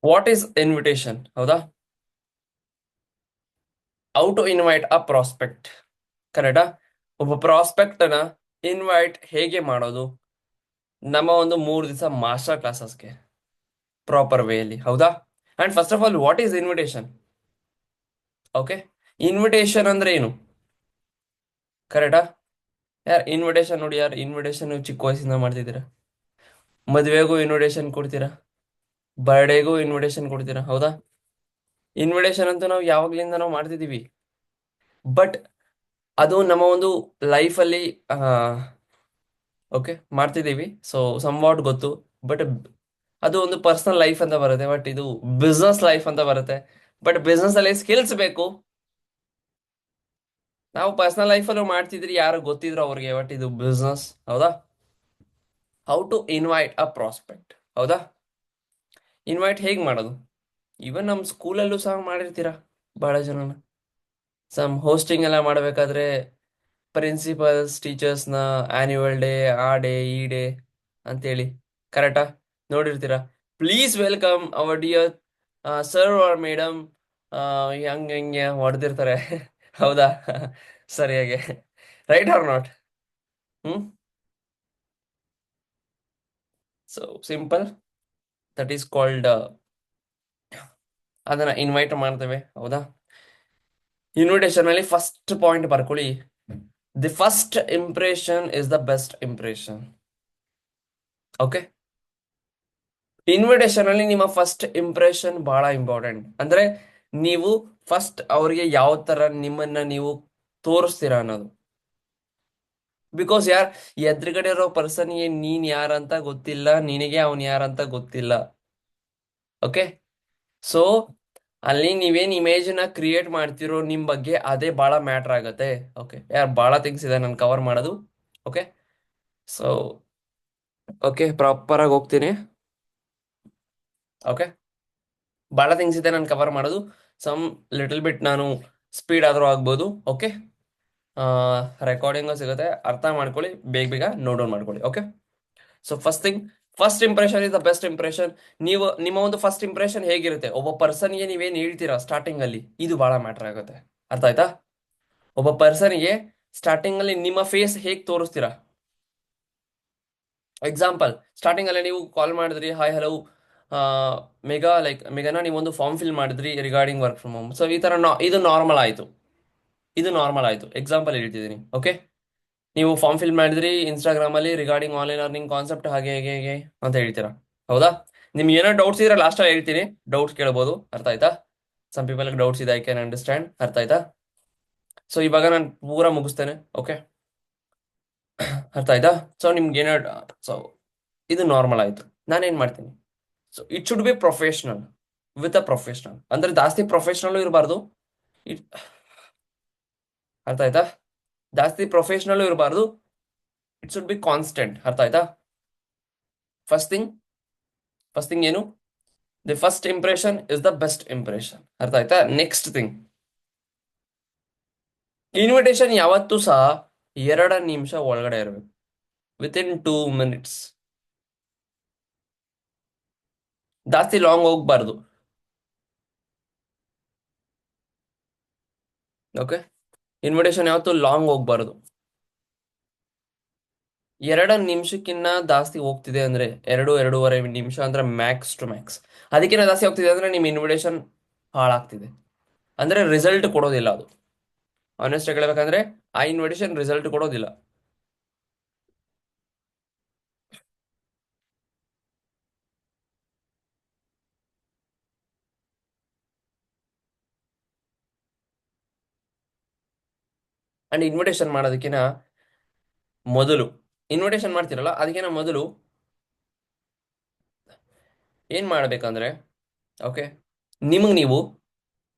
What is invitation? ಹೌದಾ? How to invite a prospect. ಕರೆಕ್ಟಾ? ಒಬ್ಬ ಪ್ರಾಸ್ಪೆಕ್ಟ್ ನ ಇನ್ವೈಟ್ ಹೇಗೆ ಮಾಡೋದು? ನಮ್ಮ ಒಂದು 3 ದಿವಸ ಮಾಸ್ಟರ್ ಕ್ಲಾಸಸ್ಗೆ ಪ್ರಾಪರ್ ವೇಯಲ್ಲಿ. ಹೌದಾ? And first of all, what is invitation? Okay, invitation ಅಂದ್ರೆ ಏನು? ಕರೆಕ್ಟಾ? ಯಾರ್ ಇನ್ವಿಟೇಷನ್ ನೋಡಿ, ಯಾರು ಇನ್ವಿಟೇಷನ್ ಚಿಕ್ಕ ವಯಸ್ಸಿಂದ ಮಾಡ್ತಿದ್ದೀರಾ? ಮದುವೆಗೂ ಇನ್ವಿಟೇಷನ್ ಕೊಡ್ತೀರಾ, ಬರ್ಡೇಗೂ ಇನ್ವಿಟೇಷನ್ ಕೊಡ್ತೀರಾ. ಹೌದಾ? ಇನ್ವಿಟೇಷನ್ ಅಂತೂ ನಾವು ಯಾವಾಗ್ಲಿಂದ ನಾವು ಮಾಡ್ತಿದೀವಿ. ಬಟ್ ಅದು ನಮ್ಮ ಒಂದು ಲೈಫಲ್ಲಿ ಓಕೆ ಮಾಡ್ತಿದ್ದೀವಿ. ಸೊ ಸಮ್ ವಾಟ್ ಗೊತ್ತು. ಬಟ್ ಅದು ಒಂದು ಪರ್ಸನಲ್ ಲೈಫ್ ಅಂತ ಬರುತ್ತೆ, ಬಟ್ ಇದು ಬಿಸ್ನೆಸ್ ಲೈಫ್ ಅಂತ ಬರುತ್ತೆ. ಬಟ್ ಬಿಸ್ನೆಸ್ ಅಲ್ಲಿ ಸ್ಕಿಲ್ಸ್ ಬೇಕು. ನಾವು ಪರ್ಸನಲ್ ಲೈಫಲ್ಲೂ ಮಾಡ್ತಿದ್ರಿ, ಯಾರು ಗೊತ್ತಿದ್ರು ಅವ್ರಿಗೆ, ಬಟ್ ಇದು ಬಿಸ್ನೆಸ್. ಹೌದಾ? How to invite a prospect. ಹೌದಾ? ಇನ್ವೈಟ್ ಹೇಗೆ ಮಾಡೋದು? ಇವನ್ ನಮ್ಮ ಸ್ಕೂಲಲ್ಲೂ ಸಹ ಮಾಡಿರ್ತೀರಾ ಬಹಳ ಜನನ. ಸಮ್ ಹೋಸ್ಟಿಂಗ್ ಎಲ್ಲ ಮಾಡಬೇಕಾದ್ರೆ ಪ್ರಿನ್ಸಿಪಲ್ಸ್ ಟೀಚರ್ಸ್ನ ಆನ್ಯುವಲ್ ಡೇ, ಆ ಡೇ ಈ ಡೇ ಅಂತೇಳಿ, ಕರೆಕ್ಟಾ? ನೋಡಿರ್ತೀರಾ. Please welcome our dear sir or madam, ಹಂಗೆ ಹಂಗೆ ಹೊಡೆದಿರ್ತಾರೆ. ಹೌದಾ? ಸರಿಯಾಗಿ. Right or not? Hmm. So simple, that is called, ಅದನ್ನ ಇನ್ವೈಟ್ ಮಾಡ್ತೇವೆ. ಹೌದಾ? ಇನ್ವಿಟೇಷನ್ ಅಲ್ಲಿ ಫಸ್ಟ್ ಪಾಯಿಂಟ್ ಬರ್ಕೊಳ್ಳಿ. The first impression is the best impression. Okay, invitation ಅಲ್ಲಿ ನಿಮ್ಮ ಫಸ್ಟ್ ಇಂಪ್ರೆಷನ್ ಬಹಳ ಇಂಪಾರ್ಟೆಂಟ್. ಅಂದ್ರೆ ನೀವು ಫಸ್ಟ್ ಅವ್ರಿಗೆ ಯಾವ ತರ ನಿಮ್ಮನ್ನ ನೀವು ತೋರಿಸ್ತೀರಾ ಅನ್ನೋದು. ಬಿಕಾಸ್ ಎದುರುಗಡೆ ಇರೋ ಪರ್ಸನ್ಗೆ ನೀನ್ ಯಾರಂತ ಗೊತ್ತಿಲ್ಲ, ನಿನಗೆ ಅವನ್ ಯಾರಂತ ಗೊತ್ತಿಲ್ಲ. ಓಕೆ, ಸೊ ಅಲ್ಲಿ ನೀವೇನ್ ಇಮೇಜ್ ನ ಕ್ರಿಯೇಟ್ ಮಾಡ್ತಿರೋ ನಿಮ್ ಬಗ್ಗೆ, ಅದೇ ಬಹಳ ಮ್ಯಾಟರ್ ಆಗತ್ತೆ. ಓಕೆ, ಬಹಳ ಥಿಂಗ್ಸ್ ಇದೆ ನಾನು ಕವರ್ ಮಾಡೋದು. ಓಕೆ, ಸೊ ಓಕೆ, ಪ್ರಾಪರ್ ಆಗಿ ಹೋಗ್ತೀನಿ. ಓಕೆ, ಬಹಳ ಥಿಂಗ್ಸ್ ಇದೆ ನಾನು ಕವರ್ ಮಾಡೋದು. ಸಮ್ ಲಿಟಲ್ ಬಿಟ್ ನಾನು ಸ್ಪೀಡ್ ಆದ್ರೂ ಆಗ್ಬೋದು. ಓಕೆ, ರೆಕಾರ್ಡಿಂಗು ಸಿಗುತ್ತೆ, ಅರ್ಥ ಮಾಡ್ಕೊಳ್ಳಿ, ಬೇಗ ಬೇಗ ನೋಟ್ ಡೌನ್ ಮಾಡ್ಕೊಳ್ಳಿ. Okay, so first thing, first impression is the best impression. ನೀವು ನಿಮ್ಮ ಒಂದು ಫಸ್ಟ್ ಇಂಪ್ರೆಷನ್ ಹೇಗಿರುತ್ತೆ, ಒಬ್ಬ ಪರ್ಸನ್ಗೆ ನೀವೇನ್ ಹೇಳ್ತೀರಾ ಸ್ಟಾರ್ಟಿಂಗ್ ಅಲ್ಲಿ, ಇದು ಬಹಳ ಮ್ಯಾಟರ್ ಆಗುತ್ತೆ. ಅರ್ಥ ಆಯ್ತಾ? ಒಬ್ಬ ಪರ್ಸನ್ಗೆ ಸ್ಟಾರ್ಟಿಂಗ್ ಅಲ್ಲಿ ನಿಮ್ಮ ಫೇಸ್ ಹೇಗೆ ತೋರಿಸ್ತೀರಾ? ಎಕ್ಸಾಂಪಲ್, ಸ್ಟಾರ್ಟಿಂಗ್ ಅಲ್ಲೇ ನೀವು ಕಾಲ್ ಮಾಡಿದ್ರಿ, ಹಾಯ್ ಹಲೋ ಮೆಗಾ, ಲೈಕ್ ಮೆಗಾನ ನೀವೊಂದು ಫಾರ್ಮ್ ಫಿಲ್ ಮಾಡಿದ್ರಿ regarding work from home. So ಈ ತರ ಇದು ನಾರ್ಮಲ್ ಆಯ್ತು. ಇದು ನಾರ್ಮಲ್ ಆಯ್ತು, ಎಕ್ಸಾಂಪಲ್ ಹೇಳ್ತಿದ್ದೀನಿ. ಓಕೆ, ನೀವು ಫಾರ್ಮ್ ಫಿಲ್ ಮಾಡಿದ್ರಿ ಇನ್ಸ್ಟಾಗ್ರಾಮ್ ಅಲ್ಲಿ ರಿಗಾರ್ಡಿಂಗ್ ಆನ್ಲೈನ್ ಅರ್ನಿಂಗ್ ಕಾನ್ಸೆಪ್ಟ್, ಹಾಗೆ ಹೇಗೆ ಹೇಗೆ ಅಂತ ಹೇಳ್ತೀರಾ. ಹೌದಾ? ನಿಮ್ಗೆ ಏನೋ ಡೌಟ್ಸ್ ಇದ್ರೆ ಲಾಸ್ಟ್ ಅಲ್ಲಿ ಹೇಳ್ತೀನಿ, ಡೌಟ್ಸ್ ಕೇಳ್ಬೋದು. ಅರ್ಥ ಆಯ್ತಾ? ಸಮ್ ಪೀಪಲ್ ಡೌಟ್ಸ್ ಇದೆ, ಐ ಕ್ಯಾನ್ ಅಂಡರ್ಸ್ಟ್ಯಾಂಡ್. ಅರ್ಥ ಆಯ್ತಾ? ಸೊ ಇವಾಗ ನಾನು ಪೂರ ಮುಗಿಸ್ತೇನೆ. ಓಕೆ, ಅರ್ಥ ಆಯ್ತಾ? ಸೊ ನಿಮ್ಗೆ ಏನೋ, ಸೊ ಇದು ನಾರ್ಮಲ್ ಆಯ್ತು. ನಾನೇನ್ ಮಾಡ್ತೀನಿ, so it should be professional, with a professional. ಅಂದ್ರೆ ಜಾಸ್ತಿ ಪ್ರೊಫೆಷನಲ್ ಇರಬಾರ್ದು. ಇಟ್ ಅರ್ಥ ಆಯ್ತಾ? ಜಾಸ್ತಿ ಪ್ರೊಫೆಷನಲ್ ಇರಬಾರ್ದು. It should be constant. ಅರ್ಥ ಆಯ್ತಾ? ಫಸ್ಟ್ ಥಿಂಗ್, ಫಸ್ಟ್ ಥಿಂಗ್ ಏನು, the first impression is the best impression. ಅರ್ಥ ಆಯ್ತಾ? ನೆಕ್ಸ್ಟ್ ಥಿಂಗ್, ಇನ್ವಿಟೇಷನ್ ಯಾವತ್ತೂ ಸಹ 2 ನಿಮಿಷ ಒಳಗಡೆ ಇರಬೇಕು, ವಿತ್ ಇನ್ 2 ಮಿನಿಟ್ಸ್. ಜಾಸ್ತಿ ಲಾಂಗ್ ಹೋಗ್ಬಾರ್ದು. ಓಕೆ, ಇನ್ವಿಟೇಷನ್ ಯಾವತ್ತೂ ಲಾಂಗ್ ಹೋಗ್ಬಾರ್ದು. 2 ನಿಮಿಷಕ್ಕಿನ್ನ ಜಾಸ್ತಿ ಹೋಗ್ತಿದೆ ಅಂದ್ರೆ, 2-2.5 ನಿಮಿಷ ಅಂದ್ರೆ ಮ್ಯಾಕ್ಸ್ ಟು ಮ್ಯಾಕ್ಸ್. ಅದಕ್ಕಿಂತ ಜಾಸ್ತಿ ಹೋಗ್ತಿದೆ ಅಂದ್ರೆ ನಿಮ್ ಇನ್ವಿಟೇಷನ್ ಹಾಳಾಗ್ತಿದೆ, ಅಂದ್ರೆ ರಿಸಲ್ಟ್ ಕೊಡೋದಿಲ್ಲ ಅದು. ಆನೆಸ್ಟ್ ಆಗಿ ಹೇಳ್ಬೇಕಂದ್ರೆ ಆ ಇನ್ವಿಟೇಷನ್ ರಿಸಲ್ಟ್ ಕೊಡೋದಿಲ್ಲ. ಅಂಡ್ ಇನ್ವಿಟೇಷನ್ ಮಾಡೋದಕ್ಕಿಂತ ಮೊದಲು, ಇನ್ವಿಟೇಷನ್ ಮಾಡ್ತಿರಲ್ಲ ಅದಕ್ಕಿಂತ ಮೊದಲು ಏನ್ ಮಾಡ್ಬೇಕಂದ್ರೆ, ಓಕೆ, ನಿಮಗೆ ನೀವು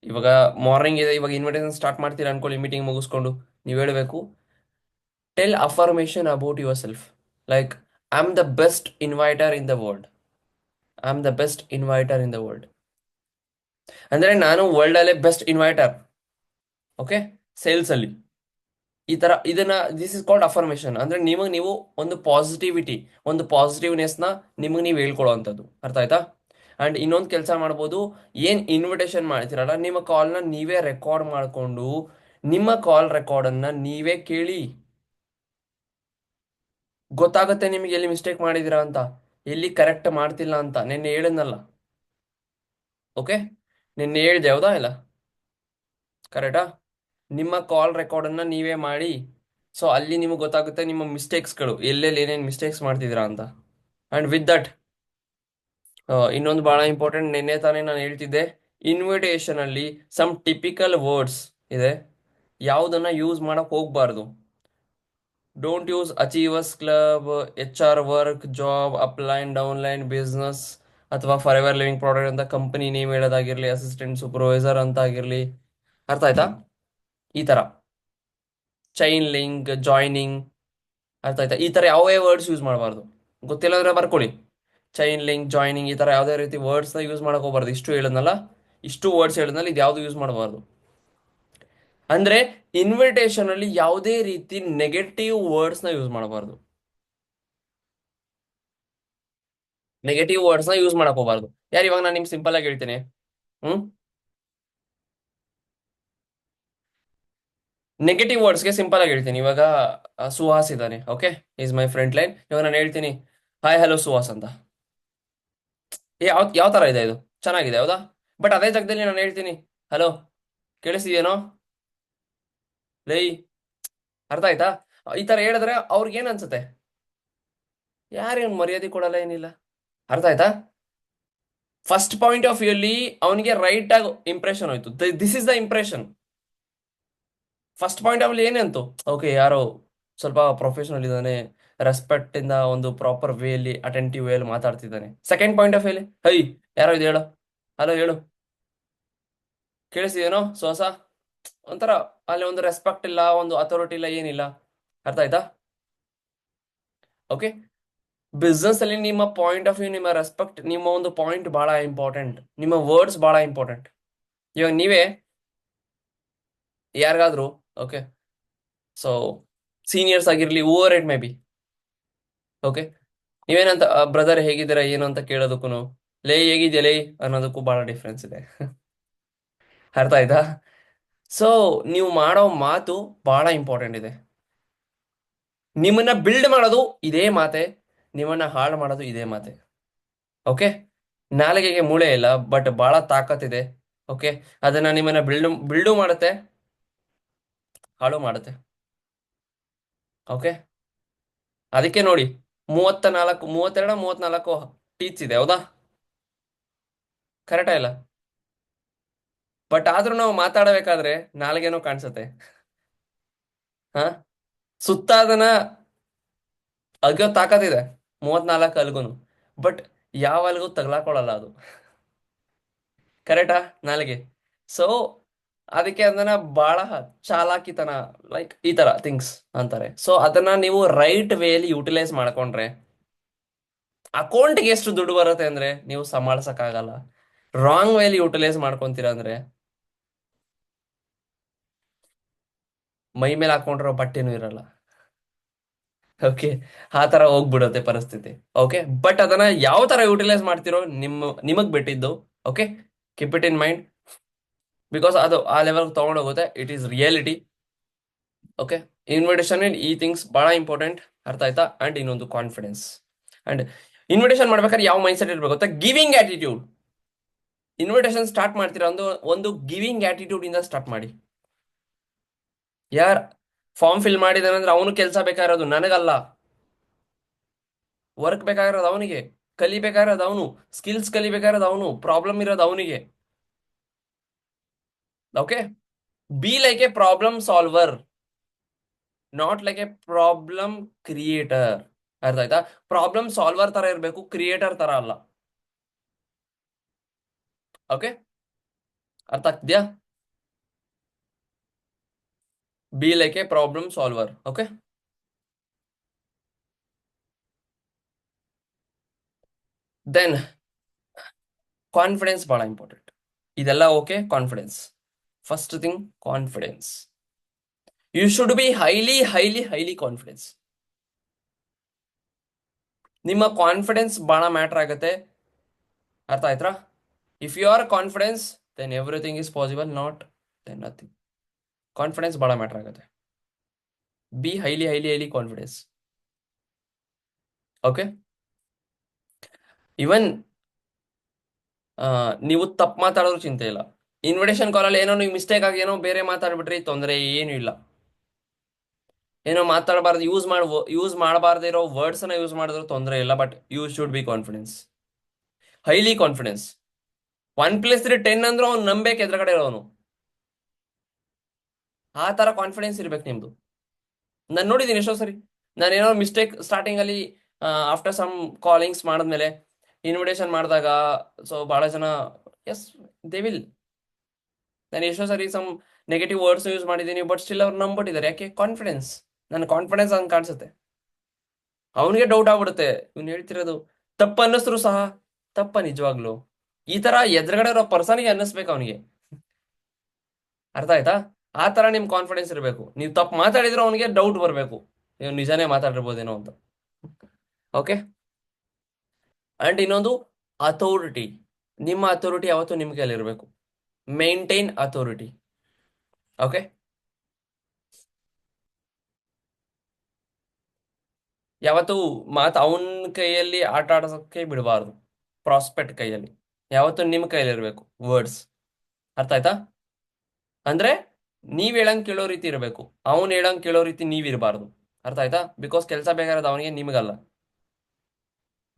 ಇವಾಗ ಮಾರ್ನಿಂಗ್ ಇದೆ, ಇವಾಗ ಇನ್ವಿಟೇಷನ್ ಸ್ಟಾರ್ಟ್ ಮಾಡ್ತೀರಾ ಅನ್ಕೊಳ್ಳಿ, ಮೀಟಿಂಗ್ ಮುಗಿಸ್ಕೊಂಡು ನೀವು ಹೇಳಬೇಕು, tell affirmation about yourself. Like, I am the best inviter in the world. I am the best inviter in the world. ಅಂದ್ರೆ ನಾನು ವರ್ಲ್ಡ್ ಅಲ್ಲೇ ಬೆಸ್ಟ್ ಇನ್ವೈಟರ್. ಓಕೆ, ಸೇಲ್ಸ್ ಅಲ್ಲಿ ಈ ತರ ಇದನ್ನ, ದಿಸ್ ಇಸ್ ಕಾಲ್ಡ್ ಅಫರ್ಮೇಶನ್. ಅಂದ್ರೆ ನಿಮಗೆ ನೀವು ಒಂದು ಪಾಸಿಟಿವಿಟಿ, ಒಂದು ಪಾಸಿಟಿವ್ನೆಸ್ ನ ನಿಮಗೆ ನೀವು ಹೇಳ್ಕೊಳ್ಳುವಂಥದ್ದು. ಅರ್ಥ ಆಯ್ತಾ? ಅಂಡ್ ಇನ್ನೊಂದು ಕೆಲಸ ಮಾಡ್ಬೋದು. ಏನ್ ಇನ್ವಿಟೇಷನ್ ಮಾಡ್ತೀರಲ್ಲ, ನಿಮ್ಮ ಕಾಲ್ನ ನೀವೇ ರೆಕಾರ್ಡ್ ಮಾಡಿಕೊಂಡು ನಿಮ್ಮ ಕಾಲ್ ರೆಕಾರ್ಡನ್ನ ನೀವೇ ಕೇಳಿ. ಗೊತ್ತಾಗುತ್ತೆ ನಿಮಗೆ ಎಲ್ಲಿ ಮಿಸ್ಟೇಕ್ ಮಾಡಿದೀರಾ ಅಂತ, ಎಲ್ಲಿ ಕರೆಕ್ಟ್ ಮಾಡ್ತಿಲ್ಲ ಅಂತ. ನಿನ್ನೆ ಹೇಳಿದ್ನಲ್ಲ. ಓಕೆ, ನಿನ್ನೆ ಹೇಳ್ದೆ ಹೌದಾ ಇಲ್ಲ? ಕರೆಕ್ಟಾ? ನಿಮ್ಮ ಕಾಲ್ ರೆಕಾರ್ಡನ್ನ ನೀವೇ ಮಾಡಿ. ಸೊ ಅಲ್ಲಿ ನಿಮಗೆ ಗೊತ್ತಾಗುತ್ತೆ ನಿಮ್ಮ ಮಿಸ್ಟೇಕ್ಸ್ಗಳು, ಎಲ್ಲೆಲ್ಲಿ ಏನೇನು ಮಿಸ್ಟೇಕ್ಸ್ ಮಾಡ್ತಿದ್ದೀರಾ ಅಂತ. ಅಂಡ್ ವಿತ್ ದಟ್, ಇನ್ನೊಂದು ಬಹಳ ಇಂಪಾರ್ಟೆಂಟ್, ನಿನ್ನೆ ತಾನೇ ನಾನು ಹೇಳ್ತಿದ್ದೆ, ಇನ್ವಿಟೇಷನ್ ಅಲ್ಲಿ ಸಮ್ ಟಿಪಿಕಲ್ ವರ್ಡ್ಸ್ ಇದೆ, ಯಾವುದನ್ನ ಯೂಸ್ ಮಾಡಕ್ ಹೋಗ್ಬಾರ್ದು. Don't use achievers club, HR work, job, upline, downline, business, ಅಥವಾ ಫಾರ್ ಎವರ್ ಲಿವಿಂಗ್ ಪ್ರಾಡಕ್ಟ್ ಅಂತ ಕಂಪನಿ ನೇಮ್ ಹೇಳೋದಾಗಿರ್ಲಿ, ಅಸಿಸ್ಟೆಂಟ್ ಸೂಪರ್ವೈಸರ್ ಅಂತ ಆಗಿರ್ಲಿ. ಅರ್ಥ ಆಯ್ತಾ? ಈ ತರ ಚೈನ್ ಲಿಂಕ್, ಜಾಯ್ನಿಂಗ್. ಅರ್ಥ ಆಯ್ತಾ? ಈ ತರ ಯಾವೇ ವರ್ಡ್ಸ್ ಯೂಸ್ ಮಾಡಬಾರ್ದು. ಗೊತ್ತಿಲ್ಲ ಅಂದ್ರೆ ಬರ್ಕೊಳ್ಳಿ. ಚೈನ್ ಲಿಂಕ್, ಜಾಯ್ನಿಂಗ್, ಈ ತರ ಯಾವುದೇ ರೀತಿ ವರ್ಡ್ಸ್ನ ಯೂಸ್ ಮಾಡಕ್ ಹೋಗ್ಬಾರ್ದು. ಇಷ್ಟು ಹೇಳಿದ್ನಲ್ಲ, ಇಷ್ಟು ವರ್ಡ್ಸ್ ಹೇಳಿದ್ನಲ್ಲ, ಇದು ಯಾವುದು ಯೂಸ್ ಮಾಡಬಾರ್ದು. ಅಂದ್ರೆ ಇನ್ವಿಟೇಷನ್ ಅಲ್ಲಿ ಯಾವುದೇ ರೀತಿ ನೆಗೆಟಿವ್ ವರ್ಡ್ಸ್ನ ಯೂಸ್ ಮಾಡಬಾರ್ದು. ನೆಗೆಟಿವ್ ವರ್ಡ್ಸ್ನ ಯೂಸ್ ಮಾಡಕ್ ಹೋಗ್ಬಾರ್ದು. ಯಾರು ಇವಾಗ ನಾನು ನಿಮ್ಗೆ ಸಿಂಪಲ್ ಆಗಿ ಹೇಳ್ತೀನಿ. ಹ್ಮ್ ನೆಗೆಟಿವ್ ವರ್ಡ್ಸ್ಗೆ ಸಿಂಪಲ್ ಆಗಿ ಹೇಳ್ತೀನಿ. ಇವಾಗ ಸುಹಾಸ್ ಇದ್ದಾನೆ, okay, is my friend line. ಇವಾಗ ನಾನು ಹೇಳ್ತೀನಿ ಹಾಯ್ ಹಲೋ ಸುಹಾಸ್ ಅಂತ. ಯಾವ ಯಾವ ತರ ಇದೆ ಇದು? ಚೆನ್ನಾಗಿದೆ ಹೌದಾ? ಬಟ್ ಅದೇ ಜಾಗದಲ್ಲಿ ನಾನು ಹೇಳ್ತೀನಿ ಹಲೋ, ಕೇಳಿಸಿದೇನೋ ಲೈ. ಅರ್ಥ ಆಯ್ತಾ? ಈ ತರ ಹೇಳಿದ್ರೆ ಅವ್ರಿಗೆ ಏನ್ ಅನ್ಸುತ್ತೆ? ಯಾರೇನು ಮರ್ಯಾದೆ ಕೊಡಲ್ಲ, ಏನಿಲ್ಲ. ಅರ್ಥ ಆಯ್ತಾ? ಫಸ್ಟ್ ಪಾಯಿಂಟ್ ಆಫ್ ವ್ಯೂ ಅಲ್ಲಿ ಅವನಿಗೆ ರೈಟ್ ಆಗಿ ಇಂಪ್ರೆಷನ್ ಹೋಯ್ತು. This is the impression. First point of view ಏನಂತು, ಓಕೆ, ಯಾರೋ ಸ್ವಲ್ಪ ಪ್ರೊಫೆಷನಲ್ ಇದ್ದಾನೆ, ರೆಸ್ಪೆಕ್ಟ್ ಇಂದ ಒಂದು ಪ್ರಾಪರ್ ವೇ ಅಲ್ಲಿ, ಅಟೆಂಟಿವ್ ವೇ ಅಲ್ಲಿ ಮಾತಾಡ್ತಿದ್ದಾನೆ. ಸೆಕೆಂಡ್ ಪಾಯಿಂಟ್ ಆಫ್ ವ್ಯೂ ಅಲ್ಲಿ, ಹೈ, ಯಾರೋ ಇದು ಹೇಳು, ಹಲೋ ಹೇಳು, ಕೇಳಿಸಿದೇನೋ ಸೋಸ, ಒಂಥರ ಅಲ್ಲಿ ಒಂದು ರೆಸ್ಪೆಕ್ಟ್ ಇಲ್ಲ, ಒಂದು ಅಥಾರಿಟಿ ಇಲ್ಲ, ಏನಿಲ್ಲ. ಅರ್ಥ ಆಯ್ತಾ? ಓಕೆ, ಬಿಸ್ನೆಸ್ ಅಲ್ಲಿ ನಿಮ್ಮ ಪಾಯಿಂಟ್ ಆಫ್ ವ್ಯೂ, ನಿಮ್ಮ ರೆಸ್ಪೆಕ್ಟ್, ನಿಮ್ಮ ಒಂದು ಪಾಯಿಂಟ್ ಬಹಳ ಇಂಪಾರ್ಟೆಂಟ್, ನಿಮ್ಮ ವರ್ಡ್ಸ್ ಬಹಳ ಇಂಪಾರ್ಟೆಂಟ್. ಇವಾಗ ನೀವೇ ಯಾರಿಗಾದ್ರು, ಓಕೆ, ಸೊ ಸೀನಿಯರ್ಸ್ ಆಗಿರ್ಲಿ, over it may be, okay, ನೀವೇನಂತ ಬ್ರದರ್ ಹೇಗಿದ್ದೀರಾ ಏನು ಅಂತ ಕೇಳೋದಕ್ಕೂ ಲೇ ಹೇಗಿದ್ಯಾ ಲೇ ಅನ್ನೋದಕ್ಕೂ ಬಹಳ ಡಿಫ್ರೆನ್ಸ್ ಇದೆ. ಅರ್ಥ ಆಯ್ತಾ? ಸೊ ನೀವು ಮಾಡೋ ಮಾತು ಬಹಳ ಇಂಪಾರ್ಟೆಂಟ್ ಇದೆ. ನಿಮ್ಮನ್ನ ಬಿಲ್ಡ್ ಮಾಡೋದು ಇದೇ ಮಾತೆ, ನಿಮ್ಮನ್ನ ಹಾಳು ಮಾಡೋದು ಇದೇ ಮಾತೆ. ಓಕೆ, ನಾಲಿಗೆಗೆ ಮೂಳೆ ಇಲ್ಲ, ಬಟ್ ಬಹಳ ತಾಕತ್ತಿದೆ. ಓಕೆ, ಅದನ್ನ ನಿಮ್ಮನ್ನ ಬಿಲ್ಡು ಮಾಡುತ್ತೆ, ಹಾಳು ಮಾಡುತ್ತೆ. ಓಕೆ, ಅದಕ್ಕೆ ನೋಡಿ, 32 34 ಟೀಚ್ ಇದೆ ಹೌದಾ? ಕರೆಕ್ಟಾ ಇಲ್ಲ? ಬಟ್ ಆದ್ರೂ ನಾವು ಮಾತಾಡಬೇಕಾದ್ರೆ ನಾಲ್ಗೇನೋ ಕಾಣಿಸುತ್ತೆ. ಹಾ, ಸುತ್ತ ಅದನ್ನ ಅಗ್ಯೋ ತಾಕತ್ತಿದೆ, 34 ಅಲ್ಗುನು. ಬಟ್ ಯಾವ ಅಲ್ಗೂ ತಗ್ಲಾಕೊಳಲ್ಲ ಅದು. ಕರೆಕ್ಟಾ? ನಾಲಿಗೆ. ಸೊ ಅದಕ್ಕೆ ಅದನ್ನ ಬಹಳ ಚಾಲಾಕಿತನ, ಲೈಕ್ ಈ ತರ ಥಿಂಗ್ಸ್ ಅಂತಾರೆ. ಸೊ ಅದನ್ನ ನೀವು ರೈಟ್ ವೇಲಿ ಯುಟಿಲೈಸ್ ಮಾಡ್ಕೊಂಡ್ರೆ ಅಕೌಂಟ್ಗೆ ಎಷ್ಟು ದುಡ್ಡು ಬರುತ್ತೆ ಅಂದ್ರೆ ನೀವು ಸಂಭಾಳ್ಸಕ್ಕಾಗಲ್ಲ. ರಾಂಗ್ ವೇಲಿ ಯುಟಿಲೈಸ್ ಮಾಡ್ಕೊಂತೀರಾ ಅಂದ್ರೆ ಮೈ ಮೇಲೆ ಹಾಕೊಂಡ್ರೋ ಬಟ್ಟೆನೂ ಇರಲ್ಲ. ಓಕೆ, ಆ ತರ ಹೋಗ್ಬಿಡುತ್ತೆ ಪರಿಸ್ಥಿತಿ. ಓಕೆ, ಬಟ್ ಅದನ್ನ ಯಾವ ತರ ಯುಟಿಲೈಸ್ ಮಾಡ್ತಿರೋ ನಿಮಗ್ ಬಿಟ್ಟಿದ್ದು. Okay, keep it in mind, because ಅದು ಆ ಲೆವೆಲ್ ತಗೊಂಡೋಗುತ್ತೆ. It is reality. Okay, invitation ಈ ಥಿಂಗ್ಸ್ ಬಹಳ ಇಂಪಾರ್ಟೆಂಟ್. ಅರ್ಥ ಆಯ್ತಾ? ಅಂಡ್ ಇನ್ನೊಂದು ಕಾನ್ಫಿಡೆನ್ಸ್. ಅಂಡ್ ಇನ್ವಿಟೇಷನ್ ಮಾಡ್ಬೇಕಾದ್ರೆ ಯಾವ ಮೈಂಡ್ ಸೆಟ್ ಇರ್ಬೇಕು ಗೊತ್ತಾ? Giving attitude. ಇನ್ವಿಟೇಷನ್ ಸ್ಟಾರ್ಟ್ ಮಾಡ್ತೀರಾ ಒಂದು ಗಿವಿಂಗ್ ಆಟಿಟ್ಯೂಡ್ ಇಂದ ಸ್ಟಾರ್ಟ್ ಮಾಡಿ. ಯಾರ್ ಫಾರ್ಮ್ ಫಿಲ್ ಮಾಡಿದಾನಂದ್ರೆ ಅವನು ಕೆಲಸ ಬೇಕಾಗಿರೋದು ನನಗಲ್ಲ, ವರ್ಕ್ ಬೇಕಾಗಿರೋದು ಅವನಿಗೆ, ಕಲಿಬೇಕಾಗಿರೋದು ಅವನು, ಸ್ಕಿಲ್ಸ್ ಕಲಿಬೇಕಾಗಿರೋದು ಅವನು, ಪ್ರಾಬ್ಲಮ್ ಇರೋದು ಅವನಿಗೆ. Okay, B like a problem solver, not like a problem creator. ಅರ್ಥ ಆಯ್ತಾ? ಪ್ರಾಬ್ಲಮ್ ಸಾಲ್ವರ್ ತರ ಇರಬೇಕು, ಕ್ರಿಯೇಟರ್ ತರ ಅಲ್ಲ. ಓಕೆ, ಅರ್ಥ ಆಗ್ತಿದ್ಯಾ? Be like a problem solver. Okay, then confidence ಬಹಳ ಇಂಪಾರ್ಟೆಂಟ್. ಇದೆಲ್ಲ okay, confidence first thing. Confidence, you should be highly highly highly confidence. ನಿಮ್ಮ ಕಾನ್ಫಿಡೆನ್ಸ್ ಬಹಳ ಮ್ಯಾಟರ್ ಆಗುತ್ತೆ ಅರ್ಥ ಆಯ್ತಾ? If you are confidence then everything is possible, not then nothing. Confidence ಭಾಳ matter ಆಗುತ್ತೆ. Be highly highly highly confidence. Okay. Even ನೀವು ತಪ್ಪು ಮಾತಾಡೋರು ಚಿಂತೆ ಇಲ್ಲ. ಇನ್ವಿಟೇಷನ್ ಕಾಲಲ್ಲಿ ಏನೋ ನೀವು ಮಿಸ್ಟೇಕ್ ಆಗಿ ಏನೋ ಬೇರೆ ಮಾತಾಡ್ಬಿಟ್ರಿ, ತೊಂದರೆ ಏನೂ ಇಲ್ಲ. ಏನೋ ಮಾತಾಡಬಾರ್ದು, ಯೂಸ್ ಮಾಡಬಾರ್ದು ಇರೋ ವರ್ಡ್ಸನ್ನ ಯೂಸ್ ಮಾಡಿದ್ರು ತೊಂದರೆ ಇಲ್ಲ. But you should be confidence, highly confidence. 1+3 10 ಅಂದ್ರೂ ಅವ್ನು ನಂಬೇಕು ಎದುರುಗಡೆ ಇರೋನು. ಆ ಥರ ಕಾನ್ಫಿಡೆನ್ಸ್ ಇರ್ಬೇಕು ನಿಮ್ದು. ನಾನು ನೋಡಿದ್ದೀನಿ ಎಷ್ಟೋ ಸರಿ. ನಾನೇನೋ ಮಿಸ್ಟೇಕ್ ಸ್ಟಾರ್ಟಿಂಗಲ್ಲಿ ಆಫ್ಟರ್ ಸಮ್ ಕಾಲಿಂಗ್ಸ್ ಮಾಡಿದ್ಮೇಲೆ ಇನ್ವಿಟೇಷನ್ ಮಾಡಿದಾಗ, ಸೊ ಭಾಳ ಜನ ಎಸ್ ದೇ ವಿಲ್. ನಾನು ಎಷ್ಟೋ ಸರಿ ಸಮ್ ನೆಗೆಟಿವ್ ವರ್ಡ್ಸ್ ಯೂಸ್ ಮಾಡಿದ್ದೀನಿ, ಬಟ್ ಸ್ಟಿಲ್ ಅವ್ರು ನಂಬಿಟ್ಟಿದ್ದಾರೆ. ಯಾಕೆ? ಕಾನ್ಫಿಡೆನ್ಸ್. ನನ್ನ ಕಾನ್ಫಿಡೆನ್ಸ್ ಹಂಗೆ ಕಾಣಿಸುತ್ತೆ. ಅವನಿಗೆ ಡೌಟ್ ಆಗ್ಬಿಡುತ್ತೆ, ಇವ್ನು ಹೇಳ್ತಿರೋದು ತಪ್ಪ ಅನ್ನಿಸ್ರು ಸಹ ತಪ್ಪ ನಿಜವಾಗ್ಲು. ಈ ತರ ಎದುರುಗಡೆ ಇರೋ ಪರ್ಸನ್ಗೆ ಅನ್ನಿಸ್ಬೇಕು ಅವನಿಗೆ. ಅರ್ಥ ಆಯ್ತಾ? ಆ ತರ ನಿಮ್ ಕಾನ್ಫಿಡೆನ್ಸ್ ಇರಬೇಕು. ನೀವು ತಪ್ಪು ಮಾತಾಡಿದ್ರೆ ಅವನಿಗೆ ಡೌಟ್ ಬರಬೇಕು, ನೀವು ನಿಜಾನೇ ಮಾತಾಡಿರ್ಬೋದೇನೋ ಅಂತ. ಓಕೆ. ಅಂಡ್ ಇನ್ನೊಂದು, ಅಥಾರಿಟಿ. ನಿಮ್ಮ ಅಥಾರಿಟಿ ಯಾವತ್ತೂ ನಿಮ್ಮ ಕೈಲಿರಬೇಕು. Maintain authority. ಓಕೆ. ಯಾವತ್ತು ಅವನ ಕೈಯಲ್ಲಿ ಆಟ ಆಡೋದಕ್ಕೆ ಬಿಡಬಾರ್ದು. ಪ್ರಾಸ್ಪೆಕ್ಟ್ ಕೈಯಲ್ಲಿ ಯಾವತ್ತು ನಿಮ್ಮ ಕೈಯಲ್ಲಿರ್ಬೇಕು ವರ್ಡ್ಸ್. ಅರ್ಥ ಆಯ್ತಾ? ಅಂದ್ರೆ ನೀವ್ ಹೇಳಂಗ್ ಕೇಳೋ ರೀತಿ ಇರಬೇಕು, ಅವ್ನು ಹೇಳಂಗ್ ಕೇಳೋ ರೀತಿ ನೀವಿರಬಾರ್ದು. ಅರ್ಥ ಆಯ್ತಾ? ಬಿಕಾಸ್ ಕೆಲಸ ಬೇಕಾಗಿರೋದು ಅವನಿಗೆ, ನಿಮಗಲ್ಲ.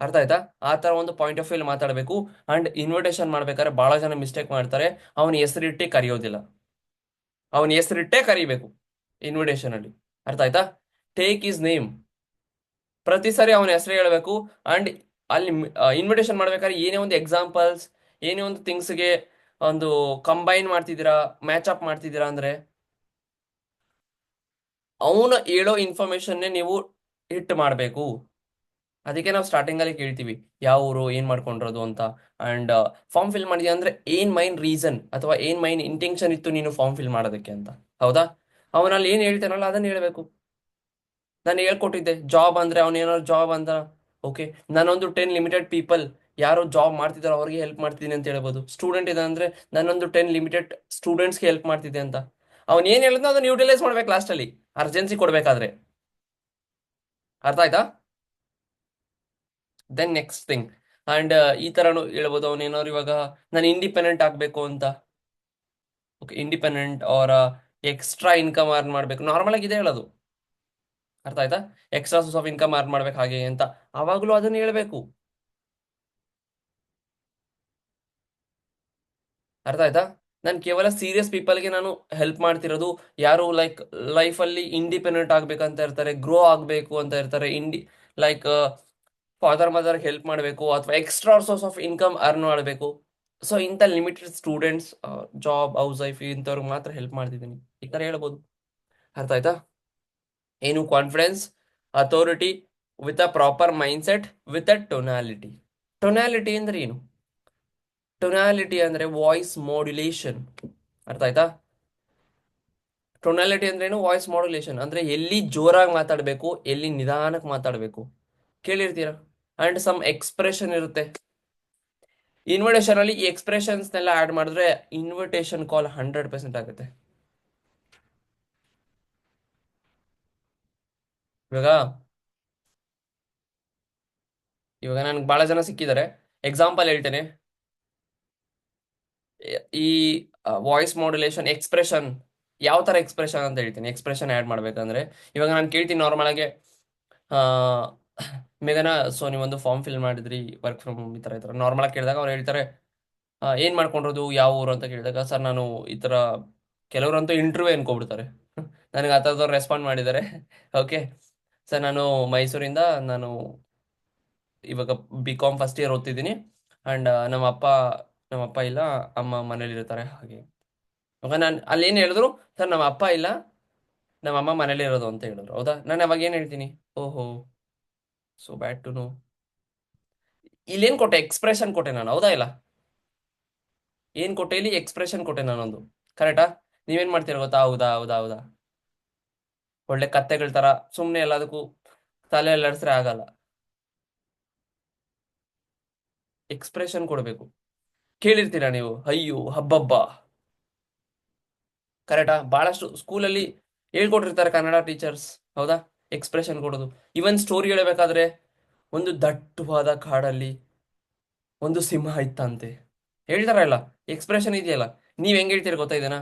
ಅರ್ಥ ಆಯ್ತಾ? ಆ ತರ ಒಂದು ಪಾಯಿಂಟ್ ಆಫ್ ವ್ಯೂ ಮಾತಾಡಬೇಕು. ಅಂಡ್ ಇನ್ವಿಟೇಷನ್ ಮಾಡ್ಬೇಕಾದ್ರೆ ಬಹಳ ಜನ ಮಿಸ್ಟೇಕ್ ಮಾಡ್ತಾರೆ, ಅವನ ಹೆಸರಿಟ್ಟೆ ಕರೆಯೋದಿಲ್ಲ. ಅವನ ಹೆಸರಿಟ್ಟೆ ಕರಿಬೇಕು ಇನ್ವಿಟೇಷನ್ ಅಲ್ಲಿ. ಅರ್ಥ ಆಯ್ತಾ? Take is name. ಪ್ರತಿ ಸರಿ ಅವನ ಹೆಸರು ಹೇಳಬೇಕು. ಅಂಡ್ ಅಲ್ಲಿ ಇನ್ವಿಟೇಷನ್ ಮಾಡ್ಬೇಕಾದ್ರೆ ಏನೇ ಒಂದು ಎಕ್ಸಾಂಪಲ್ಸ್, ಏನೇ ಒಂದು ಥಿಂಗ್ಸ್ಗೆ ಒಂದು ಕಂಬೈನ್ ಮಾಡ್ತಿದ್ದೀರಾ, ಮ್ಯಾಚ್ ಅಪ್ ಮಾಡ್ತಿದ್ದೀರಾ ಅಂದ್ರೆ ಅವನು ಹೇಳೋ ಇನ್ಫಾರ್ಮೇಶನ್ನೇ ನೀವು ಹಿಟ್ ಮಾಡಬೇಕು. ಅದಕ್ಕೆ ನಾವು ಸ್ಟಾರ್ಟಿಂಗ್ ಅಲ್ಲಿ ಕೇಳ್ತೀವಿ ಯಾವ ಊರು, ಏನ್ ಮಾಡ್ಕೊಂಡಿರೋದು ಅಂತ. ಅಂಡ್ ಫಾರ್ಮ್ ಫಿಲ್ ಮಾಡಿದ್ಯಾ ಅಂದ್ರೆ ಏನ್ ಮೈನ್ ರೀಸನ್ ಅಥವಾ ಏನ್ ಮೈನ್ ಇಂಟೆನ್ಷನ್ ಇತ್ತು ನೀನು ಫಾರ್ಮ್ ಫಿಲ್ ಮಾಡೋದಕ್ಕೆ ಅಂತ. ಹೌದಾ? ಅವನಲ್ಲಿ ಏನ್ ಹೇಳ್ತಾನಲ್ಲ ಅದನ್ನ ಹೇಳ್ಬೇಕು. ನಾನು ಹೇಳ್ಕೊಟ್ಟಿದ್ದೆ ಜಾಬ್ ಅಂದ್ರೆ ಅವನೇನಾದ್ರು ಜಾಬ್ ಅಂತ, ಓಕೆ, ನಾನೊಂದು 10 ಲಿಮಿಟೆಡ್ ಪೀಪಲ್ ಯಾರು ಜಾಬ್ ಮಾಡ್ತಿದಾರೋ ಅವ್ರಿಗೆ ಹೆಲ್ಪ್ ಮಾಡ್ತೀನಿ ಅಂತ ಹೇಳ್ಬೋದು. ಸ್ಟೂಡೆಂಟ್ ಇದೆ ಅಂದ್ರೆ ನಾನೊಂದು 10 ಲಿಮಿಟೆಡ್ ಸ್ಟೂಡೆಂಟ್ಸ್ಗೆ ಹೆಲ್ಪ್ ಮಾಡ್ತಿದ್ದೆ ಅಂತ. ಅವ್ನು ಏನ್ ಹೇಳಿದ್ನೋ ಅದನ್ನ ಯೂಟಿಲೈಸ್ ಮಾಡ್ಬೇಕು ಲಾಸ್ಟಲ್ಲಿ, ಅರ್ಜೆನ್ಸಿ ಕೊಡ್ಬೇಕಾದ್ರೆ. ಅರ್ಥ ಆಯ್ತಾ? Then next thing. ಅಂಡ್ ಈ ತರನು ಹೇಳ್ಬೋದು, ಅವನೇನಾದ್ರು ಇವಾಗ ನಾನು ಇಂಡಿಪೆಂಡೆಂಟ್ ಆಗ್ಬೇಕು ಅಂತ. ಓಕೆ, ಇಂಡಿಪೆಂಡೆಂಟ್ ಅವರ ಎಕ್ಸ್ಟ್ರಾ ಇನ್ಕಮ್ ಅರ್ನ್ ಮಾಡ್ಬೇಕು, ನಾರ್ಮಲ್ ಆಗಿ ಇದೆ ಹೇಳೋದು. ಅರ್ಥ ಆಯ್ತಾ? Extra source of income earn ಮಾಡ್ಬೇಕು ಹಾಗೆ ಅಂತ ಅವಾಗಲೂ ಅದನ್ನ ಹೇಳ್ಬೇಕು. ಅರ್ಥ ಆಯ್ತಾ? ನಾನು ಕೇವಲ ಸೀರಿಯಸ್ ಪೀಪಲ್ಗೆ ನಾನು ಹೆಲ್ಪ್ ಮಾಡ್ತಿರೋದು. ಯಾರು ಲೈಕ್ ಲೈಫಲ್ಲಿ ಇಂಡಿಪೆಂಡೆಂಟ್ ಆಗ್ಬೇಕಂತ ಇರ್ತಾರೆ, ಗ್ರೋ ಆಗಬೇಕು ಅಂತ ಇರ್ತಾರೆ, ಲೈಕ್ ಫಾದರ್ ಮದರ್ ಹೆಲ್ಪ್ ಮಾಡಬೇಕು ಅಥವಾ extra source of income earn ಮಾಡಬೇಕು. ಸೊ ಇಂಥ limited students, job housewife ಇಂಥವ್ರಿಗೆ ಮಾತ್ರ ಹೆಲ್ಪ್ ಮಾಡ್ತಿದ್ದೀನಿ, ಈ ಥರ ಹೇಳ್ಬೋದು. ಅರ್ಥ ಆಯ್ತಾ? ಏನು? Confidence, authority, with a proper mindset, with a tonality. Tonality ಅಂದ್ರೆ ಏನು? ಟೊನಾಲಿಟಿ ಅಂದ್ರೆ ವಾಯ್ಸ್ ಮಾಡ್ಯುಲೇಷನ್. ಅರ್ಥ ಆಯ್ತಾ? ಟೊನಾಲಿಟಿ ಅಂದ್ರೆ ಏನು? ವಾಯ್ಸ್ ಮಾಡ್ಯುಲೇಷನ್ ಅಂದ್ರೆ ಎಲ್ಲಿ ಜೋರಾಗಿ ಮಾತಾಡಬೇಕು, ಎಲ್ಲಿ ನಿಧಾನಕ್ಕೆ ಮಾತಾಡಬೇಕು, ಕೇಳಿರ್ತೀರಾ. ಅಂಡ್ ಸಮ್ ಎಕ್ಸ್ಪ್ರೆಷನ್ ಇರುತ್ತೆ ಇನ್ವಿಟೇಷನ್ ಅಲ್ಲಿ. ಈ ಎಕ್ಸ್ಪ್ರೆಷನ್ಸ್ನೆಲ್ಲ ಆಡ್ ಮಾಡಿದ್ರೆ ಇನ್ವಿಟೇಷನ್ ಕಾಲ್ 100% ಆಗುತ್ತೆ. ಇವಾಗ ಇವಾಗ ನನ್ಗೆ ಬಹಳ ಜನ ಸಿಕ್ಕಿದ್ದಾರೆ. ಎಕ್ಸಾಂಪಲ್ ಹೇಳ್ತೇನೆ. ಈ ವಾಯ್ಸ್ ಮಾಡ್ಯುಲೇಷನ್ ಎಕ್ಸ್ಪ್ರೆಷನ್, ಯಾವ ತರ ಎಕ್ಸ್ಪ್ರೆಷನ್ ಅಂತ ಹೇಳ್ತೀನಿ. ಎಕ್ಸ್ಪ್ರೆಷನ್ ಆ್ಯಡ್ ಮಾಡ್ಬೇಕಂದ್ರೆ ಇವಾಗ ನಾನು ಕೇಳ್ತೀನಿ ನಾರ್ಮಲ್ ಆಗಿ, ಆ, ಮೇಘನಾ, ಸೊ ನೀವೊಂದು ಫಾರ್ಮ್ ಫಿಲ್ ಮಾಡಿದ್ರಿ ವರ್ಕ್ ಫ್ರಮ್ ಹೋಮ್ ಈ ಥರ ನಾರ್ಮಲ್ ಆಗಿ ಕೇಳಿದಾಗ ಅವ್ರು ಹೇಳ್ತಾರೆ, ಏನು ಮಾಡ್ಕೊಂಡಿರೋದು, ಯಾವ ಊರು ಅಂತ ಕೇಳಿದಾಗ, ಸರ್ ನಾನು ಈ ಥರ. ಕೆಲವರಂತೂ ಇಂಟರ್ವ್ಯೂ ಅನ್ಕೊಬಿಡ್ತಾರೆ. ನನಗೆ ಆ ಥರದವ್ರು ರೆಸ್ಪಾಂಡ್ ಮಾಡಿದ್ದಾರೆ. ಓಕೆ ಸರ್, ನಾನು ಮೈಸೂರಿಂದ, ನಾನು ಇವಾಗ ಬಿ.ಕಾಮ್ ಫಸ್ಟ್ ಇಯರ್ ಓದ್ತಿದ್ದೀನಿ. ಆ್ಯಂಡ್ ನಮ್ಮ ಅಪ್ಪ ಇಲ್ಲ, ಅಮ್ಮ ಮನೇಲಿ ಇರ್ತಾರೆ ಹಾಗೆ. ಇವಾಗ ನಾನು ಅಲ್ಲಿ ಏನು ಹೇಳಿದ್ರು, ಸರ್ ನಮ್ಮ ಅಪ್ಪ ಇಲ್ಲ, ನಮ್ಮ ಅಮ್ಮ ಮನೇಲಿ ಇರೋದು ಅಂತ ಹೇಳಿದ್ರು. ಹೌದಾ? ನಾನು ಅವಾಗ ಏನು ಹೇಳ್ತೀನಿ, ಓಹೋ, ಸೊ ಬ್ಯಾಡ್ ಟು ನೋ. ಇಲ್ಲೇನು ಕೊಟ್ಟೆ? ಎಕ್ಸ್ಪ್ರೆಷನ್ ಕೊಟ್ಟೆ ನಾನು, ಹೌದಾ ಇಲ್ಲ? ಏನು ಕೊಟ್ಟೆ ಇಲ್ಲಿ? ಎಕ್ಸ್ಪ್ರೆಷನ್ ಕೊಟ್ಟೆ ನಾನೊಂದು. ಕರೆಕ್ಟಾ? ನೀವೇನು ಮಾಡ್ತೀರ ಗೊತ್ತಾ? ಹೌದಾ ಹೌದಾ ಹೌದಾ, ಒಳ್ಳೆ ಕತ್ತೆಗಳ ಥರ ಸುಮ್ಮನೆ ಎಲ್ಲದಕ್ಕೂ ತಲೆ ಅಲ್ಲಾಡಿಸ್ರೆ ಆಗಲ್ಲ. ಎಕ್ಸ್ಪ್ರೆಷನ್ ಕೊಡಬೇಕು. ಕೇಳಿರ್ತೀರಾ ನೀವು, ಅಯ್ಯೋ ಹಬ್ಬಬ್ಬ, ಕರೆಕ್ಟಾ? ಬಹಳಷ್ಟು ಸ್ಕೂಲಲ್ಲಿ ಹೇಳ್ಕೊಟ್ಟಿರ್ತಾರೆ ಕನ್ನಡ ಟೀಚರ್ಸ್, ಹೌದಾ? ಎಕ್ಸ್ಪ್ರೆಷನ್ ಕೊಡೋದು. ಇವನ್ ಸ್ಟೋರಿ ಹೇಳಬೇಕಾದ್ರೆ, ಒಂದು ದಟ್ಟವಾದ ಕಾಡಲ್ಲಿ ಒಂದು ಸಿಂಹ ಇತ್ತಂತೆ, ಹೇಳ್ತಾರಲ್ಲ, ಎಕ್ಸ್ಪ್ರೆಷನ್ ಇದೆಯಲ್ಲ. ನೀವ್ ಹೆಂಗ್ ಹೇಳ್ತೀರಿ ಗೊತ್ತಾ ಇದನ್ನ?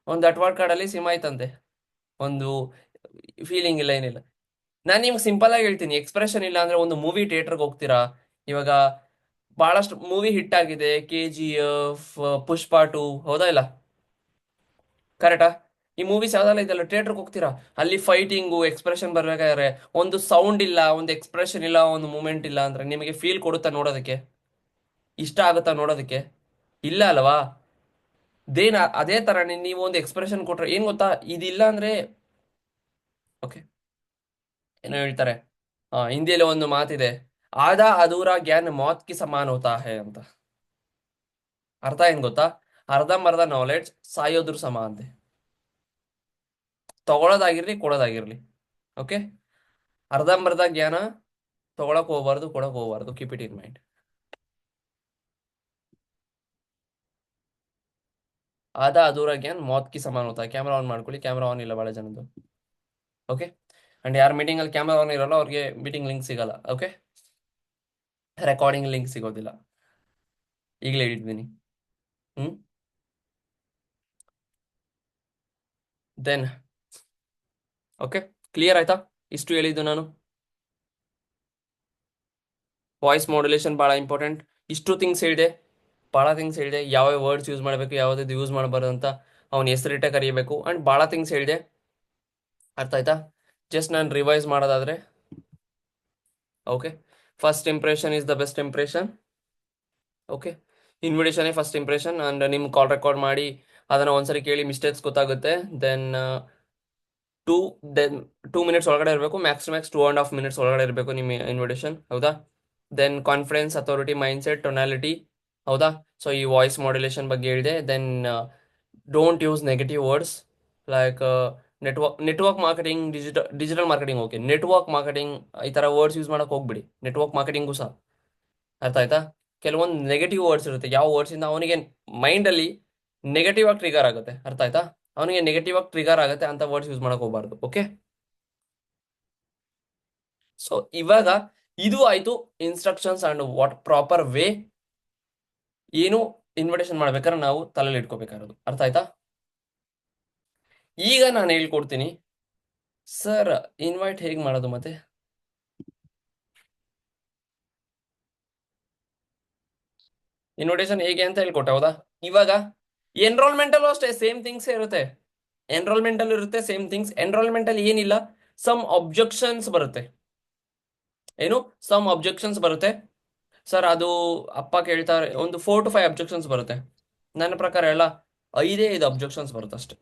ಒಂದು ದಟ್ಟವಾದ ಕಾಡಲ್ಲಿ ಸಿಂಹ ಇತ್ತಂತೆ, ಒಂದು ಫೀಲಿಂಗ್ ಇಲ್ಲ, ಏನಿಲ್ಲ. ನಾನು ನಿಮ್ಗೆ ಸಿಂಪಲ್ ಆಗಿ ಹೇಳ್ತೀನಿ, ಎಕ್ಸ್ಪ್ರೆಷನ್ ಇಲ್ಲ ಅಂದ್ರೆ ಒಂದು ಮೂವಿ ಥಿಯೇಟರ್ಗೆ ಹೋಗ್ತೀರಾ? ಇವಾಗ ಬಹಳಷ್ಟು ಮೂವಿ ಹಿಟ್ ಆಗಿದೆ, KGF, ಪುಷ್ಪ 2, ಹೌದಾ ಇಲ್ಲ? ಕರೆಕ್ಟಾ? ಈ ಮೂವೀಸ್ ಯಾವ್ದಲ್ಲ ಇದೆಲ್ಲ ಥಿಯೇಟರ್ಗೆ ಹೋಗ್ತೀರಾ, ಅಲ್ಲಿ ಫೈಟಿಂಗು ಎಕ್ಸ್ಪ್ರೆಷನ್ ಬರ್ಬೇಕಾದ್ರೆ ಒಂದು ಸೌಂಡ್ ಇಲ್ಲ, ಒಂದು ಎಕ್ಸ್ಪ್ರೆಷನ್ ಇಲ್ಲ, ಒಂದು ಮೂಮೆಂಟ್ ಇಲ್ಲ ಅಂದ್ರೆ ನಿಮಗೆ ಫೀಲ್ ಕೊಡುತ್ತಾ ನೋಡೋದಕ್ಕೆ? ಇಷ್ಟ ಆಗುತ್ತಾ ನೋಡೋದಕ್ಕೆ? ಇಲ್ಲ ಅಲ್ವಾ? ಅದೇ ತರ ನೀವು ಒಂದು ಎಕ್ಸ್ಪ್ರೆಷನ್ ಕೊಟ್ರೆ ಏನ್ ಗೊತ್ತಾ, ಇದಿಲ್ಲ ಅಂದ್ರೆ, ಓಕೆ, ಏನೋ ಹೇಳ್ತಾರೆ, ಹಿಂದಿಯಲ್ಲಿ ಒಂದು ಮಾತಿದೆ, ಆಧಾ ಅಧೂರಾ ಜ್ಞಾನ ಮೌತ್ ಕಿ ಸಮಾನ್ ಹೋತಾ ಹೈ ಅಂತ. ಅರ್ಥ ಏನ್ ಗೊತ್ತಾ? ಅರ್ಧಂಬರ್ಧ ನಾಲೆಡ್ಜ್ ಸಾಯೋದ್ರ ಸಮ ಅಂತೆ. ತಗೊಳ್ಳೋದಾಗಿರ್ಲಿ ಕೊಡೋದಾಗಿರ್ಲಿ, ಓಕೆ? ಅರ್ಧಂಬರ್ಧ ಜ್ಞಾನ ತಗೊಳಕ್ ಹೋಗ್ಬಾರ್ದು, ಕೊಡಕ್ ಹೋಗ್ಬಾರ್ದು. Keep it in mind. ಆಧಾ ಅಧೂರಾ ಜ್ಞಾನ್ ಮೌತ್ ಕಿ ಸಮಾನ್ ಹೋತಾ ಹೈ. ಕ್ಯಾಮ್ರಾ ಆನ್ ಮಾಡ್ಕೊಳ್ಳಿ, ಕ್ಯಾಮ್ರಾ ಆನ್ ಇಲ್ಲ ಬಹಳ ಜನದ್ದು, ಓಕೆ? ಅಂಡ್ ಯಾರ ಮೀಟಿಂಗ್ ಅಲ್ಲಿ ಕ್ಯಾಮ್ರಾ ಆನ್ ಇರಲ್ಲ ಅವ್ರಿಗೆ ಮೀಟಿಂಗ್ ಲಿಂಕ್ ಸಿಗಲ್ಲ, ಓಕೆ? ರೆಕಾರ್ಡಿಂಗ್ ಲಿಂಕ್ ಸಿಗೋದಿಲ್ಲ, ಈಗಲೇ ಹೇಳಿದ್ದೀನಿ. ಹ್ಮ್. ದೆನ್ ಓಕೆ, ಕ್ಲಿಯರ್ ಆಯ್ತಾ? ಇಷ್ಟು ಹೇಳಿದ್ದು ನಾನು. ವಾಯ್ಸ್ ಮಾಡ್ಯುಲೇಷನ್ ಬಹಳ ಇಂಪಾರ್ಟೆಂಟ್. ಇಷ್ಟು ಥಿಂಗ್ಸ್ ಹೇಳಿದೆ, ಬಹಳ ಥಿಂಗ್ಸ್ ಹೇಳಿದೆ, ಯಾವ ವರ್ಡ್ಸ್ ಯೂಸ್ ಮಾಡಬೇಕು, ಯಾವ್ದು ಯೂಸ್ ಮಾಡಬಾರ್ದು ಅಂತ ಅವ್ನ ಹೆಸರಿಟ್ಟೆ ಕರಿಬೇಕು. ಅಂಡ್ ಬಹಳ ಥಿಂಗ್ಸ್ ಹೇಳಿದೆ, ಅರ್ಥ ಆಯ್ತಾ? ಜಸ್ಟ್ ನಾನು ರಿವೈಸ್ ಮಾಡೋದಾದ್ರೆ, okay, first impression is the best impression, okay? Invitation first impression. And ನಿಮ್ ಕಾಲ್ ರೆಕಾರ್ಡ್ ಮಾಡಿ ಅದನ್ನ ಒಂದ್ಸರಿ ಕೇಳಿ ಮಿಸ್ಟೇಕ್ಸ್ ಗೊತ್ತಾಗುತ್ತೆ. ದೆನ್ ಟೂ ದೆನ್ 2 ಮಿನಿಟ್ಸ್ ಒಳಗಡೆ ಇರಬೇಕು, ಮ್ಯಾಕ್ಸ್ 2.5 ಮಿನಿಟ್ಸ್ ಒಳಗಡೆ ಇರಬೇಕು ನಿಮ್ಮ ಇನ್ವಿಟೇಷನ್, ಹೌದಾ? Then confidence, authority, mindset, tonality, ಹೌದಾ? ಸೊ ಈ ವಾಯ್ಸ್ ಮಾಡ್ಯುಲೇಷನ್ ಬಗ್ಗೆ ಹೇಳಿದೆ. Then don't use negative words like network marketing, digital marketing, okay? Network marketing ಈ ತರ ವರ್ಡ್ಸ್ ಯೂಸ್ ಮಾಡಕ್ ಹೋಗ್ಬಿಡಿ. ನೆಟ್ವರ್ಕ್ ಮಾರ್ಕೆಟಿಂಗು ಸಹ, ಅರ್ಥ ಆಯ್ತಾ? ಕೆಲವೊಂದು ನೆಗೆಟಿವ್ ವರ್ಡ್ಸ್ ಇರುತ್ತೆ, ಯಾವ ವರ್ಡ್ಸ್ ಇಂದ ಅವನಿಗೆ ಮೈಂಡ್ ಅಲ್ಲಿ ನೆಗೆಟಿವ್ ಆಗಿ ಟ್ರಿಗರ್ ಆಗುತ್ತೆ, ಅರ್ಥ ಆಯ್ತಾ? ಅವನಿಗೆ ನೆಗೆಟಿವ್ ಆಗಿ ಟ್ರಿಗರ್ ಆಗುತ್ತೆ ಅಂತ ವರ್ಡ್ಸ್ ಯೂಸ್ ಮಾಡಕ್ ಹೋಗ್ಬಾರ್ದು, ಓಕೆ? ಸೊ ಇವಾಗ ಇದು ಆಯ್ತು instructions and what proper way, ಏನು ಇನ್ವಿಟೇಷನ್ ಮಾಡ್ಬೇಕಾದ್ರೆ ನಾವು ತಲೆಯಲ್ಲಿ ಇಟ್ಕೋಬೇಕಾಗಿರೋದು, ಅರ್ಥ ಆಯ್ತಾ? ಈಗ ನಾನು ಹೇಳ್ಕೊಡ್ತೀನಿ ಸರ್, ಇನ್ವೈಟ್ ಹೇಗೆ ಮಾಡೋದು ಮತ್ತೆ. ಇನ್ವಿಟೇಷನ್ ಹೇಗೆ ಅಂತ ಹೇಳ್ಕೊಟ್ಟೆ, ಹೌದಾ? ಇವಾಗ ಎನ್ರೋಲ್ಮೆಂಟಲ್ಲೂ ಅಷ್ಟೇ ಸೇಮ್ ಥಿಂಗ್ಸ್ ಇರುತ್ತೆ. ಎನ್ರೋಲ್ಮೆಂಟಲ್ ಇರುತ್ತೆ ಸೇಮ್ ಥಿಂಗ್ಸ್. ಎನ್ರೋಲ್ಮೆಂಟಲ್ ಏನಿಲ್ಲ, ಸಮ್ ಅಬ್ಜೆಕ್ಷನ್ಸ್ ಬರುತ್ತೆ. ಏನು? ಸಮ್ ಅಬ್ಜೆಕ್ಷನ್ಸ್ ಬರುತ್ತೆ. ಸರ್ ಅದು ಅಪ್ಪ ಕೇಳ್ತಾರೆ, ಒಂದು 4 to 5 ಅಬ್ಜೆಕ್ಷನ್ಸ್ ಬರುತ್ತೆ. ನನ್ನ ಪ್ರಕಾರ ಎಲ್ಲ 5 ಅಬ್ಜೆಕ್ಷನ್ಸ್ ಬರುತ್ತೆ ಅಷ್ಟೇ.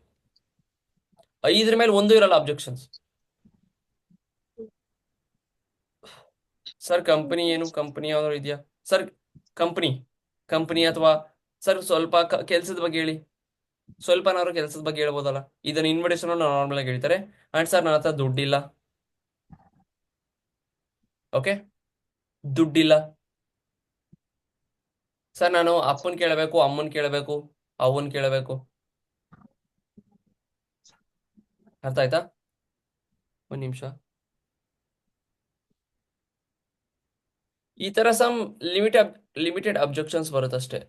5 ಮೇಲೆ ಒಂದು ಇರಲ್ಲ ಅಬ್ಜೆಕ್ಷನ್ಸ್. ಸರ್ ಕಂಪನಿ ಏನು, ಕಂಪನಿ ಯಾವ್ದಾದ್ರು ಇದೆಯಾ ಸರ್? ಕಂಪನಿ ಕಂಪನಿ ಅಥವಾ ಸರ್ ಸ್ವಲ್ಪ ಕೆಲಸದ ಬಗ್ಗೆ ಹೇಳಿ, ಸ್ವಲ್ಪನಾದ್ರು ಕೆಲಸದ ಬಗ್ಗೆ ಹೇಳ್ಬೋದಲ್ಲ. ಇದನ್ನ ಇನ್ವಿಟೇಷನ್ ನಾರ್ಮಲ್ ಆಗಿ ಹೇಳ್ತಾರೆ. ಅಂಡ್ ಸರ್ ನನ್ನ ಹತ್ರ ದುಡ್ಡಿಲ್ಲ, ಓಕೆ? ದುಡ್ಡಿಲ್ಲ ಸರ್, ನಾನು ಅಪ್ಪನ್ ಕೇಳಬೇಕು, ಅಮ್ಮನ್ ಕೇಳಬೇಕು, ಅವನ್ ಕೇಳಬೇಕು, ಅರ್ಥ ಆಯ್ತಾ? ಒಂದ್ ನಿಮಿಷ. ಈ ತರ ಸಮ್ ಲಿಮಿಟೆಡ್ ಅಬ್ಜೆಕ್ಷನ್ಸ್ ಬರುತ್ತಷ್ಟೇ,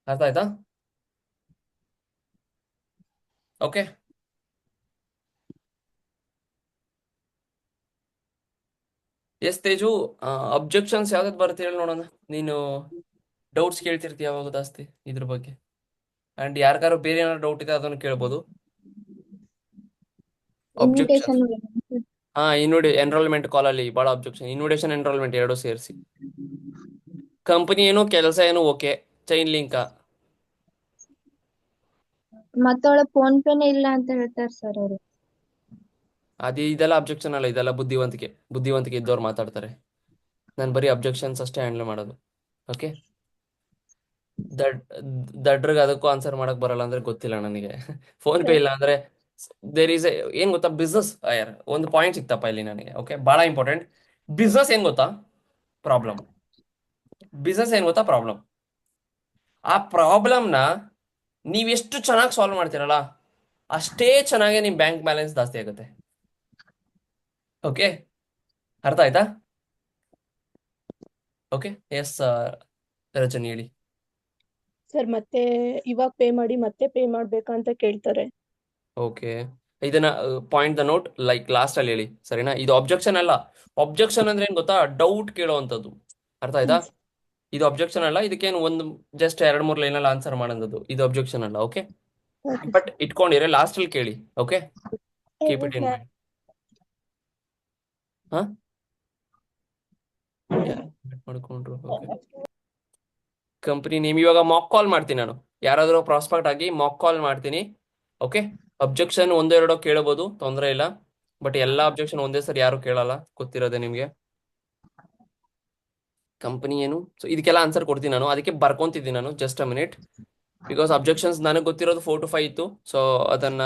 ಅರ್ಥ ಆಯ್ತಾ? ಓಕೆ. ಎಸ್ ತೇಜು, ಅಬ್ಜೆಕ್ಷನ್ಸ್ ಯಾವ್ದಾದ್ರು ಬರುತ್ತೆ ಹೇಳಿ ನೋಡೋಣ. ನೀನು ಡೌಟ್ಸ್ ಕೇಳ್ತಿರ್ತೀಯ ಯಾವಾಗ ಜಾಸ್ತಿ ಇದ್ರ ಬಗ್ಗೆ. ಅಂಡ್ ಯಾರಿಗಾರು ಬೇರೆ ಏನಾದ್ರು ಡೌಟ್ ಇದೆ ಅದನ್ನು ಕೇಳ್ಬೋದು. ಅಬ್ಜೆಕ್ಷನ್ಸ್, ಇನ್ವಿಟೇಷನ್ ಎನ್ರೋಲ್ಮೆಂಟ್ ಕಾಲ್ ಅಲ್ಲಿ ಬಹಳ ಅಬ್ಜೆಕ್ಷನ್, ಇನ್ವಿಟೇಷನ್ ಎನ್ರೋಲ್ಮೆಂಟ್ ಎರಡು ಸೇರಿಸಿ. ಕಂಪನಿ ಏನು, ಕೆಲಸ ಏನು, ಓಕೆ? ಚೈನ್ ಲಿಂಕ್ ಮತ್ತವಳ ಫೋನ್ ಪೇನೇ ಇಲ್ಲ ಅಂತ ಹೇಳ್ತಾರೆ ಸರ್ ಅವರು. ಇದೆಲ್ಲ ಅಬ್ಜೆಕ್ಷನ್ ಅಲ್ಲ, ಇದೆಲ್ಲ ಬುದ್ಧಿವಂತಿಕೆ ಇದ್ದವ್ರು ಮಾತಾಡ್ತಾರೆ. ನಾನು ಬರೀ ಅಬ್ಜೆಕ್ಷನ್ಸ್ ಅಷ್ಟೇ ಹ್ಯಾಂಡಲ್ ಮಾಡೋದು, ಓಕೆ? ದಡ್ ದಡ್ರಿಗೆ ಅದಕ್ಕೂ ಆನ್ಸರ್ ಮಾಡಕ್ ಬರಲ್ಲ ಅಂದ್ರೆ ಗೊತ್ತಿಲ್ಲ ನನಗೆ. ಫೋನ್ ಪೇ ಇಲ್ಲ ಅಂದ್ರೆ ದೇರ್ ಈಸ್ ಏನ್ ಗೊತ್ತಾ, ಬಿಸ್ನೆಸ್. ಒಂದು ಪಾಯಿಂಟ್ ಸಿಕ್ತಪ್ಪ ಇಲ್ಲಿ ನನಗೆ, ಓಕೆ? ಬಹಳ ಇಂಪಾರ್ಟೆಂಟ್. ಬಿಸ್ನೆಸ್ ಏನ್ ಗೊತ್ತಾ, ಪ್ರಾಬ್ಲಮ್. ಬಿಸ್ನೆಸ್ ಏನ್ ಗೊತ್ತಾ ಪ್ರಾಬ್ಲಮ್. ಆ ಪ್ರಾಬ್ಲಮ್ನ ನೀವೆಷ್ಟು ಚೆನ್ನಾಗಿ ಸಾಲ್ವ್ ಮಾಡ್ತೀರಲ್ಲ ಅಷ್ಟೇ ಚೆನ್ನಾಗಿ ನಿಮ್ಮ ಬ್ಯಾಂಕ್ ಬ್ಯಾಲೆನ್ಸ್ ಜಾಸ್ತಿ ಆಗುತ್ತೆ. ಓಕೆ, ಅರ್ಥ ಆಯ್ತಾ? ಓಕೆ, ಎಸ್ ರಜನಿ ಹೇಳಿ. ಸರ್ ಮತ್ತೆ ಇವಾಗ ಪೇ ಮಾಡಿ ಮತ್ತೆ ಪೇ ಮಾಡ್ಬೇಕಾ ಅಂತ ಕೇಳ್ತಾರೆ. ಓಕೆ, ಇದನ್ನ point the note like last ಅಲ್ಲಿ ಹೇಳಿ, ಸರಿನಾ? ಇದು ಅಬ್ಜೆಕ್ಷನ್ ಅಲ್ಲ. ಅಬ್ಜೆಕ್ಷನ್ ಅಂದ್ರೆ ಏನ್ ಗೊತ್ತಾ? ಡೌಟ್ ಕೇಳೋವಂಥದ್ದು. ಅರ್ಥ ಆಯ್ತಾ? ಇದು ಅಬ್ಜೆಕ್ಷನ್ ಅಲ್ಲ, ಇದಕ್ಕೇನು ಒಂದು ಜಸ್ಟ್ 2-3 ಲೈನಲ್ಲಿ ಆನ್ಸರ್ ಮಾಡೋದು. ಇದು ಅಬ್ಜೆಕ್ಷನ್ ಅಲ್ಲ. ಓಕೆ, ಓಕೆ ಬಟ್ ಇಟ್ಕೊಂಡಿರಿ, ಲಾಸ್ಟ್ ಅಲ್ಲಿ ಕೇಳಿ. Okay, keep it in mind. ಹಾ, ಮಾಡ್ಕೊಂಡ್ರು. ಓಕೆ, ಕಂಪನಿ ನೇಮ್ ಇವಾಗ ಮಾಕ್ ಕಾಲ್ ಮಾಡ್ತೀನಿ ನಾನು. ಯಾರಾದರೂ ಪ್ರಾಸ್ಪೆಕ್ಟ್ ಆಗಿ ಮಾಕ್ ಕಾಲ್ ಮಾಡ್ತೀನಿ. ಓಕೆ, ಅಬ್ಜೆಕ್ಷನ್ ಒಂದೆರಡೋ ಕೇಳಬಹುದು, ತೊಂದರೆ ಇಲ್ಲ. ಬಟ್ ಎಲ್ಲ ಅಬ್ಜೆಕ್ಷನ್ ಒಂದೇ ಸರಿ ಯಾರು ಕೇಳಲ್ಲ, ಗೊತ್ತಿರೋದೆ ನಿಮ್ಗೆ. ಕಂಪನಿ ಏನು, ಸೊ ಇದಕ್ಕೆಲ್ಲ ಆನ್ಸರ್ ಕೊಡ್ತೀನಿ ನಾನು, ಅದಕ್ಕೆ ಬರ್ಕೊಂತಿದ್ದೀನಿ ನಾನು. Just a minute, because objections ನನಗೆ ಗೊತ್ತಿರೋದು 4 to 5 ಇತ್ತು. ಸೊ ಅದನ್ನ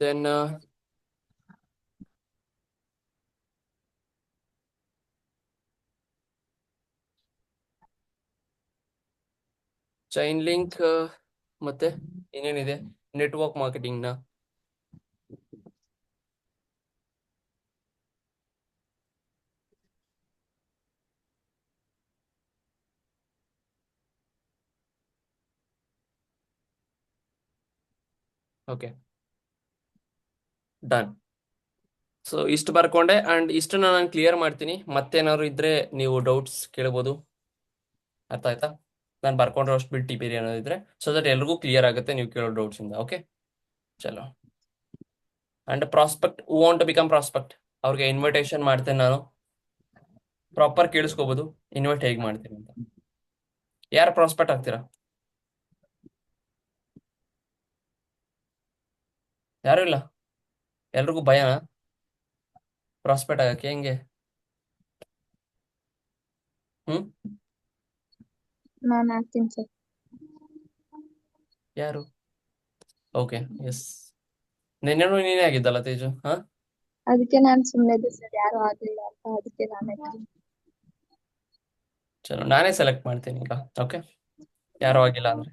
ದೆನ್ ಚೈನ್ ಲಿಂಕ್, ಮತ್ತೆ ಏನೇನಿದೆ ನೆಟ್ವರ್ಕ್ ಮಾರ್ಕೆಟಿಂಗ್ನ. Okay, done. ಸೊ ಇಷ್ಟು ಬರ್ಕೊಂಡೆ, ಅಂಡ್ ಇಷ್ಟನ್ನ ನಾನು ಕ್ಲಿಯರ್ ಮಾಡ್ತೀನಿ. ಮತ್ತೇನಾದ್ರು ಇದ್ರೆ ನೀವು ಡೌಟ್ಸ್ ಕೇಳ್ಬೋದು. ಅರ್ಥ ಆಯ್ತಾ? ನಾನು ಬರ್ಕೊಂಡ್ರೆ ಅಷ್ಟು ಬಿಟ್ಟು ಬೇರೆ ಅನ್ನೋದಿದ್ರೆ, ಸೊ ದಟ್ ಎಲ್ರಿಗೂ ಕ್ಲಿಯರ್ ಆಗುತ್ತೆ ನೀವು ಕೇಳೋ ಡೌಟ್ಸ್ ಇಂದ. ಓಕೆ, ಚಲೋ. And prospect who want to become prospect, ಅವ್ರಿಗೆ ಇನ್ವಿಟೇಷನ್ ಮಾಡ್ತೇನೆ ನಾನು. ಪ್ರಾಪರ್ ಕೇಳಿಸ್ಕೋಬಹುದು ಇನ್ವೈಟ್ ಹೇಗೆ ಮಾಡ್ತೀನಿ ಅಂತ. ಯಾರು ಪ್ರಾಸ್ಪೆಕ್ಟ್ ಆಗ್ತೀರಾ? ಯಾರು ಇಲ್ಲ, ಎಲ್ರಿಗೂ ಭಯನಾ ಪ್ರಾಸ್ಪೆಕ್ಟ್ ಆಗಕ್ಕೆ? ಹೆಂಗೆ? ಹ್ಮ್, ನಾನು ಆಗ್ತೀನಿ ಸರ್. ಯಾರು? Okay, S. ನಿನ್ನೆನೂ ನೀನೇ ಆಗಿದ್ದಲ್ಲ ತೇಜು? ಹಾ, ಅದಕ್ಕೆ ನಾನು ಸುಮ್ಮನೆ ಇದ್ದೆ ಸರ್, ಯಾರು ಆಗ್ಲಿಲ್ಲ ಅಂತ, ಅದಕ್ಕೆ ನಾನೇ ಚಲೋ, ನಾನೇ ಸೆಲೆಕ್ಟ್ ಮಾಡ್ತೀನಿ ಈಗ. ಓಕೆ, ಯಾರು ಆಗಿಲ್ಲ ಅಂದ್ರೆ.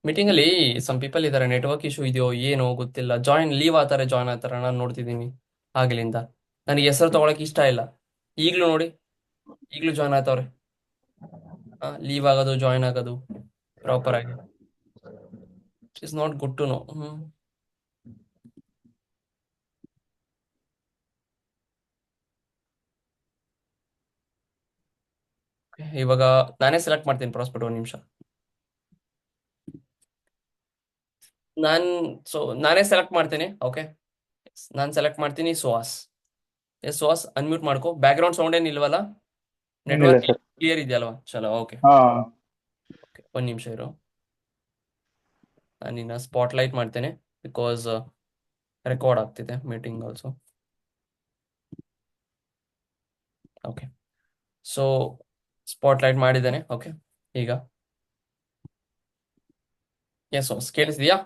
ಮೀಟಿಂಗ್ ಅಲ್ಲಿ ಸಮ್ ಪೀಪಲ್ ಇದಾರೆ, ನೆಟ್ವರ್ಕ್ ಇಶ್ಯೂ ಇದೆಯೋ ಏನೋ ಗೊತ್ತಿಲ್ಲ, ಲೀವ್ ಜಾಯ್ನ್ ಆಗ್ತಾರೆ ನಾನು ನೋಡ್ತಿದ್ದೀನಿ ಆಗ್ಲಿಂದ. ನನಗೆ ಹೆಸರು ತಗೊಳಕ್ ಇಷ್ಟ ಇಲ್ಲ. ಈಗ್ಲೂ ನೋಡಿ, ಈಗ್ಲೂ ಜಾಯ್ನ್ ಆಯ್ತವ್ರೆ. ಲೀವ್ ಆಗೋದು ಜಾಯ್ನ್ ಆಗೋದು ಪ್ರಾಪರ್ ಆಗಿ. It's not good to know. ಇವಾಗ ನಾನೇ ಸೆಲೆಕ್ಟ್ ಮಾಡ್ತೀನಿ ಪ್ರಾಸ್ಪೆಕ್ಟ್. ಒಂದು ನಿಮಿಷ, ನಾನ್ ಸೊ ನಾನೇ ಸೆಲೆಕ್ಟ್ ಮಾಡ್ತೀನಿ. ಓಕೆ, ನಾನು ಸೆಲೆಕ್ಟ್ ಮಾಡ್ತೀನಿ ಸುಹಾಸ್. ಎಸ್ ಸುಹಾಸ್, ಅನ್ಮ್ಯೂಟ್ ಮಾಡ್ಕೋ. ಬ್ಯಾಕ್ ಗ್ರೌಂಡ್ ಸೌಂಡ್ ಏನು ಇಲ್ವಲ್ಲ? ಏನಿಲ್ಲ ನೆಟ್ವರ್ಕ್ ಸರ್. ಕ್ಲಿಯರ್ ಇದೆಯಲ್ವಾ? ಚಲೋ, ಓಕೆ. ಹಾ ಓಕೆ, ಒಂದು ನಿಮಿಷ ಇರು, ನಾನು ನಿನ್ನ ಸ್ಪಾಟ್ಲೈಟ್ ಮಾಡ್ತೇನೆ ಬಿಕಾಸ್ ರೆಕಾರ್ಡ್ ಆಗ್ತಿದೆ meeting also. Okay, so spotlight ಮಾಡಿದ್ದೇನೆ. ಓಕೆ, ಈಗ ಎಸ್ ಕೇಳಿಸಿದ್ಯಾ?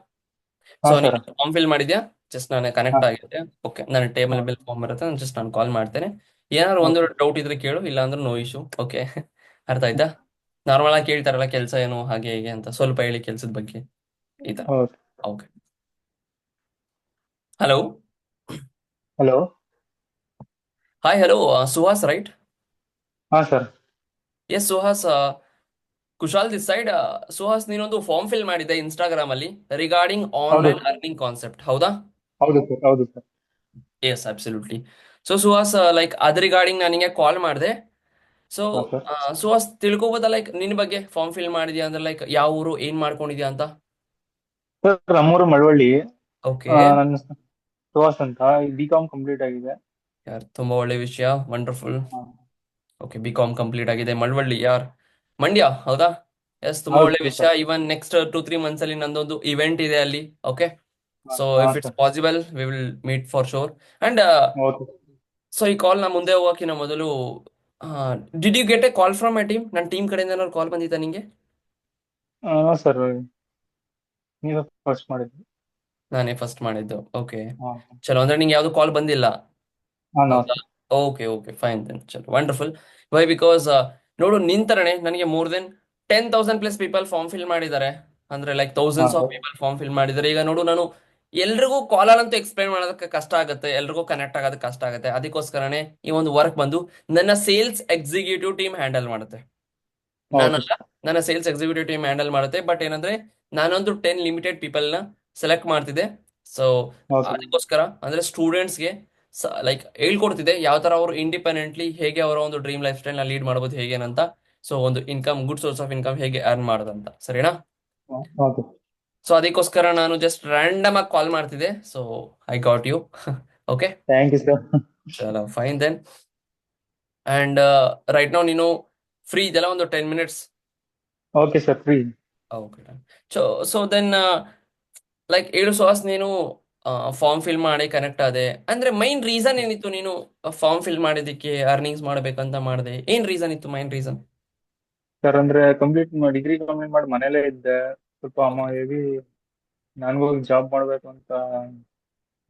ಹಾ ಸೊ ಸರ್. ನೀನು ಫಾರ್ಮ್ ಫಿಲ್ ಮಾಡಿದ್ಯಾ? ಜಸ್ಟ್ ನಾನು ಹಾ ಕನೆಕ್ಟ್ ಆಗಿದೆ. ಓಕೆ, ನನ್ನ ಟೇಬಲ್ ಹಾ ಮೇಲೆ ಫಾರ್ಮ್ ಬರುತ್ತೆ, ನಾನು ಜಸ್ಟ್ ನಾನು ಕಾಲ್ ಮಾಡ್ತೇನೆ. ಏನಾದ್ರು ಒಂದು ಓಕೆ ಡೌಟ್ ಇದ್ರೆ ಕೇಳು, ಇಲ್ಲ ಅಂದ್ರೆ ನೋ ಇಶ್ಯೂ. ಓಕೆ, ಅರ್ಥ ಆಯ್ತಾ? ನಾರ್ಮಲ್ ಆಗಿ ಕೇಳ್ತಾರಲ್ಲ ಕೆಲಸ ಏನು ಹಾಗೆ ಹೇಗೆ ಅಂತ, ಸ್ವಲ್ಪ ಹೇಳಿ ಕೆಲಸದ ಬಗ್ಗೆ ಈ ತರ. Okay. Okay, hello. Hello. Hi, hello, Suhas right? ಹಾ sir. Yes Suhas, Kushal this side. Suhas, ನೀನೊಂದು ಫಾರ್ಮ್ ಫಿಲ್ ಮಾಡಿದ್ದೆ ಇನ್ಸ್ಟಾಗ್ರಾಮ್ ಅಲ್ಲಿ ರಿಗಾರ್ಡಿಂಗ್ ಹೌದು ಆನ್ಲೈನ್ ಅರ್ನಿಂಗ್ ಕಾನ್ಸೆಪ್ಟ್, ಹೌದಾ? ಹೌದು ಸರ್. ಹೌದು sir. Yes absolutely. So Suhas, like ಅದ್ ರಿಗಾರ್ಡಿಂಗ್ ನಾನು ನಿಂಗೆ ಕಾಲ್ ಮಾಡಿದೆ. ಸೊ ಹಾ ಸರ್. ಸುಹಾಸ್, ತಿಳ್ಕೊಬೋದಾ ಲೈಕ್ ನಿನ್ ಬಗ್ಗೆ? ಫಾರ್ಮ್ ಫಿಲ್ ಮಾಡಿದ್ಯಾ ಅಂದ್ರೆ ಲೈಕ್ ಯಾವ ಊರು, ಏನ್ ಮಾಡ್ಕೊಂಡಿದ್ಯಾ ಅಂತ? ಸರ್ ನಮ್ಮೂರು ಮಳವಳ್ಳಿ. ಓಕೆ, ನನ್ನ ಸುಹಾಸ್ ಅಂತ, ಬಿ.ಕಾಮ್ ಕಂಪ್ಲೀಟ್ ಆಗಿದೆ. ಯಾರ್, ತುಂಬಾ ಒಳ್ಳೆ ವಿಷಯ, ವಂಡರ್ಫುಲ್. ಹಾ. ಓಕೆ, ಬಿ.ಕಾಮ್ ಕಂಪ್ಲೀಟ್ ಆಗಿದೆ, ಮಳವಳ್ಳಿ ಯಾರ್, ಮಂಡ್ಯ, ಹೌದಾ? ಎಸ್, ತುಂಬಾ ಒಳ್ಳೆ ಹೌದು ವಿಷಯ. ಸರ್. ಇವನ್ ನೆಕ್ಸ್ಟ್ 2-3 ಮಂತ್ಸ್ ಅಲ್ಲಿ ನಂದೊಂದು ಇವೆಂಟ್ ಇದೆ ಅಲ್ಲಿ. ಓಕೆ, ಹಾ ಸೊ ಹಾ if it's sir. Possible we will meet for sure. And okay. So ಈ ಕಾಲ್ ನ ಮುಂದೆ ಹೋಗೋಕಿನ ಮೊದಲು did you get a call from my team? ನನ್ನ ಟೀಮ್ ಕಡೆಯಿಂದ ಏನಾದ್ರು ಕಾಲ್ ಬಂದಿತ್ತಾ ನಿಂಗೆ? ಸರ್ ನೀವೇ ಫಸ್ಟ್ ಮಾಡಿದ್ರಿ. ನಾನೇ ಫಸ್ಟ್ ಮಾಡಿದ್ದು. ಓಕೆ, ಹಾ ಚಲೋ. ಅಂದ್ರೆ ನಿಂಗೆ ಯಾವ್ದು ಕಾಲ್ ಬಂದಿಲ್ಲ? ನೋ ಹೌದಾ? Sir. Okay okay, fine then, ಚಲೋ, ವಂಡರ್ಫುಲ್. ವೈ? ಬಿಕಾಸ್ ನೋಡು, ನಿನ್ ತರನೇ ನನಗೆ more than 10,000+ people form fill ಮಾಡಿದ್ದಾರೆ. ಅಂದ್ರೆ ಲೈಕ್ ಹಾ thousands of sir. People form fill ಮಾಡಿದ್ದಾರೆ. ಈಗ ನೋಡು, ನಾನು ಎಲ್ರಿಗೂ ಕಾಲಲ್ಲಂತೂ ಎಕ್ಸ್ಪ್ಲೈನ್ ಮಾಡೋದಕ್ಕೆ ಕಷ್ಟ ಆಗುತ್ತೆ, ಎಲ್ರಿಗೂ ಕನೆಕ್ಟ್ ಆಗೋದಕ್ಕೆ ಕಷ್ಟ ಆಗುತ್ತೆ. ಅದಕ್ಕೋಸ್ಕರನೇ ಈ ಒಂದು ವರ್ಕ್ ಬಂದು ನನ್ನ ಸೇಲ್ಸ್ ಎಕ್ಸಿಕ್ಯೂಟಿವ್ ಟೀಮ್ ಹ್ಯಾಂಡಲ್ ಮಾಡುತ್ತೆ. ಓಕೆ ನಾನಲ್ಲ, ಸರ್. ನನ್ನ ಸೇಲ್ಸ್ ಎಕ್ಸಿಕ್ಯೂಟಿವ್ ಟೀಮ್ ಹ್ಯಾಂಡಲ್ ಮಾಡುತ್ತೆ. ಬಟ್ ಏನಂದ್ರೆ, ನಾನೊಂದು 10 ಲಿಮಿಟೆಡ್ ಪೀಪಲ್ನ ಸೆಲೆಕ್ಟ್ ಮಾಡ್ತಿದ್ದೆ. So okay. ಅದಕ್ಕೋಸ್ಕರ ಅಂದ್ರೆ ಸ್ಟೂಡೆಂಟ್ಸ್ಗೆ ಲೈಕ್ ಹೇಳ್ಕೊಡ್ತಿದ್ದೆ ಯಾವ ತರ ಅವರು ಇಂಡಿಪೆಂಡೆಂಟ್ಲಿ ಹೇಗೆ ಅವರ ಒಂದು ಡ್ರೀಮ್ ಲೈಫ್ ಸ್ಟೈಲ್ ನ ಲೀಡ್ ಮಾಡಬಹುದು ಹೇಗೇನಂತ. ಸೊ ಒಂದು income, good source of income ಹೇಗೆ ಅರ್ನ್ ಮಾಡೋದಂತ, ಸರಿನಾ? ಓಕೆ. ಸೊ ಅದಕ್ಕೋಸ್ಕರ ನಾನು ಜಸ್ಟ್ ರ್ಯಾಂಡಮ್ ಆಗಿ ಕಾಲ್ ಮಾಡ್ತಿದ್ದೆ. So I got you. Okay, thank you sir. ಚಲೋ, fine then. And right now ನೀನು ಫ್ರೀ ಇದೆಲ್ಲ ಒಂದು 10 minutes? Okay sir, free. Okay, so so then like ಹೇಳು ಸುಹಾಸ್, ನೀನು ಫಾರ್ಮ್ ಫಿಲ್ ಮಾಡಿ ಕನೆಕ್ಟ್ ಆದೆ ಅಂದ್ರೆ ಮೈನ್ ರೀಸನ್ ಏನಿತ್ತು? ನೀನು ಫಾರ್ಮ್ ಫಿಲ್ ಮಾಡಿದಕ್ಕೆ ಅರ್ನಿಂಗ್ಸ್ ಮಾಡ್ಬೇಕಂತ ಮಾಡಿದೆ, ಏನ್ ರೀಸನ್ ಇತ್ತು, ಮೈನ್ ರೀಸನ್? ಸರ್ ಅಂದ್ರೆ ಡಿಗ್ರಿ ಕಂಪ್ಲೀಟ್ ಮಾಡಿ ಮನೇಲೇ ಇದ್ದೆ. ಸ್ವಲ್ಪ ಅಮ್ಮ ಹೇವಿ ನನಗೂ ಜಾಬ್ ಮಾಡಬೇಕು ಅಂತ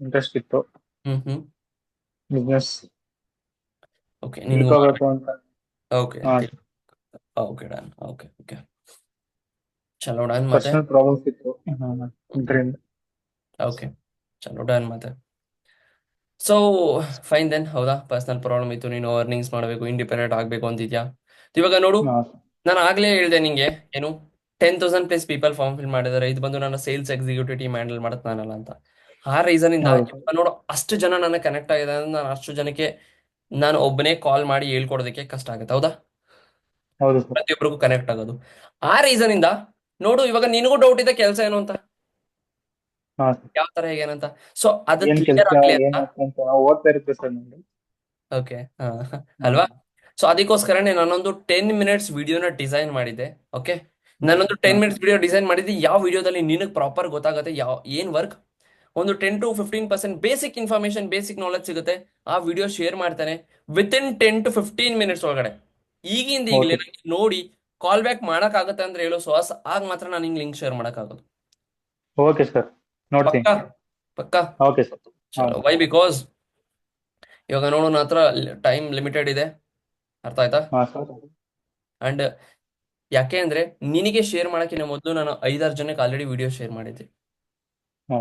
ಇಂಟ್ರೆಸ್ಟ್ ಇತ್ತು. ಹ್ಮ್ ಹ್ಮ್ ಬಿಸ್ನೆಸ್ ಓಕೆ, ನಿನ್ಗೂ ತಿಳ್ಕೋಬೇಕು ಮಾಡ್ಬೇಕು. ಅಂತ. ಓಕೆ, ಹಾ, ಓಕೆ, ಡನ್. ಓಕೆ ಓಕೆ, ಚಲೋ, ಡನ್. ಮತ್ತೆ ಪರ್ಸನಲ್ ಪ್ರಾಬ್ಲಮ್ಸ್ ಇತ್ತು ಇದರಿಂದ. ಓಕೆ, ಚಲೋ, ಡನ್. ಮತ್ತೆ ಸೊ ಫೈನ್ ದೆನ್, ಹೌದಾ, ಪರ್ಸನಲ್ ಪ್ರಾಬ್ಲಮ್ ಇತ್ತು, ನೀನು ಅರ್ನಿಂಗ್ಸ್ ಮಾಡಬೇಕು, ಇಂಡಿಪೆಂಡೆಂಟ್ ಆಗಬೇಕು ಅಂತಿದ್ಯಾ? ಇವಾಗ ನೋಡು, ಹಾ ನಾನು ಆಗ್ಲೇ ಹೇಳಿದೆ ನಿಂಗೆ, ಏನು 10,000+ ಪೀಪಲ್ ಫಾರ್ಮ್ ಫಿಲ್ ಮಾಡಿದ್ದಾರೆ. ಇದು ಬಂದು ನನ್ನ ಸೇಲ್ಸ್ ಎಕ್ಸಿಕ್ಯೂಟಿವ್ ಟೀಮ್ ಹ್ಯಾಂಡಲ್ ಮಾಡುತ್ತೆ, ನಾನಲ್ಲ ಅಂತ. ಆ ರೀಸನ್ ಇಂದ ಹೌದು. ಇವಾಗ ನೋಡು, ಅಷ್ಟು ಜನ ನನಗೆ ಕನೆಕ್ಟ್ ಆಗಿದೆ ಅಂದ್ರೆ ನಾನು ಅಷ್ಟು ಜನಕ್ಕೆ ನಾನು ಒಬ್ಬನೇ ಕಾಲ್ ಮಾಡಿ ಹೇಳ್ಕೊಡೋದಕ್ಕೆ ಕಷ್ಟ ಆಗುತ್ತೆ, ಹೌದಾ? ಹೌದು ಸರ್. ಪ್ರತಿಯೊಬ್ಬರಿಗೂ ಕನೆಕ್ಟ್ ಆಗೋದು. ಆ ರೀಸನ್ ಇಂದ ನೋಡು, ಇವಾಗ ನಿನಗೂ ಡೌಟ್ ಇದೆ ಕೆಲಸ ಏನು ಅಂತ, ಹಾ ಯಾವ ತರ ಹೇಗೇನಂತ. ಸೊ ಅದು ಏನ್ ಕ್ಲಿಯರ್ ಕೆಲಸ ಆಗ್ಲಿ ಅಂತ. ಏನಾಗ್ತಂತ ನಾವು ಓದ್ತಾ ಇರುತ್ತೆ ಸರ್ ನಮ್ಗೆ. ಓಕೆ, ಹಾ ಅಲ್ವಾ? ಸೊ ಅದಕ್ಕೋಸ್ಕರನೇ ನಾನೊಂದು 10 minutes ವಿಡಿಯೋನ ಡಿಸೈನ್ ಮಾಡಿದ್ದೆ. ಓಕೆ, ನಾನೊಂದು ಹಾ 10 minutes ವಿಡಿಯೋ ಡಿಸೈನ್ ಮಾಡಿದ್ದೆ. ಯಾವ ವಿಡಿಯೋದಲ್ಲಿ ನಿನಗೆ ಪ್ರಾಪರ್ ಗೊತ್ತಾಗುತ್ತೆ ಯಾವ ಏನ್ ವರ್ಕ್, ಒಂದು 10 to 15% basic information, basic knowledge ಸಿಗುತ್ತೆ. ಆ ವಿಡಿಯೋ ಶೇರ್ ಮಾಡ್ತಾನೆ ವಿತಿನ್ 10 to 15 minutes ಒಳಗಡೆ. ಈಗಿಂದ ಈಗಲೇ ಓಕೆ. ನಂಗೆ ನೋಡಿ ಕಾಲ್ ಬ್ಯಾಕ್ ಮಾಡಕ್ಕಾಗತ್ತೆ ಅಂದ್ರೆ ಹೇಳೋ ಸುಹಾಸ್, ಆಗ ಮಾತ್ರ ನಾನು ಹಿಂಗೆ ಲಿಂಕ್ ಶೇರ್ ಮಾಡಕ್ಕಾಗೋದು. ಓಕೆ ಸರ್, ನೋಡ್ತೀನಿ. ಪಕ್ಕಾ? ಪಕ್ಕಾ, ಓಕೆ ಸರ್. ಹಾ ಚಲೋ. ವೈ? ಬಿಕಾಸ್ ಇವಾಗ ನೋಡು, ನನ್ನ ಹತ್ರ ಟೈಮ್ ಲಿಮಿಟೆಡ್ ಇದೆ, ಅರ್ಥ ಆಯ್ತಾ? ಹಾ ಸರ್. ಅಂಡ್ ಯಾಕೆ ಅಂದ್ರೆ, ನಿನಗೆ ಶೇರ್ ಮಾಡಕ್ಕಿಂತ ಮೊದಲು ನಾನು 5-6 ಜನಕ್ಕೆ ಆಲ್ರೆಡಿ ವಿಡಿಯೋ ಶೇರ್ ಮಾಡಿದ್ದೆ. ಹಾ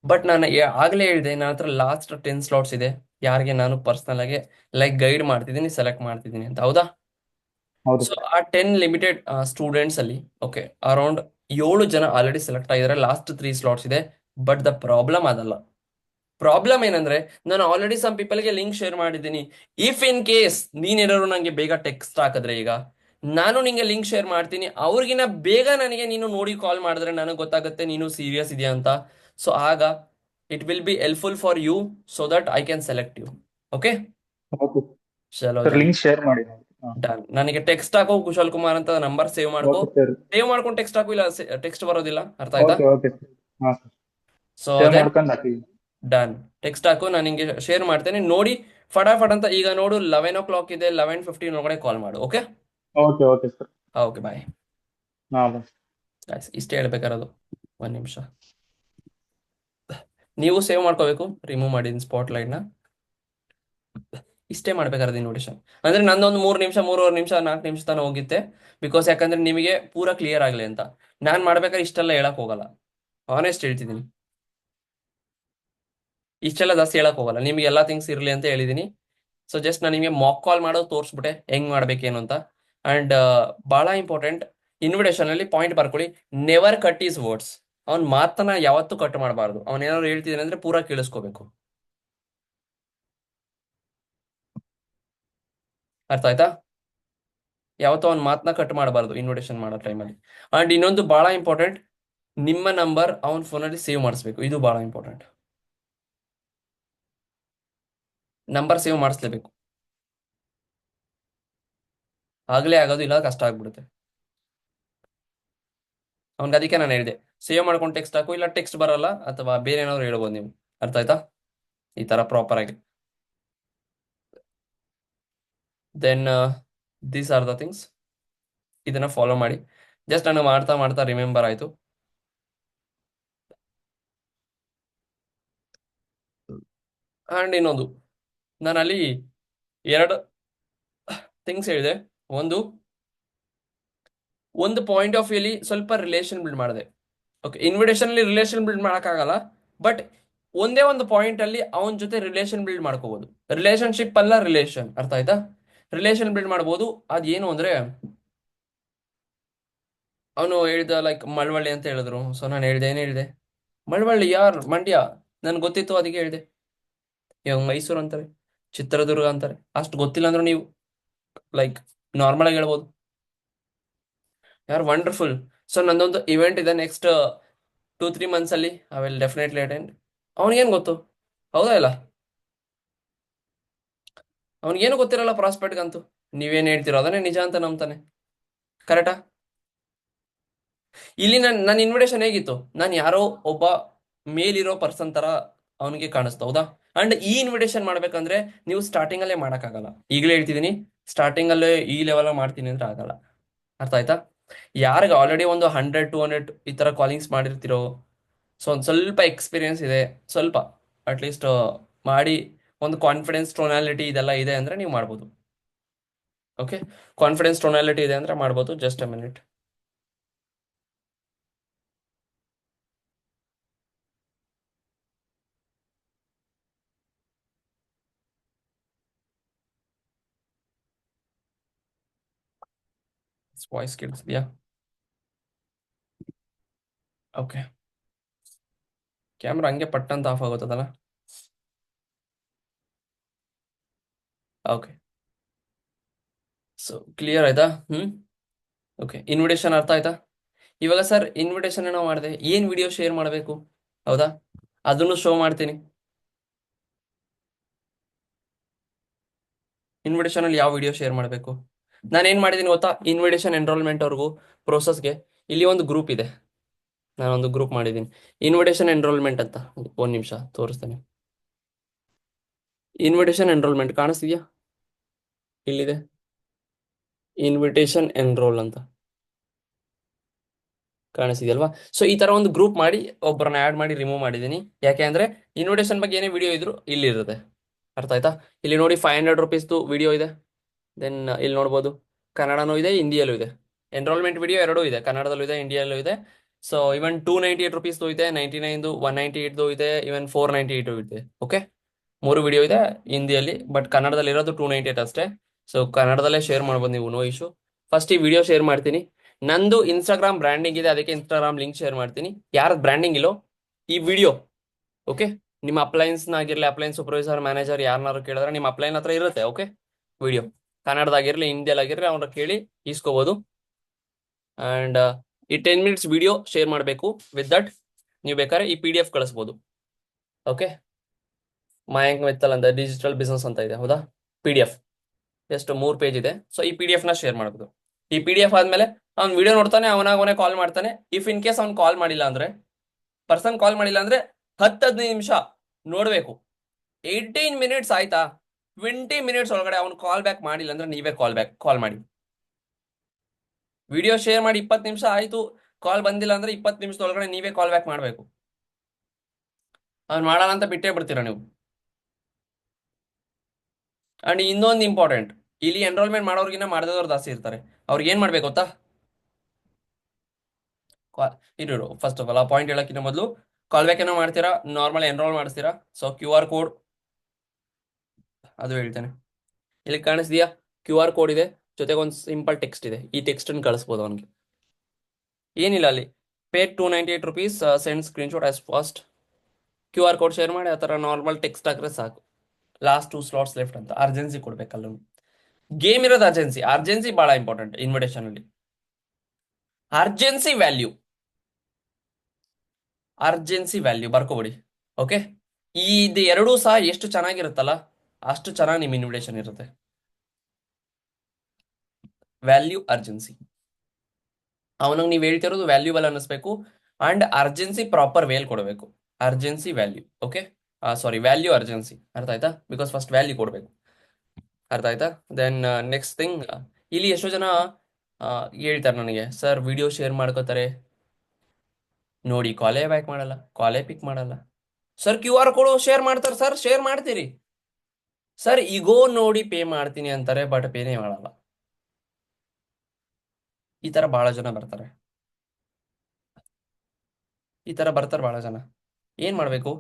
ಬಟ್ ನಾನು ಆಗ್ಲೇ ಹೇಳಿದೆ, ನನ್ನ ಹತ್ರ ಲಾಸ್ಟ್ 10 ಸ್ಲಾಟ್ಸ್ ಇದೆ, ಯಾರಿಗೆ ನಾನು ಪರ್ಸನಲ್ ಆಗಿ ಲೈಕ್ ಗೈಡ್ ಮಾಡ್ತಿದ್ದೀನಿ, ಸೆಲೆಕ್ಟ್ ಮಾಡ್ತಿದ್ದೀನಿ ಅಂತ, ಹೌದಾ? ಹೌದು ಸೊ ಸರ್. ಆ 10 ಲಿಮಿಟೆಡ್ ಸ್ಟೂಡೆಂಟ್ಸ್ ಅಲ್ಲಿ, ಓಕೆ, ಅರೌಂಡ್ 7 ಜನ ಆಲ್ರೆಡಿ ಸೆಲೆಕ್ಟ್ ಆಗಿದ್ದಾರೆ. ಲಾಸ್ಟ್ 3 ಸ್ಲಾಟ್ಸ್ ಇದೆ. ಬಟ್ ದ ಪ್ರಾಬ್ಲಮ್ ಅದಲ್ಲ. ಪ್ರಾಬ್ಲಮ್ ಏನಂದ್ರೆ, ನಾನು ಆಲ್ರೆಡಿ ಸಮ್ ಪೀಪಲ್ಗೆ ಲಿಂಕ್ ಶೇರ್ ಮಾಡಿದ್ದೀನಿ. ಇಫ್ ಇನ್ ಕೇಸ್ ನೀನೇನಾದ್ರು ನಂಗೆ ಬೇಗ ಟೆಕ್ಸ್ಟ್ ಹಾಕಿದ್ರೆ, ಈಗ ನಾನು ನಿಂಗೆ ಲಿಂಕ್ ಶೇರ್ ಮಾಡ್ತೀನಿ, ಅವ್ರಿಗಿನ ಬೇಗ ನನಗೆ ನೀನು ನೋಡಿ ಕಾಲ್ ಮಾಡಿದ್ರೆ ನನಗೆ ಗೊತ್ತಾಗುತ್ತೆ ನೀನು ಸೀರಿಯಸ್ ಇದೆಯಾ ಅಂತ. ಸೊ ಆಗ it will be helpful for you, so that I can select you. Okay, okay ಚಲೋ ಸರ್, ದೆನ್, ಲಿಂಕ್ ಶೇರ್ ಮಾಡಿ. ಹಾ ಡನ್. ನನಗೆ ಟೆಕ್ಸ್ಟ್ ಹಾಕೋ, ಕುಶಲ್ ಕುಮಾರ್ ಅಂತ ನಂಬರ್ ಸೇವ್ ಮಾಡ್ಕೋ. Okay sir. ಸೇವ್ ಮಾಡ್ಕೊಂಡು ಟೆಕ್ಸ್ಟ್ ಹಾಕು, ಇಲ್ಲ ಟೆಕ್ಸ್ಟ್ ಬರೋದಿಲ್ಲ, ಅರ್ಥ ಆಯ್ತಾ? Okay okay sir. ಹಾ ಸರ್, ಸೊ ಸೇವ್ ದೆನ್, ಮಾಡ್ಕೊಂಡು ಹಾಕಿ. ಡನ್. ಟೆಕ್ಸ್ಟ್ ಹಾಕು, ನಾನು ನಿಂಗೆ ಶೇರ್ ಮಾಡ್ತೇನೆ, ನೋಡಿ ಫಟಾಫಟ್ ಅಂತ. ಈಗ ನೋಡು 11 o'clock ಇದೆ, 11:15 ಒಳಗಡೆ ಕಾಲ್ ಮಾಡು. Okay, okay okay sir. Okay, bye. ಹಾ ಬಾಯ್. ಇಷ್ಟೇ ಹೇಳ್ಬೇಕಾರದು, 1 ನಿಮಿಷ. ನೀವು ಸೇವ್ ಮಾಡ್ಕೋಬೇಕು, ರಿಮೂವ್ ಮಾಡಿದ್ದೀನಿ ಸ್ಪಾಟ್ ಲೈಟ್ನ. ಇಷ್ಟೇ ಮಾಡ್ಬೇಕಾದ್ರೆ ಇನ್ವಿಟೇಷನ್. ಅಂದ್ರೆ ನಂದೊಂದು 3 ನಿಮಿಷ, 3.5 ನಿಮಿಷ, 4 ನಿಮಿಷ ತನಕ ಹೋಗಿತ್ತೆ. ಬಿಕಾಸ್ ಯಾಕಂದ್ರೆ ನಿಮಗೆ ಪೂರಾ ಕ್ಲಿಯರ್ ಆಗಲಿ ಅಂತ. ನಾನು ಮಾಡ್ಬೇಕಾದ್ರೆ ಇಷ್ಟೆಲ್ಲ ಹೇಳಕ್ ಹೋಗಲ್ಲ, ಆನೆಸ್ಟ್ ಹೇಳ್ತಿದ್ದೀನಿ. ಇಷ್ಟೆಲ್ಲ ಜಾಸ್ತಿ ಹೇಳಕ್ ಹೋಗಲ್ಲ, ನಿಮ್ಗೆ ಎಲ್ಲಾ ಥಿಂಗ್ಸ್ ಇರ್ಲಿ ಅಂತ ಹೇಳಿದೀನಿ. ಸೊ ಜಸ್ಟ್ ನಾನು ನಿಮಗೆ ಮಾಕ್ ಕಾಲ್ ಮಾಡೋದು ತೋರಿಸ್ಬಿಟ್ಟೆ, ಹೆಂಗ್ ಮಾಡ್ಬೇಕೇನು ಅಂತ. ಅಂಡ್ ಬಹಳ ಇಂಪಾರ್ಟೆಂಟ್, ಇನ್ವಿಟೇಷನ್ ಅಲ್ಲಿ ಪಾಯಿಂಟ್ ಬರ್ಕೊಳ್ಳಿ, ನೆವರ್ ಕಟ್ ಈಸ್ ವರ್ಡ್ಸ್. ಅವ್ನ ಮಾತನ್ನ ಯಾವತ್ತೂ ಕಟ್ ಮಾಡಬಾರ್ದು. ಅವ್ನ ಏನಾದ್ರು ಹೇಳ್ತಿದ್ದಾನೆ ಅಂದ್ರೆ ಪೂರಾ ಕೇಳಿಸ್ಕೋಬೇಕು, ಅರ್ಥ ಆಯ್ತಾ? ಯಾವತ್ತೂ ಅವ್ನ ಮಾತನ್ನ ಕಟ್ ಮಾಡಬಾರ್ದು ಇನ್ವಿಟೇಷನ್ ಮಾಡೋ ಟೈಮಲ್ಲಿ. ಅಂಡ್ ಇನ್ನೊಂದು ಬಹಳ ಇಂಪಾರ್ಟೆಂಟ್, ನಿಮ್ಮ ನಂಬರ್ ಅವನ ಫೋನಲ್ಲಿ ಸೇವ್ ಮಾಡಿಸ್ಬೇಕು. ಇದು ಬಹಳ ಇಂಪಾರ್ಟೆಂಟ್, ನಂಬರ್ ಸೇವ್ ಮಾಡಿಸ್ಲೇಬೇಕು. ಆಗ್ಲೇ ಆಗೋದು, ಇಲ್ಲ ಕಷ್ಟ ಆಗ್ಬಿಡುತ್ತೆ. ಅವ್ನಿಗೆ ಅದಕ್ಕೆ ನಾನು ಹೇಳಿದೆ, ಸೇವ್ ಮಾಡ್ಕೊಂಡು ಟೆಕ್ಸ್ಟ್ ಹಾಕು, ಇಲ್ಲ ಟೆಕ್ಸ್ಟ್ ಬರಲ್ಲ ಅಥವಾ ಬೇರೆ ಏನಾದ್ರು ಹೇಳ್ಬೋದು ನೀವು, ಅರ್ಥ ಆಯ್ತಾ? ಈ ತರ ಪ್ರಾಪರ್ ಆಗಿ. Then these are the things. ಇದನ್ನ ಫಾಲೋ ಮಾಡಿ. ಜಸ್ಟ್ ನನಗೆ ಮಾಡ್ತಾ ಮಾಡ್ತಾ ರಿಮೆಂಬರ್ ಆಯ್ತು. ಅಂಡ್ ಇನ್ನೊಂದು, ನಾನಲ್ಲಿ ಎರಡು ಥಿಂಗ್ಸ್ ಹೇಳಿದೆ. ಒಂದು ಪಾಯಿಂಟ್ ಆಫ್ ವ್ಯೂಲಿ ಸ್ವಲ್ಪ ರಿಲೇಷನ್ ಬಿಲ್ಡ್ ಮಾಡಿದೆ. ಓಕೆ, ಇನ್ವಿಟೇಷನ್ ಅಲ್ಲಿ ರಿಲೇಷನ್ ಬಿಲ್ಡ್ ಮಾಡೋಕ್ಕಾಗಲ್ಲ, ಬಟ್ ಒಂದೇ ಒಂದು ಪಾಯಿಂಟ್ ಅಲ್ಲಿ ಅವನ ಜೊತೆ ರಿಲೇಷನ್ ಬಿಲ್ಡ್ ಮಾಡ್ಕೋಬಹುದು. ರಿಲೇಶನ್ಶಿಪ್ ಅಲ್ಲ, ರಿಲೇಷನ್, ಅರ್ಥ ಆಯ್ತಾ? ರಿಲೇಷನ್ ಬಿಲ್ಡ್ ಮಾಡ್ಬೋದು. ಅದೇನು ಅಂದ್ರೆ, ಅವನು ಹೇಳ್ದ ಲೈಕ್ ಮಳವಳ್ಳಿ ಅಂತ ಹೇಳಿದ್ರು. ಸೊ ನಾನು ಹೇಳ್ದೆ, ಏನು ಹೇಳಿದೆ? ಮಳವಳ್ಳಿ ಯಾರ್? ಮಂಡ್ಯ. ನನ್ಗೆ ಗೊತ್ತಿತ್ತು, ಅದಕ್ಕೆ ಹೇಳಿದೆ. ಇವಾಗ ಮೈಸೂರು ಅಂತಾರೆ, ಚಿತ್ರದುರ್ಗ ಅಂತಾರೆ. ಅಷ್ಟು ಗೊತ್ತಿಲ್ಲ ಅಂದ್ರೂ ನೀವು ಲೈಕ್ ನಾರ್ಮಲ್ ಆಗಿ ಹೇಳ್ಬೋದು. ಯಾರು ವಂಡರ್ಫುಲ್. ಸೊ ನಂದೊಂದು ಇವೆಂಟ್ ಇದೆ ನೆಕ್ಸ್ಟ್ 2-3 months ಅಲ್ಲಿ. I will definitely attend. ಅವನಿಗೇನು ಗೊತ್ತು? ಹೌದಾ ಇಲ್ಲ? ಅವನಿಗೇನು ಗೊತ್ತಿರಲ್ಲ ಪ್ರಾಸ್ಪೆಕ್ಟ್ಗಂತೂ. ನೀವೇನು ಹೇಳ್ತಿರೋ ಅದನ್ನೇ ನಿಜ ಅಂತ ನಂಬ್ತಾನೆ. ಕರೆಕ್ಟಾ? ಇಲ್ಲಿ ನನ್ನ ಇನ್ವಿಟೇಷನ್ ಹೇಗಿತ್ತು? ನಾನು ಯಾರೋ ಒಬ್ಬ ಮೇಲಿರೋ ಪರ್ಸನ್ ತರ ಅವನಿಗೆ ಕಾಣಿಸ್ತಾ, ಹೌದಾ? ಅಂಡ್ ಈ ಇನ್ವಿಟೇಷನ್ ಮಾಡ್ಬೇಕಂದ್ರೆ ನೀವು ಸ್ಟಾರ್ಟಿಂಗ್ ಅಲ್ಲೇ ಮಾಡಕ್ಕಾಗಲ್ಲ. ಈಗಲೇ ಹೇಳ್ತಿದ್ದೀನಿ, ಸ್ಟಾರ್ಟಿಂಗ್ ಅಲ್ಲೇ ಈ ಲೆವೆಲ್ ಮಾಡ್ತೀನಿ ಅಂದ್ರೆ ಆಗಲ್ಲ. ಅರ್ಥ ಆಯ್ತಾ? ಯಾರಿಗೆ ಆಲ್ರೆಡಿ ಒಂದು 100-200 ಈ ತರ ಕಾಲಿಂಗ್ಸ್ ಮಾಡಿರ್ತಿರೋ, ಸೊ ಒಂದು ಸ್ವಲ್ಪ ಎಕ್ಸ್ಪೀರಿಯನ್ಸ್ ಇದೆ, ಸ್ವಲ್ಪ ಅಟ್ಲೀಸ್ಟ್ ಮಾಡಿ ಒಂದು ಕಾನ್ಫಿಡೆನ್ಸ್ ಟೋನಾಲಿಟಿ ಇದೆಲ್ಲ ಇದೆ ಅಂದ್ರೆ ನೀವು ಮಾಡ್ಬೋದು. ಓಕೆ, ಕಾನ್ಫಿಡೆನ್ಸ್ ಟೋನಾಲಿಟಿ ಇದೆ ಅಂದ್ರೆ ಮಾಡ್ಬೋದು. Just a minute. ವಾಯ್ಸ್ ಕೇಳಿಸ್ತೀಯಾ? ಓಕೆ, ಕ್ಯಾಮ್ರಾ ಹಂಗೆ ಪಟ್ಟಂತ ಆಫ್ ಆಗುತ್ತದಲ್ಲ. ಓಕೆ, ಸೊ ಕ್ಲಿಯರ್ ಆಯ್ತಾ? ಓಕೆ, ಇನ್ವಿಟೇಷನ್ ಅರ್ಥ ಆಯ್ತಾ? ಇವಾಗ ಸರ್ ಇನ್ವಿಟೇಷನ್ ಏನೋ ಮಾಡಿದೆ, ಏನ್ ವಿಡಿಯೋ ಶೇರ್ ಮಾಡಬೇಕು, ಹೌದಾ? ಅದನ್ನು ಶೋ ಮಾಡ್ತೀನಿ. ಇನ್ವಿಟೇಷನ್ ಅಲ್ಲಿ ಯಾವ ವಿಡಿಯೋ ಶೇರ್ ಮಾಡಬೇಕು? ನಾನು ಏನ್ ಮಾಡಿದ್ದೀನಿ ಗೊತ್ತಾ? ಇನ್ವಿಟೇಷನ್ ಎನ್ರೋಲ್ಮೆಂಟ್ ಅವ್ರಿಗೂ ಪ್ರೋಸೆಸ್ಗೆ ಇಲ್ಲಿ ಒಂದು ಗ್ರೂಪ್ ಇದೆ. ನಾನೊಂದು ಗ್ರೂಪ್ ಮಾಡಿದ್ದೀನಿ, ಇನ್ವಿಟೇಷನ್ ಎನ್ರೋಲ್ಮೆಂಟ್ ಅಂತ. ಒಂದ್ ನಿಮಿಷ ತೋರಿಸ್ತೇನೆ. ಇನ್ವಿಟೇಷನ್ ಎನ್ರೋಲ್ಮೆಂಟ್ ಕಾಣಿಸ್ತಿದ್ಯಾ? ಇಲ್ಲಿದೆ ಇನ್ವಿಟೇಷನ್ ಎನ್ರೋಲ್ ಅಂತ ಕಾಣಿಸ್ತಿದೆಯಲ್ವಾ? ಸೊ ಈ ತರ ಒಂದು ಗ್ರೂಪ್ ಮಾಡಿ ಒಬ್ಬರನ್ನ ಆ್ಯಡ್ ಮಾಡಿ ರಿಮೂವ್ ಮಾಡಿದ್ದೀನಿ. ಯಾಕೆ ಅಂದ್ರೆ ಇನ್ವಿಟೇಷನ್ ಬಗ್ಗೆ ಏನೇ ವಿಡಿಯೋ ಇದ್ರು ಇಲ್ಲಿ ಇರುತ್ತೆ. ಅರ್ಥ ಆಯ್ತಾ? ಇಲ್ಲಿ ನೋಡಿ 500 rupeesದು ವಿಡಿಯೋ ಇದೆ. ದೆನ್ ಇಲ್ಲಿ ನೋಡ್ಬೋದು, ಕನ್ನಡನೂ ಇದೆ, ಹಿಂದಿಯಲ್ಲೂ ಇದೆ. ಎನ್ರೋಲ್ಮೆಂಟ್ ವಿಡಿಯೋ ಎರಡೂ ಇದೆ, ಕನ್ನಡದಲ್ಲೂ ಇದೆ, ಇಂಡಿಯಲ್ಲೂ ಇದೆ. ಸೊ ಇವನ್ 298 rupeesದು ಇದೆ, 99ದು, 198ದು ಇದೆ, ಇವನ್ 498 ಇದೆ. ಓಕೆ, 3 ವಿಡಿಯೋ ಇದೆ ಹಿಂದಿಯಲ್ಲಿ, ಬಟ್ ಕನ್ನಡದಲ್ಲಿ ಇರೋದು 298 ಅಷ್ಟೇ. ಸೊ ಕನ್ನಡದಲ್ಲೇ ಶೇರ್ ಮಾಡ್ಬೋದು ನೀವು, ನೋ ಇಶ್ಯೂ. ಫಸ್ಟ್ ಈ ವಿಡಿಯೋ ಶೇರ್ ಮಾಡ್ತೀನಿ. ನಂದು ಇನ್ಸ್ಟಾಗ್ರಾಮ್ ಬ್ರ್ಯಾಂಡಿಂಗ್ ಇದೆ, ಅದಕ್ಕೆ ಇನ್ಸ್ಟಾಗ್ರಾಮ್ ಲಿಂಕ್ ಶೇರ್ ಮಾಡ್ತೀನಿ. ಯಾರದ್ ಬ್ರ್ಯಾಂಡಿಂಗ್ ಇಲ್ಲೋ ಈ ವಿಡಿಯೋ, ಓಕೆ, ನಿಮ್ಮ ಅಪ್ಲೈನ್ಸ್ನಾಗಿರ್ಲಿ, ಅಪ್ಲೈನ್ಸ್ ಸೂಪರ್ವೈಸರ್, ಮ್ಯಾನೇಜರ್ ಯಾರನ್ನಾರು ಕೇಳಿದ್ರೆ ನಿಮ್ಮ ಅಪ್ಲೈನ್ ಹತ್ರ ಇರುತ್ತೆ. ಓಕೆ, ವಿಡಿಯೋ ಕನ್ನಡದಾಗಿರ್ಲಿ, ಹಿಂದಿಯಲ್ಲಾಗಿರ್ಲಿ ಅವ್ರ ಕೇಳಿ ಇಸ್ಕೋಬಹುದು. ಅಂಡ್ ಈ 10 minutes ವಿಡಿಯೋ ಶೇರ್ ಮಾಡಬೇಕು. ವಿತ್ ದಟ್ ನೀವು ಬೇಕಾದ್ರೆ ಈ PDF ಕಳಿಸ್ಬೋದು. ಓಕೆ, ಮಯಾಂಕ್ ಮಿತ್ತಲ್ ಅಂತ ಡಿಜಿಟಲ್ ಬಿಸ್ನೆಸ್ ಅಂತ ಇದೆ, ಹೌದಾ? PDF ಎಷ್ಟು 3 ಪೇಜ್ ಇದೆ. ಸೊ ಈ PDF ನ ಶೇರ್ ಮಾಡ್ಬೋದು. ಈ PDF ಆದ್ಮೇಲೆ ಅವ್ನು ವಿಡಿಯೋ ನೋಡ್ತಾನೆ, ಅವನೇ ಕಾಲ್ ಮಾಡ್ತಾನೆ. ಇಫ್ ಇನ್ ಕೇಸ್ ಅವ್ನು ಕಾಲ್ ಮಾಡಿಲ್ಲ ಅಂದ್ರೆ, ಪರ್ಸನ್ ಕಾಲ್ ಮಾಡಿಲ್ಲ ಅಂದ್ರೆ 10-15 ನಿಮಿಷ ನೋಡ್ಬೇಕು. 18 minutes ಆಯ್ತಾ? 20 minutes ಒಳಗಡೆ ಅವ್ನು ಕಾಲ್ ಬ್ಯಾಕ್ ಮಾಡಿಲ್ಲ ಅಂದ್ರೆ ನೀವೇ ಕಾಲ್ ಮಾಡಿ. ವಿಡಿಯೋ ಶೇರ್ ಮಾಡಿ 20 ನಿಮಿಷ ಆಯ್ತು, ಕಾಲ್ ಬಂದಿಲ್ಲ ಅಂದ್ರೆ 20 ನಿಮಿಷದೊಳಗಡೆ ನೀವೇ ಕಾಲ್ ಬ್ಯಾಕ್ ಮಾಡಬೇಕು. ಅವ್ನು ಮಾಡಲ್ಲ ಅಂತ ಬಿಟ್ಟೇ ಬಿಡ್ತೀರಾ ನೀವು. ಅಂಡ್ ಇನ್ನೊಂದು ಇಂಪಾರ್ಟೆಂಟ್, ಇಲ್ಲಿ ಎನ್ರೋಲ್ಮೆಂಟ್ ಮಾಡೋರ್ಗಿನ್ನ ಮಾಡದವ್ರು ಜಾಸ್ತಿ ಇರ್ತಾರೆ. ಅವ್ರಿಗೆ ಏನ್ ಮಾಡ್ಬೇಕು ಗೊತ್ತಾ? ಇರು ಫಸ್ಟ್ ಆಫ್ ಆಲ್ ಆ ಪಾಯಿಂಟ್ ಹೇಳಕ್ಕಿಂತ ಮೊದಲು, ಕಾಲ್ ಬ್ಯಾಕ್ ಏನೋ ಮಾಡ್ತೀರಾ, ನಾರ್ಮಲ್ ಎನ್ರೋಲ್ ಮಾಡಿಸ್ತೀರಾ. ಸೊ QR ಕೋಡ್ ಅದು ಹೇಳ್ತೇನೆ. ಇಲ್ಲಿ ಕಾಣಿಸ್ತೀಯಾ? QR ಕೋಡ್ ಇದೆ, ಜೊತೆಗೆ ಒಂದು ಸಿಂಪಲ್ ಟೆಕ್ಸ್ಟ್ ಇದೆ. ಈ ಟೆಕ್ಸ್ಟ್ ಅನ್ನು ಕಳಿಸ್ಬೋದು ಅವನಿಗೆ. ಏನಿಲ್ಲ, ಅಲ್ಲಿ pay 298 rupees, send screenshot as fast. QR code share ಮಾಡಿ ಆ ಥರ ನಾರ್ಮಲ್ ಟೆಕ್ಸ್ಟ್ ಹಾಕಿದ್ರೆ ಸಾಕು. ಲಾಸ್ಟ್ 2 slots ಲೆಫ್ಟ್ ಅಂತ. ಅರ್ಜೆನ್ಸಿ ಕೊಡ್ಬೇಕಲ್ಲ. ಗೇಮ್ ಇರೋದು ಅರ್ಜೆನ್ಸಿ ಬಹಳ ಇಂಪಾರ್ಟೆಂಟ್ ಇನ್ವಿಟೇಷನ್ ಅಲ್ಲಿ. ಅರ್ಜೆನ್ಸಿ ವ್ಯಾಲ್ಯೂ ಬರ್ಕೋಬಿಡಿ. ಓಕೆ, ಇದು ಎರಡೂ ಸಹ ಎಷ್ಟು ಚೆನ್ನಾಗಿರುತ್ತಲ್ಲ ಅಷ್ಟು ಚೆನ್ನಾಗಿ ನಿಮ್ಮ ಇನ್ವಿಟೇಷನ್ ಇರುತ್ತೆ. ವ್ಯಾಲ್ಯೂ, ಅರ್ಜೆನ್ಸಿ, ಅವನಿಗೆ ನೀವು ಹೇಳ್ತಿರೋದು ವ್ಯಾಲ್ಯೂಬಲ್ ಅನ್ನಿಸ್ಬೇಕು. ಅಂಡ್ ಅರ್ಜೆನ್ಸಿ ಪ್ರಾಪರ್ ವೇಲ್ ಕೊಡಬೇಕು. Urgency value, okay, sorry value urgency, ಅರ್ಥ ಆಯ್ತಾ? ಬಿಕಾಸ್ ಫಸ್ಟ್ ವ್ಯಾಲ್ಯೂ ಕೊಡಬೇಕು. ಅರ್ಥ ಆಯ್ತಾ? ದೆನ್ ನೆಕ್ಸ್ಟ್ ಥಿಂಗ್, ಇಲ್ಲಿ ಎಷ್ಟೋ ಜನ ಆ, ಹೇಳ್ತಾರೆ ನನಗೆ, ಸರ್ ವಿಡಿಯೋ ಶೇರ್ ಮಾಡ್ಕೋತಾರೆ ನೋಡಿ, ಕಾಲೇ ಬ್ಯಾಕ್ ಮಾಡಲ್ಲ, ಕಾಲೇ ಪಿಕ್ ಮಾಡಲ್ಲ. ಸರ್ QR ಕೋಡ್ ಶೇರ್ ಮಾಡ್ತಾರೆ, ಸರ್ ಶೇರ್ ಮಾಡ್ತೀರಿ, ಸರ್ ಈಗೋ ನೋಡಿ ಪೇ ಮಾಡ್ತೀನಿ ಅಂತಾರೆ, ಬಟ್ ಪೇನೇ ಮಾಡಲ್ಲ. ಈ ತರ ಬಹಳ ಜನ ಬರ್ತಾರೆ, ಈ ತರ ಬರ್ತಾರೆ ಬಹಳ ಜನ. ಏನ್ ಮಾಡ್ಬೇಕು?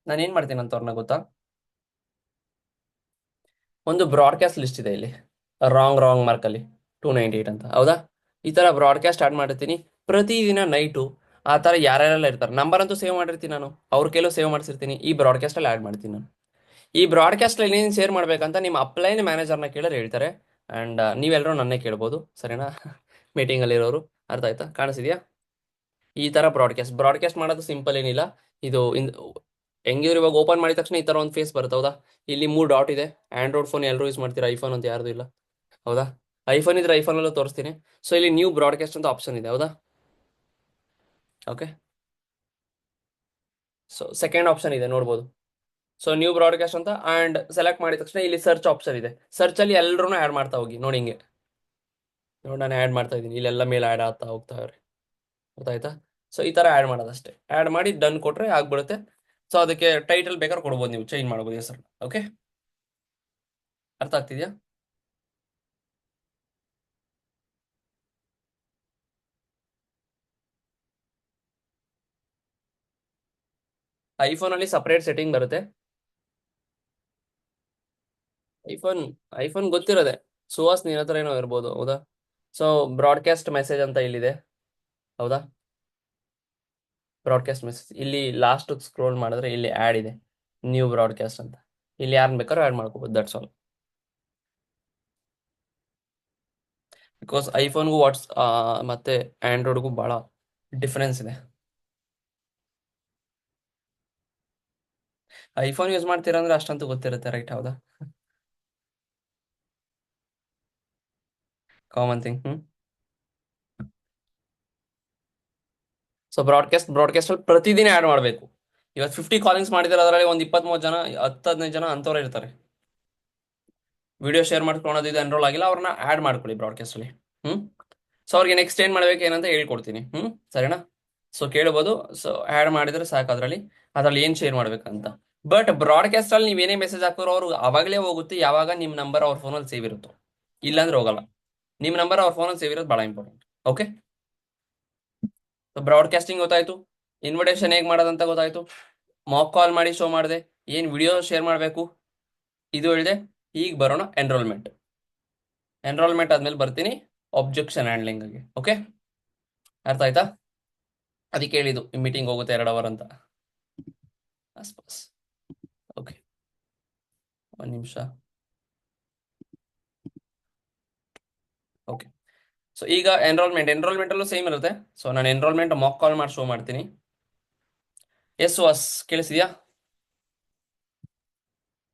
ನಾನು ಏನ್ ಮಾಡ್ತೀನಿ ಅಂತ ಅವ್ರನ್ನ ಗೊತ್ತಾ? ಒಂದು ಬ್ರಾಡ್ಕಾಸ್ಟ್ ಲಿಸ್ಟ್ ಇದೆ ಇಲ್ಲಿ, ರಾಂಗ್ ಮಾರ್ಕ್ ಅಲ್ಲಿ 298 ಅಂತ, ಹೌದಾ? ಈ ತರ ಬ್ರಾಡ್ಕಾಸ್ಟ್ ಸ್ಟಾರ್ಟ್ ಮಾಡಿರ್ತೀನಿ ಪ್ರತಿದಿನ ನೈಟು. ಆ ತರ ಯಾರ್ಯಾರೆಲ್ಲ ಇರ್ತಾರೆ, ನಂಬರ್ ಅಂತೂ ಸೇವ್ ಮಾಡಿರ್ತೀನಿ ನಾನು, ಅವ್ರ ಕೈಲೂ ಸೇವ್ ಮಾಡಿಸಿರ್ತೀನಿ, ಈ ಬ್ರಾಡ್ಕಾಸ್ಟ್ ಅಲ್ಲಿ ಆಡ್ ಮಾಡ್ತೀನಿ ನಾನು. ಈ ಬ್ರಾಡ್ಕಾಸ್ಟ್ ಅಲ್ಲಿ ಏನೇನು ಶೇರ್ ಮಾಡ್ಬೇಕಂತ ನಿಮ್ಮ ಅಪ್ಲೈನ್ ಮ್ಯಾನೇಜರ್ನ ಕೇಳಿದ್ರೆ ಹೇಳ್ತಾರೆ. ಅಂಡ್ ನೀವೆಲ್ಲರೂ ನನ್ನೇ ಕೇಳ್ಬೋದು, ಸರಿನಾ? ಮೀಟಿಂಗ್ ಅಲ್ಲಿ ಇರೋರು. ಅರ್ಥ ಆಯ್ತಾ? ಕಾಣಿಸಿದ್ಯಾ? ಈ ತರ ಬ್ರಾಡ್ಕಾಸ್ಟ್ ಮಾಡೋದು ಸಿಂಪಲ್ ಏನಿಲ್ಲ. ಇದು ಹೆಂಗಿದ್ರು ಇವಾಗ ಓಪನ್ ಮಾಡಿದ ತಕ್ಷಣ ಈ ತರ ಒಂದು ಫೇಸ್ ಬರುತ್ತೆ, ಹೌದಾ? ಇಲ್ಲಿ 3 ಡಾಟ್ ಇದೆ. ಆಂಡ್ರಾಯ್ಡ್ ಫೋನ್ ಎಲ್ಲರೂ ಯೂಸ್ ಮಾಡ್ತೀರಾ, ಐಫೋನ್ ಅಂತ ಯಾರ್ದು ಇಲ್ಲ, ಹೌದಾ? ಐಫೋನ್ ಇದ್ರೆ ಐಫೋನ್ ಅಲ್ಲೂ ತೋರಿಸ್ತೀನಿ. ಸೊ ಇಲ್ಲಿ ನ್ಯೂ ಬ್ರಾಡ್ಕಾಸ್ಟ್ ಅಂತ ಆಪ್ಷನ್ ಇದೆ, ಹೌದಾ? ಓಕೆ, ಸೊ ಸೆಕೆಂಡ್ ಆಪ್ಷನ್ ಇದೆ, ನೋಡ್ಬೋದು. ಸೊ ನ್ಯೂ ಬ್ರಾಡ್ಕಾಸ್ಟ್ ಅಂತ, ಅಂಡ್ ಸೆಲೆಕ್ಟ್ ಮಾಡಿದ ತಕ್ಷಣ ಇಲ್ಲಿ ಸರ್ಚ್ ಆಪ್ಷನ್ ಇದೆ. ಸರ್ಚ್ ಅಲ್ಲಿ ಎಲ್ಲರೂ ಆಡ್ ಮಾಡ್ತಾ ಹೋಗಿ, ನೋಡಿ ಹಿಂಗೆ ನೋಡಿ, ನಾನು ಆಡ್ ಮಾಡ್ತಾ ಇದ್ದೀನಿ, ಇಲ್ಲೆಲ್ಲ ಮೇಲೆ ಆಡ್ ಆಗ್ತಾ ಹೋಗ್ತಾ ಇವ್ರೆ. ಗೊತ್ತಾಯ್ತಾ? ಸೊ ಈ ತರ ಆಡ್ ಮಾಡೋದಷ್ಟೇ. ಆಡ್ ಮಾಡಿ ಡನ್ ಕೊಟ್ರೆ ಆಗ್ಬಿಡುತ್ತೆ. ಸೊ ಅದಕ್ಕೆ ಟೈಟಲ್ ಬೇಕಾದ್ರೆ ಕೊಡ್ಬೋದು, ನೀವು ಚೇಂಜ್ ಮಾಡ್ಬೋದು ಹೆಸರು. ಓಕೆ, ಅರ್ಥ ಆಗ್ತಿದ್ಯಾ? ಐಫೋನ್ ಅಲ್ಲಿ ಸಪರೇಟ್ ಸೆಟ್ಟಿಂಗ್ ಬರುತ್ತೆ. ಐಫೋನ್ ಐಫೋನ್ ಗೊತ್ತಿರೋದೆ, ಸುಹಾಸ್ ನಿನ್ನ ಹತ್ರ ಏನೋ ಇರ್ಬೋದು, ಹೌದಾ? ಸೊ ಬ್ರಾಡ್ಕಾಸ್ಟ್ ಮೆಸೇಜ್ ಅಂತ ಇಲ್ಲಿದೆ, ಹೌದಾ? ಬ್ರಾಡ್ಕಾಸ್ಟ್ ಮೆಸೇಜ್ ಇಲ್ಲಿ ಲಾಸ್ಟ್ ಸ್ಕ್ರೋಲ್ ಮಾಡಿದ್ರೆ ಇಲ್ಲಿ ಆಡ್ ಇದೆ, ನ್ಯೂ ಬ್ರಾಡ್ಕಾಸ್ಟ್ ಅಂತ. ಇಲ್ಲಿ ಯಾರನ್ನ ಬೇಕಾದ್ರೂ ಆಡ್ ಮಾಡ್ಕೋಬಹುದು, ದಟ್ಸ್ ಆಲ್. ಬಿಕಾಸ್ ಐಫೋನ್ಗೂ ಮತ್ತೆ ಆಂಡ್ರಾಯ್ಡ್ಗೂ ಬಹಳ ಡಿಫರೆನ್ಸ್ ಇದೆ. ಐಫೋನ್ ಯೂಸ್ ಮಾಡ್ತೀರಾ ಅಂದ್ರೆ ಅಷ್ಟಂತೂ ಗೊತ್ತಿರುತ್ತೆ, ರೈಟ್? ಹೌದಾ? Common thing. ಸೊ ಬ್ರಾಡ್ಕಾಸ್ಟ್ ಅಲ್ಲಿ ಪ್ರತಿದಿನ ಆಡ್ ಮಾಡಬೇಕು. ಇವತ್ತು 50 ಕಾಲಿಂಗ್ಸ್ ಮಾಡಿದ್ರೆ ಅದರಲ್ಲಿ ಒಂದು 23 ಜನ, 10-15 ಜನ ಅಂತವ್ರು ಇರ್ತಾರೆ. ವಿಡಿಯೋ ಶೇರ್ ಮಾಡ್ಕೊಳ್ಳೋದು ಇದು ಎನ್ರೋಲ್ ಆಗಿಲ್ಲ, ಅವ್ರನ್ನ ಆಡ್ ಮಾಡ್ಕೊಳ್ಳಿ ಬ್ರಾಡ್ಕಾಸ್ಟ್ ಅಲ್ಲಿ. ಸೊ ಅವ್ರಿಗೆ ನೆಕ್ಸ್ಟ್ ಏನ್ ಮಾಡ್ಬೇಕು ಏನಂತ ಹೇಳ್ಕೊಡ್ತೀನಿ. ಸರಿನಾ? ಸೊ ಕೇಳ್ಬೋದು. ಸೊ ಆಡ್ ಮಾಡಿದ್ರೆ ಸಾಕು, ಅದ್ರಲ್ಲಿ ಏನ್ ಶೇರ್ ಮಾಡ್ಬೇಕಂತ. ಬಟ್ ಬ್ರಾಡ್ಕಾಸ್ಟ್ ಅಲ್ಲಿ ನೀವೇನೇ ಮೆಸೇಜ್ ಹಾಕೋರು ಅವ್ರು ಅವಾಗಲೇ ಹೋಗುತ್ತೆ ಯಾವಾಗ ನಿಮ್ ನಂಬರ್ ಅವ್ರ ಫೋನಲ್ಲಿ ಸೇವ್ ಇರುತ್ತೋ, ಇಲ್ಲಾಂದ್ರೆ ಹೋಗಲ್ಲ. ನಿಮ್ ನಂಬರ್ ಅವ್ರ ಫೋನಲ್ಲಿ ಸೇವ್ ಇರೋದು ಬಹಳ ಇಂಪಾರ್ಟೆಂಟ್. ಓಕೆ, ಬ್ರಾಡ್ಕಾಸ್ಟಿಂಗ್ ಗೊತ್ತಾಯ್ತು, ಇನ್ವಿಟೇಷನ್ ಹೇಗೆ ಮಾಡೋದಂತ ಗೊತ್ತಾಯ್ತು, ಮಾಕ್ ಕಾಲ್ ಮಾಡಿ ಶೋ ಮಾಡಿದೆ, ಏನ್ ವಿಡಿಯೋ ಶೇರ್ ಮಾಡಬೇಕು ಇದು ಹೇಳಿದೆ. ಈಗ ಬರೋಣ ಎನ್ರೋಲ್ಮೆಂಟ್ ಆದ್ಮೇಲೆ ಬರ್ತೀನಿ ಆಬ್ಜೆಕ್ಷನ್ ಹ್ಯಾಂಡ್ಲಿಂಗ್ ಆಗಿ. ಓಕೆ, ಅರ್ಥ ಆಯ್ತಾ? ಅದಕ್ಕೆ ಹೇಳಿದ್ದು ಈ ಮೀಟಿಂಗ್ ಹೋಗುತ್ತೆ 2 ಅವರ್ ಅಂತ ಆಸ್ಪಾಸ್. ಓಕೆ, ಒಂದು ನಿಮಿಷ. ಓಕೆ, ಸೊ ಈಗ ಎನ್ರೋಲ್ಮೆಂಟ್ ಅಲ್ಲೂ ಸೇಮ್ ಇರುತ್ತೆ. ಸೊ ನಾನು ಎನ್ರೋಲ್ಮೆಂಟ್ ಮಾಕ್ ಕಾಲ್ ಮಾಡಿ ಶೋ ಮಾಡ್ತೀನಿ. ಎಸ್ ವಾಸ್ ಕೇಳಿಸಿದ್ಯಾ?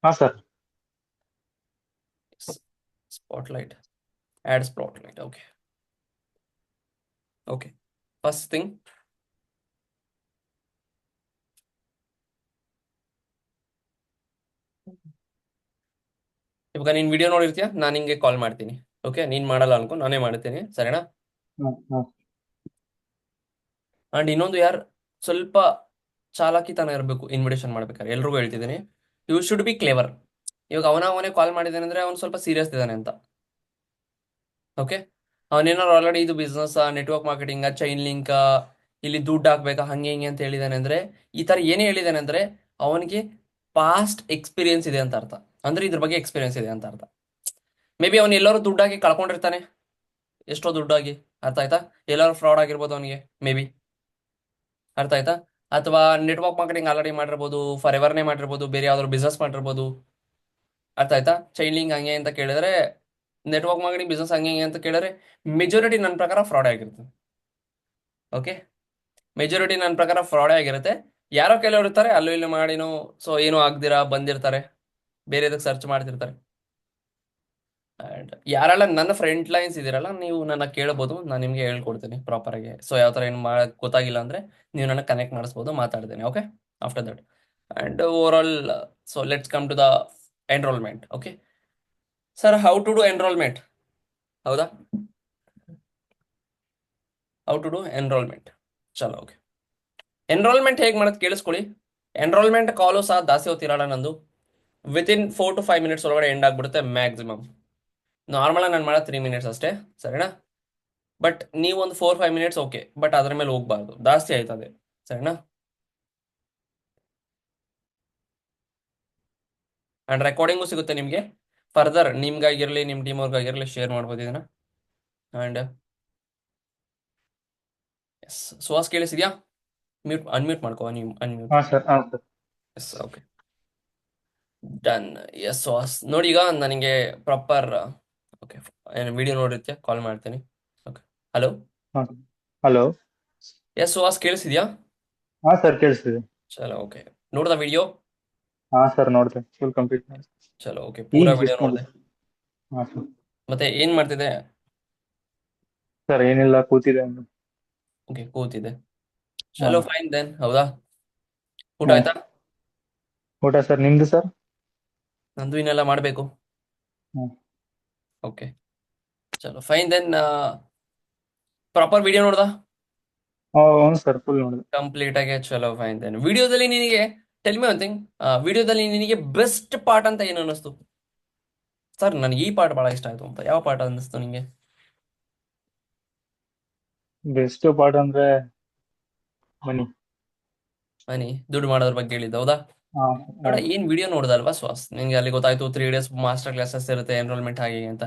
ಹಾ sir. Spotlight, add spotlight. Okay okay, first thing ಇವಾಗ ನೀನ್ ವಿಡಿಯೋ ನೋಡಿರ್ತೀಯ, ನಾನು ಹಿಂಗೆ ಕಾಲ್ ಮಾಡ್ತೀನಿ. ಓಕೆ, ನೀನ್ ಮಾಡಲ್ಲ ಅನ್ಕೊ, ನಾನೇ ಮಾಡ್ತೀನಿ, ಸರಿನಾ? ಹ್ಮ್ ಹ್ಮ್ ಅಂಡ್ ಇನ್ನೊಂದು ಯಾರು ಸ್ವಲ್ಪ ಚಾಲಾಕಿತನ ಇರಬೇಕು ಇನ್ವಿಟೇಷನ್ ಮಾಡ್ಬೇಕಾದ್ರೆ, ಎಲ್ರಿಗೂ ಹೇಳ್ತಿದ್ದೀನಿ, ಯು ಶುಡ್ ಬಿ ಕ್ಲೇವರ್. ಇವಾಗ ಅವನೇ ಕಾಲ್ ಮಾಡಿದ್ದಾನೆ ಅಂದ್ರೆ ಅವ್ನು ಸ್ವಲ್ಪ ಸೀರಿಯಸ್ ಇದ್ದಾನೆ ಅಂತ. ಓಕೆ, ಅವನೇನಾರು ಆಲ್ರೆಡಿ ಇದು business, network marketing, chain link, ಇಲ್ಲಿ ದುಡ್ಡು ಹಾಕ್ಬೇಕಾ, ಹಂಗೆ ಹಿಂಗೆ ಅಂತ ಹೇಳಿದಾನೆ ಅಂದ್ರೆ, ಈ ತರ ಏನೇ ಹೇಳಿದಾನೆ ಅಂದ್ರೆ ಅವನಿಗೆ ಪಾಸ್ಟ್ ಎಕ್ಸ್ಪೀರಿಯನ್ಸ್ ಇದೆ ಅಂತ ಅರ್ಥ. ಅಂದ್ರೆ ಇದ್ರ ಬಗ್ಗೆ ಎಕ್ಸ್ಪೀರಿಯನ್ಸ್ ಇದೆ ಅಂತ ಅರ್ಥ. ಮೇ ಬಿ ಅವ್ನು ಎಲ್ಲರೂ ದುಡ್ಡಾಗಿ ಕಳ್ಕೊಂಡಿರ್ತಾನೆ, ಎಷ್ಟೋ ದುಡ್ಡಾಗಿ. ಅರ್ಥ ಆಯ್ತಾ? ಎಲ್ಲರೂ ಫ್ರಾಡ್ ಆಗಿರ್ಬೋದು ಅವನಿಗೆ, ಮೇ ಬಿ. ಅರ್ಥ ಆಯ್ತಾ? ಅಥವಾ ನೆಟ್ವರ್ಕ್ ಮಾರ್ಕೆಟಿಂಗ್ ಆಲ್ರೆಡಿ ಮಾಡಿರ್ಬೋದು, ಫಾರ್ ಎವರ್ನೇ ಮಾಡಿರ್ಬೋದು, ಬೇರೆ ಯಾವ್ದಾದ್ರು ಬಿಸ್ನೆಸ್ ಮಾಡಿರ್ಬೋದು. ಅರ್ಥ ಆಯ್ತಾ? ಚೈನ್ ಲಿಂಕ್ ಹಂಗೆ ಅಂತ ಕೇಳಿದ್ರೆ, ನೆಟ್ವರ್ಕ್ ಮಾರ್ಕೆಟಿಂಗ್ ಬಿಸ್ನೆಸ್ ಹಂಗೆ ಹಿಂಗೆ ಅಂತ ಕೇಳಿದ್ರೆ ಮೆಜಾರಿಟಿ ನನ್ನ ಪ್ರಕಾರ ಫ್ರಾಡ್ ಆಗಿರುತ್ತೆ. ಓಕೆ, ಮೆಜಾರಿಟಿ ನನ್ನ ಪ್ರಕಾರ ಫ್ರಾಡೇ ಆಗಿರುತ್ತೆ. ಯಾರೋ ಕೆಲವರು ಇರ್ತಾರೆ ಅಲ್ಲೂ ಇಲ್ಲಿ ಮಾಡಿನೋ, ಸೊ ಏನೂ ಆಗ್ದಿರಾ ಬಂದಿರ್ತಾರೆ, ಬೇರೆದಕ್ಕೆ ಸರ್ಚ್ ಮಾಡ್ತಿರ್ತಾರೆ. ಅಂಡ್ ಯಾರೆಲ್ಲ ನನ್ನ ಫ್ರಂಟ್ ಲೈನ್ಸ್ ಇದೀರಲ್ಲ, ನೀವು ನನ್ನ ಕೇಳ್ಬೋದು, ನಾನು ನಿಮ್ಗೆ ಹೇಳ್ಕೊಡ್ತೀನಿ ಪ್ರಾಪರ್ ಆಗಿ. ಸೊ ಯಾವ ತರ ಏನು ಮಾಡಕ್ ಗೊತ್ತಾಗಿಲ್ಲ ಅಂದ್ರೆ ನೀವು ನನ್ನ ಕನೆಕ್ಟ್ ಮಾಡಿಸ್ಬೋದು, ಮಾತಾಡ್ತೇನೆ. Okay, after that. And over all, so let's come to the enrolment. Okay sir, how to do enrolment? ಹೌದಾ, ಹೌ ಟು ಡೂ ಎನ್ರೋಲ್ಮೆಂಟ್. ಚಲೋ, ಓಕೆ. ಎನ್ರೋಲ್ಮೆಂಟ್ ಹೇಗೆ ಮಾಡೋದು ಕೇಳಿಸ್ಕೊಳ್ಳಿ. ಎನ್ರೋಲ್ಮೆಂಟ್ ಕಾಲು ಸಹ ಜಾಸ್ತಿ ಹೊತ್ತಿರಲ್ಲ ನಂದು. ವಿತಿನ್ 4 to 5 minutes ಒಳಗಡೆ ಎಂಡ್ ಆಗ್ಬಿಡುತ್ತೆ ಮ್ಯಾಕ್ಸಿಮಮ್. ನಾರ್ಮಲಾಗಿ ನಾನು ಮಾಡೋದು 3 minutes ಅಷ್ಟೇ, ಸರಿನಾ? ಬಟ್ ನೀವು ಒಂದು 4-5 minutes ಓಕೆ, ಬಟ್ ಅದ್ರ ಮೇಲೆ ಹೋಗ್ಬಾರ್ದು, ಜಾಸ್ತಿ ಆಯ್ತದೆ, ಸರಿನಾ? ಆ್ಯಂಡ್ ರೆಕಾರ್ಡಿಂಗು ಸಿಗುತ್ತೆ ನಿಮಗೆ. ಫರ್ದರ್ ನಿಮ್ಗಾಗಿರಲಿ ನಿಮ್ಮ ಟೀಮ್ ಅವ್ರಿಗಾಗಿರಲಿ ಶೇರ್ ಮಾಡ್ಬೋದು ಇದನ್ನ. ಆ್ಯಂಡ್ ಎಸ್, ಸುಹಾಸ್ ಕೇಳಿಸಿದ್ಯಾ? ಅನ್ಮ್ಯೂಟ್ ಮಾಡ್ಕೋ, ನೀವು ಅನ್ಮ್ಯೂಟ್. ಹಾ ಸರ್, ಹಾ sir. Yes, okay, done. Yes Suhas, ನೋಡಿ ಈಗ ನನಗೆ ಪ್ರಾಪರ್ ಓಕೆ ವಿಡಿಯೋ ನೋಡಿರ್ತೀಯ, ಕಾಲ್ ಮಾಡ್ತೀನಿ. Okay, hello. ಹಾ ಹಲೋ. ಎಸ್ ಸುಹಾಸ್, ಕೇಳಿಸಿದ್ಯಾ? ಹಾ ಸರ್, ಕೇಳಿಸ್ತಿದೆ. ಚಲೋ, ಓಕೆ. ನೋಡ್ದ ವಿಡಿಯೋ? ಹಾ ಸರ್, ನೋಡ್ದೆ, ಫುಲ್ ಕಂಪ್ಲೀಟ್ ಮಾಡಿ. ಚಲೋ, ಓಕೆ, ಈಗ ಪೂರಾ ವಿಡಿಯೋ ಜಸ್ಟ್ ನೋಡಿದೆ. ಹಾ ಸರ್. ಮತ್ತೆ ಏನ್ ಮಾಡ್ತಿದೆ? ಸರ್ ಏನಿಲ್ಲ, ಕೂತಿದೆ ಒಂದು. ಓಕೆ, ಕೂತಿದೆ. ಹಾ ಚಲೋ, ಫೈನ್ ದೆನ್. ಹೌದಾ, ಊಟ ಹಾ. ಆಯ್ತಾ? ಊಟ ಸರ್, ನಿಮ್ದು ಸರ್? ನಂದು ಇನ್ನೆಲ್ಲ ಮಾಡಬೇಕು. ಹ್ಮ್. ಓಕೆ, ಚಲೋ, ಫೈನ್ ದೆನ್. ಪ್ರಾಪರ್ ವಿಡಿಯೋ ನೋಡ್ದ ಹ್ಞೂ ಸರ್, ಫುಲ್ ನೋಡಿದೆ. ಕಂಪ್ಲೀಟ್ ಆಗಿ? ಚಲೋ, ಫೈನ್ ದೆನ್. ವಿಡಿಯೋದಲ್ಲಿ ನಿನಗೆ ಟೆಲ್ ಮಿ ಒನ್ ಥಿಂಗ್, ವಿಡಿಯೋದಲ್ಲಿ ನಿನಗೆ ಬೆಸ್ಟ್ ಪಾರ್ಟ್ ಅಂತ ಏನು ಅನ್ನಿಸ್ತು? ಸರ್ ನನಗೆ ಈ ಪಾರ್ಟ್ ಬಹಳ ಇಷ್ಟ ಆಯ್ತು ಅಂತ ಯಾವ ಪಾರ್ಟ್ ಅನ್ನಿಸ್ತು ನಿಂಗೆ? ಬೆಸ್ಟ್ ಪಾರ್ಟ್ ಅಂದ್ರೆ ಮನಿ. ಮನಿ, ದುಡ್ಡು ಮಾಡೋದ್ರ ಬಗ್ಗೆ ಹೇಳಿದ್ದು, ಹೌದಾ? ಹಾ ನೋಡ, ಹೌದು. ಏನ್ ವಿಡಿಯೋ ನೋಡ್ದಲ್ವಾ ಸ್ವಾಸ್, ನಿನ್ಗೆ ಅಲ್ಲಿ ಗೊತ್ತಾಯ್ತು 3 days ಮಾಸ್ಟರ್ ಕ್ಲಾಸಸ್ ಇರುತ್ತೆ, ಎನ್ರೋಲ್ಮೆಂಟ್ ಹಾಗೆ ಹೀಗೆ ಅಂತ.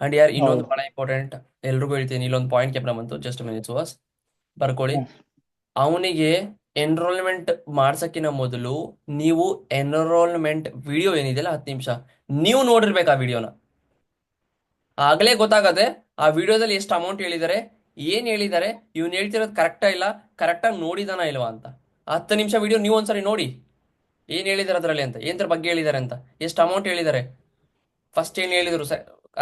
ಅಂಡ್ ಯಾರ್ ಇನ್ನೊಂದು ಹೌದು. ಬಹಳ ಇಂಪಾರ್ಟೆಂಟ್, ಎಲ್ರಿಗೂ ಹೇಳ್ತೀನಿ, ಇಲ್ಲೊಂದು ಪಾಯಿಂಟ್ ಕೆಪ್ರ ಬಂತು, ಜಸ್ಟ್ ಮಿನಿಟ್ ಸುಹಾಸ್ ಬರ್ಕೊಳ್ಳಿ. ಹ್ಮ್. ಅವನಿಗೆ ಎನ್ರೋಲ್ಮೆಂಟ್ ಮಾಡ್ಸಕ್ಕಿನ ಮೊದಲು ನೀವು ಎನ್ರೋಲ್ಮೆಂಟ್ ವಿಡಿಯೋ ಏನಿದೆಯಲ್ಲ 10 ನಿಮಿಷ ನೀವು ನೋಡಿರ್ಬೇಕು ಆ ವಿಡಿಯೋನ. ಆಗಲೇ ಗೊತ್ತಾಗದೆ ಆ ವಿಡಿಯೋದಲ್ಲಿ ಎಷ್ಟು ಅಮೌಂಟ್ ಹೇಳಿದ್ದಾರೆ, ಏನ್ ಹೇಳಿದ್ದಾರೆ, ಇವ್ನು ಹೇಳ್ತಿರೋದು ಕರೆಕ್ಟಾ ಇಲ್ಲ, ಕರೆಕ್ಟಾಗಿ ನೋಡಿದಾನ ಇಲ್ವಾ ಅಂತ. 10 ನಿಮಿಷ ವಿಡಿಯೋ ನೀವು ಒಂದ್ಸರಿ ನೋಡಿ, ಏನ್ ಹೇಳಿದಾರೆ ಅದರಲ್ಲಿ ಅಂತ, ಏನ್ರ ಬಗ್ಗೆ ಹೇಳಿದ್ದಾರೆ ಅಂತ, ಎಷ್ಟು ಅಮೌಂಟ್ ಹೇಳಿದ್ದಾರೆ, ಫಸ್ಟ್ ಏನ್ ಹೇಳಿದ್ರು,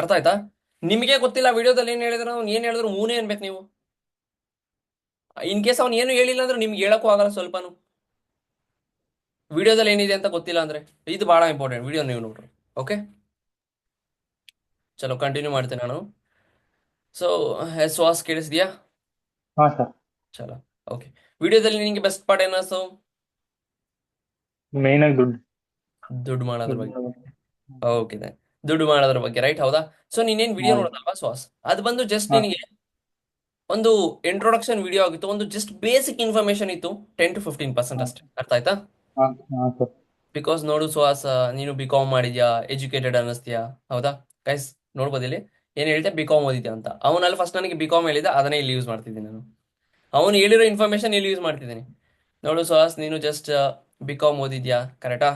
ಅರ್ಥ ಆಯ್ತಾ? ನಿಮಗೆ ಗೊತ್ತಿಲ್ಲ ವಿಡಿಯೋದಲ್ಲಿ ಏನ್ ಹೇಳಿದ್ರು, ಅವ್ನು ಏನ್ ಹೇಳಿದ್ರು ಮೂನೇ ಅನ್ಬೇಕು ನೀವು. ಇನ್ ಕೇಸ್ ಅವ್ನು ಏನು ಹೇಳಿಲ್ಲ ಅಂದ್ರೆ ನಿಮ್ಗೆ ಹೇಳಕ್ಕೂ ಆಗಲ್ಲ ಸ್ವಲ್ಪನು. ವಿಡಿಯೋದಲ್ಲಿ ಏನಿದೆ ಅಂತ ಗೊತ್ತಿಲ್ಲ ಅಂದ್ರೆ ಇದು ಬಹಳ ಇಂಪಾರ್ಟೆಂಟ್. ವಿಡಿಯೋ ನೀವು ನೋಡ್ರಿ, ಓಕೆ? ಚಲೋ, ಕಂಟಿನ್ಯೂ ಮಾಡ್ತೇನೆ ನಾನು. ಸೊ ಶ್ವಾಸ ಕೇಳಿಸಿದ್ಯಾ? ಹಾ ಸರ್. ಚಲೋ, ಓಕೆ. ವಿಡಿಯೋದಲ್ಲಿ ನಿಮಗೆ ಬೆಸ್ಟ್ ಪಾರ್ಟ್ ಏನಿಸ್ತು? ಮೇನ್ ಆಗಿ ದುಡ್ಡು. ದುಡ್ಡು ಮಾಡೋದ್ರ ದುಡ್ಡು ಬಗ್ಗೆ. ಮಾಡೋದು. ಓಕೆ, ದುಡ್ಡು ಮಾಡೋದ್ರ ಬಗ್ಗೆ, ರೈಟ್? ಹೌದಾ? ಸೊ ನೀನೇನ್ ವಿಡಿಯೋ ಹೌದು. ನೋಡೋದಲ್ವಾ ಶ್ವಾಸ್, ಅದು ಬಂದು ಜಸ್ಟ್ ಹಾ ನಿನಗೆ ಒಂದು ಇಂಟ್ರೊಡಕ್ಷನ್ ವಿಡಿಯೋ ಆಗಿತ್ತು, ಒಂದು ಜಸ್ಟ್ ಬೇಸಿಕ್ ಇನ್ಫಾರ್ಮೇಶನ್ ಇತ್ತು, 10 to 15% ಹಾ ಅಷ್ಟೇ, ಅರ್ಥ ಆಯ್ತಾ? ಹಾ ಹಾ ಸರ್. ಬಿಕಾಸ್ ನೋಡು ಸುಹಾಸ್, ನೀನು ಬಿ.ಕಾಮ್ ಮಾಡಿದ್ಯಾ, ಎಜುಕೇಟೆಡ್ ಅನ್ನಿಸ್ತೀಯಾ, ಹೌದಾ? ಗೈಸ್ ನೋಡ್ಬೋದು ಇಲ್ಲಿ ಏನ್ ಹೇಳ್ತೆ, ಬಿ.ಕಾಮ್ ಓದಿದ್ಯಾ ಅಂತ. ಅವನಲ್ಲಿ ಫಸ್ಟ್ ನನಗೆ ಬಿ.ಕಾಮ್ ಹೇಳಿದ, ಅದನ್ನೇ ಇಲ್ಲಿ ಯೂಸ್ ಮಾಡ್ತಿದ್ದೀನಿ ನಾನು. ಅವನು ಹೇಳಿರೋ ಇನ್ಫಾರ್ಮೇಶನ್ ಇಲ್ಲಿ ಯೂಸ್ ಮಾಡ್ತಿದ್ದೀನಿ. ನೋಡು ಸುಹಾಸ್, ನೀನು ಜಸ್ಟ್ ಬಿ.ಕಾಮ್ ಓದಿದ್ಯಾ, ಕರೆಕ್ಟಾ?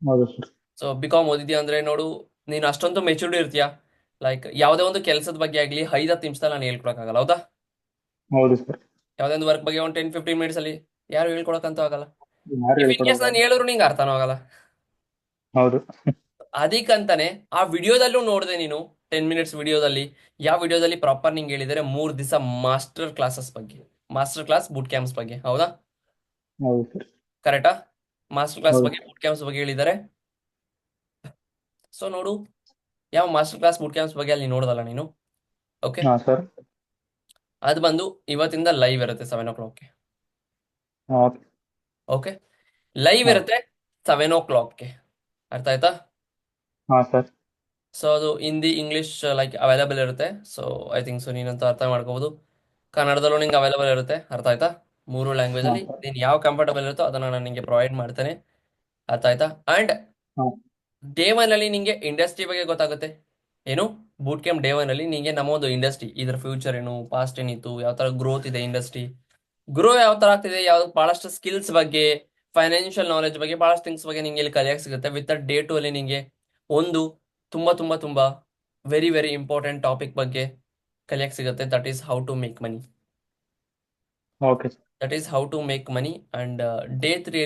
ಹೌದು ಸರ್. ಸೊ ಬಿ.ಕಾಮ್ ಓದಿದ್ಯಾ ಅಂದ್ರೆ ನೋಡು, ನೀನು ಅಷ್ಟೊಂದು ಮೆಚೂರ್ಡ್ ಇರ್ತೀಯಾ. ಲೈಕ್ ಯಾವುದೇ ಒಂದು ಕೆಲಸದ ಬಗ್ಗೆ ಆಗಲಿ 5-10 ನಿಮಿಷದಲ್ಲಿ ನಾನು ಹೇಳ್ಕೊಡಕ್ಕಾಗಲ್ಲ, ಹೌದಾ? ಹೌದು ಸರ್. ಯಾವುದೇ ಒಂದು ವರ್ಕ್ ಬಗ್ಗೆ ಒಂದು 10-15 minutes ಅಲ್ಲಿ ಯಾರು ಹೇಳ್ಕೊಡಕ್ಕಂತೂ ಆಗಲ್ಲ. ಯಾರು ಇಫ್ ಇನ್ ಕೇಸ್ ಹೇಳ್ಕೊಡೋಲ್ಲ. ನಾನು ಹೇಳಿದ್ರು ನಿಂಗೆ ಅರ್ಥನೂ ಆಗಲ್ಲ. ಹೌದು. ಅದಕ್ಕಂತಾನೆ ಆ ವಿಡಿಯೋದಲ್ಲೂ ನೋಡಿದೆ ನೀನು, 10 minutes ವಿಡಿಯೋದಲ್ಲಿ, ಯಾವ ವಿಡಿಯೋದಲ್ಲಿ ಪ್ರಾಪರ್ ನಿಂಗೆ ಹೇಳಿದರೆ 3 ದಿವಸ ಮಾಸ್ಟರ್ ಕ್ಲಾಸಸ್ ಬಗ್ಗೆ, ಮಾಸ್ಟರ್ ಕ್ಲಾಸ್ ಬೂಟ್ ಕ್ಯಾಂಪ್ಸ್ ಬಗ್ಗೆ, ಹೌದಾ? ಹೌದು ಸರ್. ಕರೆಕ್ಟಾ? ಮಾಸ್ಟರ್ ಕ್ಲಾಸ್ ಹೌದು. ಬಗ್ಗೆ, ಬೂಟ್ ಕ್ಯಾಂಪ್ಸ್ ಬಗ್ಗೆ ಹೇಳಿದ್ದಾರೆ. ಸೊ ನೋಡು, ಯಾವ ಮಾಸ್ಟರ್ ಕ್ಲಾಸ್ ಬೂಟ್ ಕ್ಯಾಂಪ್ಸ್ ಬಗ್ಗೆ ಅಲ್ಲಿ ನೋಡೋದಲ್ಲ ನೀನು, ಓಕೆ? ಹಾ ಸರ್. ಅದು ಬಂದು ಇವತ್ತಿಂದ ಲೈವ್ ಇರುತ್ತೆ 7 o'clock. ಓಕೆ. ಓಕೆ, ಲೈವ್ ಹಾ ಇರುತ್ತೆ 7 o'clock. ಅರ್ಥ ಆಯ್ತಾ? ಹಾ ಸರ್. ಸೊ ಅದು ಹಿಂದಿ, ಇಂಗ್ಲಿಷ್ ಲೈಕ್ ಅವೈಲೇಬಲ್ ಇರುತ್ತೆ. ಸೊ ಐ ಥಿಂಕ್ ಸೊ ನೀನಂತೂ ಅರ್ಥ ಮಾಡ್ಕೋಬಹುದು. ಕನ್ನಡದಲ್ಲೂ ನಿಂಗೆ ಅವೈಲೇಬಲ್ ಇರುತ್ತೆ, ಅರ್ಥ ಆಯ್ತಾ? 3 ಲ್ಯಾಂಗ್ವೇಜ್ ಹಾ ಅಲ್ಲಿ ಸರ್. ನೀನು ಯಾವ ಕಂಫರ್ಟಬಲ್ ಇರುತ್ತೋ ಅದನ್ನ ನಾನು ನಿಂಗೆ ಪ್ರೊವೈಡ್ ಮಾಡ್ತೇನೆ, ಅರ್ಥ ಆಯ್ತಾ? ಅಂಡ್ ಹಾ ಡೇ 1 ಅಲ್ಲಿ ನಿಂಗೆ ಇಂಡಸ್ಟ್ರಿ ಬಗ್ಗೆ ಗೊತ್ತಾಗುತ್ತೆ. ಏನು, ಬೂಟ್ ಕ್ಯಾಂಪ್ ಡೇ 1 ಅಲ್ಲಿ ನಿಂಗೆ ನಮ್ಮ ಒಂದು ಇಂಡಸ್ಟ್ರಿ, ಇದ್ರ ಫ್ಯೂಚರ್ ಏನು, ಪಾಸ್ಟ್ ಏನಿತ್ತು, ಯಾವ ತರ ಗ್ರೋತ್ ಇದೆ ಇಂಡಸ್ಟ್ರಿ, ಗ್ರೋ ಯಾವ ತರ ಆಗ್ತಿದೆ, ಯಾವ್ದು ಬಹಳಷ್ಟು ಸ್ಕಿಲ್ಸ್ ಬಗ್ಗೆ, ಫೈನಾನ್ಷಿಯಲ್ ನಾಲೆಜ್ ಬಗ್ಗೆ, ಬಹಳಷ್ಟು ಥಿಂಗ್ಸ್ ಬಗ್ಗೆ ನಿಂಗೆ ಇಲ್ಲಿ ಕಲಿಯಕ್ಕೆ ಸಿಗುತ್ತೆ. ವಿತ್ ಡೇ 2 ಅಲ್ಲಿ ನಿಂಗೆ ಒಂದು ತುಂಬಾ ತುಂಬಾ ತುಂಬಾ ವೆರಿ ವೆರಿ ಇಂಪಾರ್ಟೆಂಟ್ ಟಾಪಿಕ್ ಬಗ್ಗೆ ಕಲಿಯಕ್ಕೆ ಸಿಗುತ್ತೆ. That is how to make money. Okay sir. That is how to make money. And day 3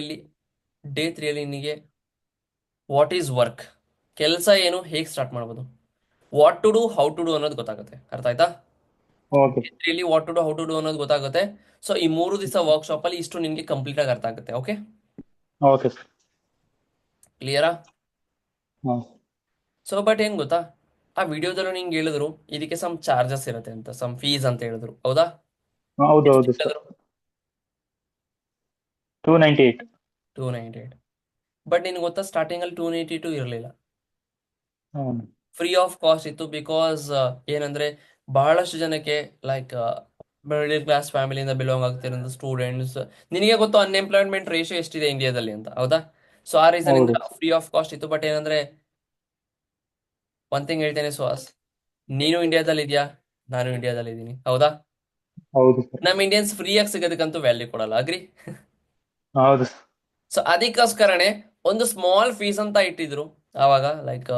ಅಲ್ಲಿ ನಿನಗೆ ವಾಟ್ ಈಸ್ ವರ್ಕ್, ಕೆಲಸ ಏನು, ಹೇಗೆ ಸ್ಟಾರ್ಟ್ ಮಾಡ್ಬೋದು, what to do, how to do ಅನ್ನೋದು ಗೊತ್ತಾಗುತ್ತೆ, ಅರ್ಥ ಆಯ್ತಾ? Okay. Day 3 what to do, how to do ಅನ್ನೋದು ಗೊತ್ತಾಗುತ್ತೆ. ಸೊ ಈ 3 ದಿವಸ ವರ್ಕ್ಶಾಪ್ ಅಲ್ಲಿ ಇಷ್ಟು ನಿನ್ಗೆ ಕಂಪ್ಲೀಟ್ ಆಗಿ ಅರ್ಥ ಆಗುತ್ತೆ. Okay, okay sir. ಕ್ಲಿಯರಾ? ಹಾ ಸೊ ಬಟ್ ಏನ್ ಗೊತ್ತಾ, ಆ ವಿಡಿಯೋದಲ್ಲೂ ನಿಂಗೆ ಹೇಳಿದ್ರು ಇದಕ್ಕೆ ಸಮ್ ಚಾರ್ಜಸ್ ಇರುತ್ತೆ ಅಂತ, ಸಮ್ ಫೀಸ್ ಅಂತ ಹೇಳಿದ್ರು. ಹೌದಾ? ಹೌದು ಎಷ್ಟು ಹೌದು ಸರ್. ಹೇಳಿದ್ರು? 298. 298. ಬಟ್ ನಿನ್ಗೆ ಗೊತ್ತಾ, ಸ್ಟಾರ್ಟಿಂಗ್ ಅಲ್ಲಿ 282 ಇರಲಿಲ್ಲ, ಹ್ಮ್ ಫ್ರೀ ಆಫ್ ಕಾಸ್ಟ್ ಇತ್ತು. ಬಿಕಾಸ್ ಏನಂದ್ರೆ ಬಹಳಷ್ಟು ಜನಕ್ಕೆ ಲೈಕ್ ಮಿಡಲ್ ಕ್ಲಾಸ್ ಫ್ಯಾಮಿಲಿಯಿಂದ ಬಿಲಾಂಗ್ ಆಗ್ತಿರೋ ಸ್ಟೂಡೆಂಟ್ಸ್, ನಿನಗೆ ಗೊತ್ತು ಅನ್ಎಂಪ್ಲಾಯ್ಮೆಂಟ್ ರೇಷಿಯೋ ಎಷ್ಟಿದೆ ಇಂಡಿಯಾದಲ್ಲಿ ಅಂತ. ಹೌದಾ? ಸೊ ಆ ರೀಸನ್ ಹೌದು ಇಂದ ಫ್ರೀ ಆಫ್ ಕಾಸ್ಟ್ ಇತ್ತು. ಬಟ್ ಏನಂದ್ರೆ ಒಂದ್ ಥಿಂಗ್ ಹೇಳ್ತೇನೆ ಸುಹಾಸ್, ನೀನು ಇಂಡಿಯಾದಲ್ಲಿ ಇದೆಯಾ, ನಾನು ಇಂಡಿಯಾದಲ್ಲಿ ಇದ್ದೀನಿ. ಹೌದಾ? ಹೌದು ಸರ್. ನಮ್ಮ ಇಂಡಿಯನ್ಸ್ ಫ್ರೀಯಾಗಿ ಸಿಗೋದಕ್ಕಂತೂ ವ್ಯಾಲ್ಯೂ ಕೊಡಲ್ಲ. ಅಗ್ರಿ? ಹೌದು ಸರ್. ಸೊ ಅದಕ್ಕೋಸ್ಕರನೇ ಒಂದು ಸ್ಮಾಲ್ ಫೀಸ್ ಅಂತ ಇಟ್ಟಿದ್ರು ಆವಾಗ. ಲೈಕ್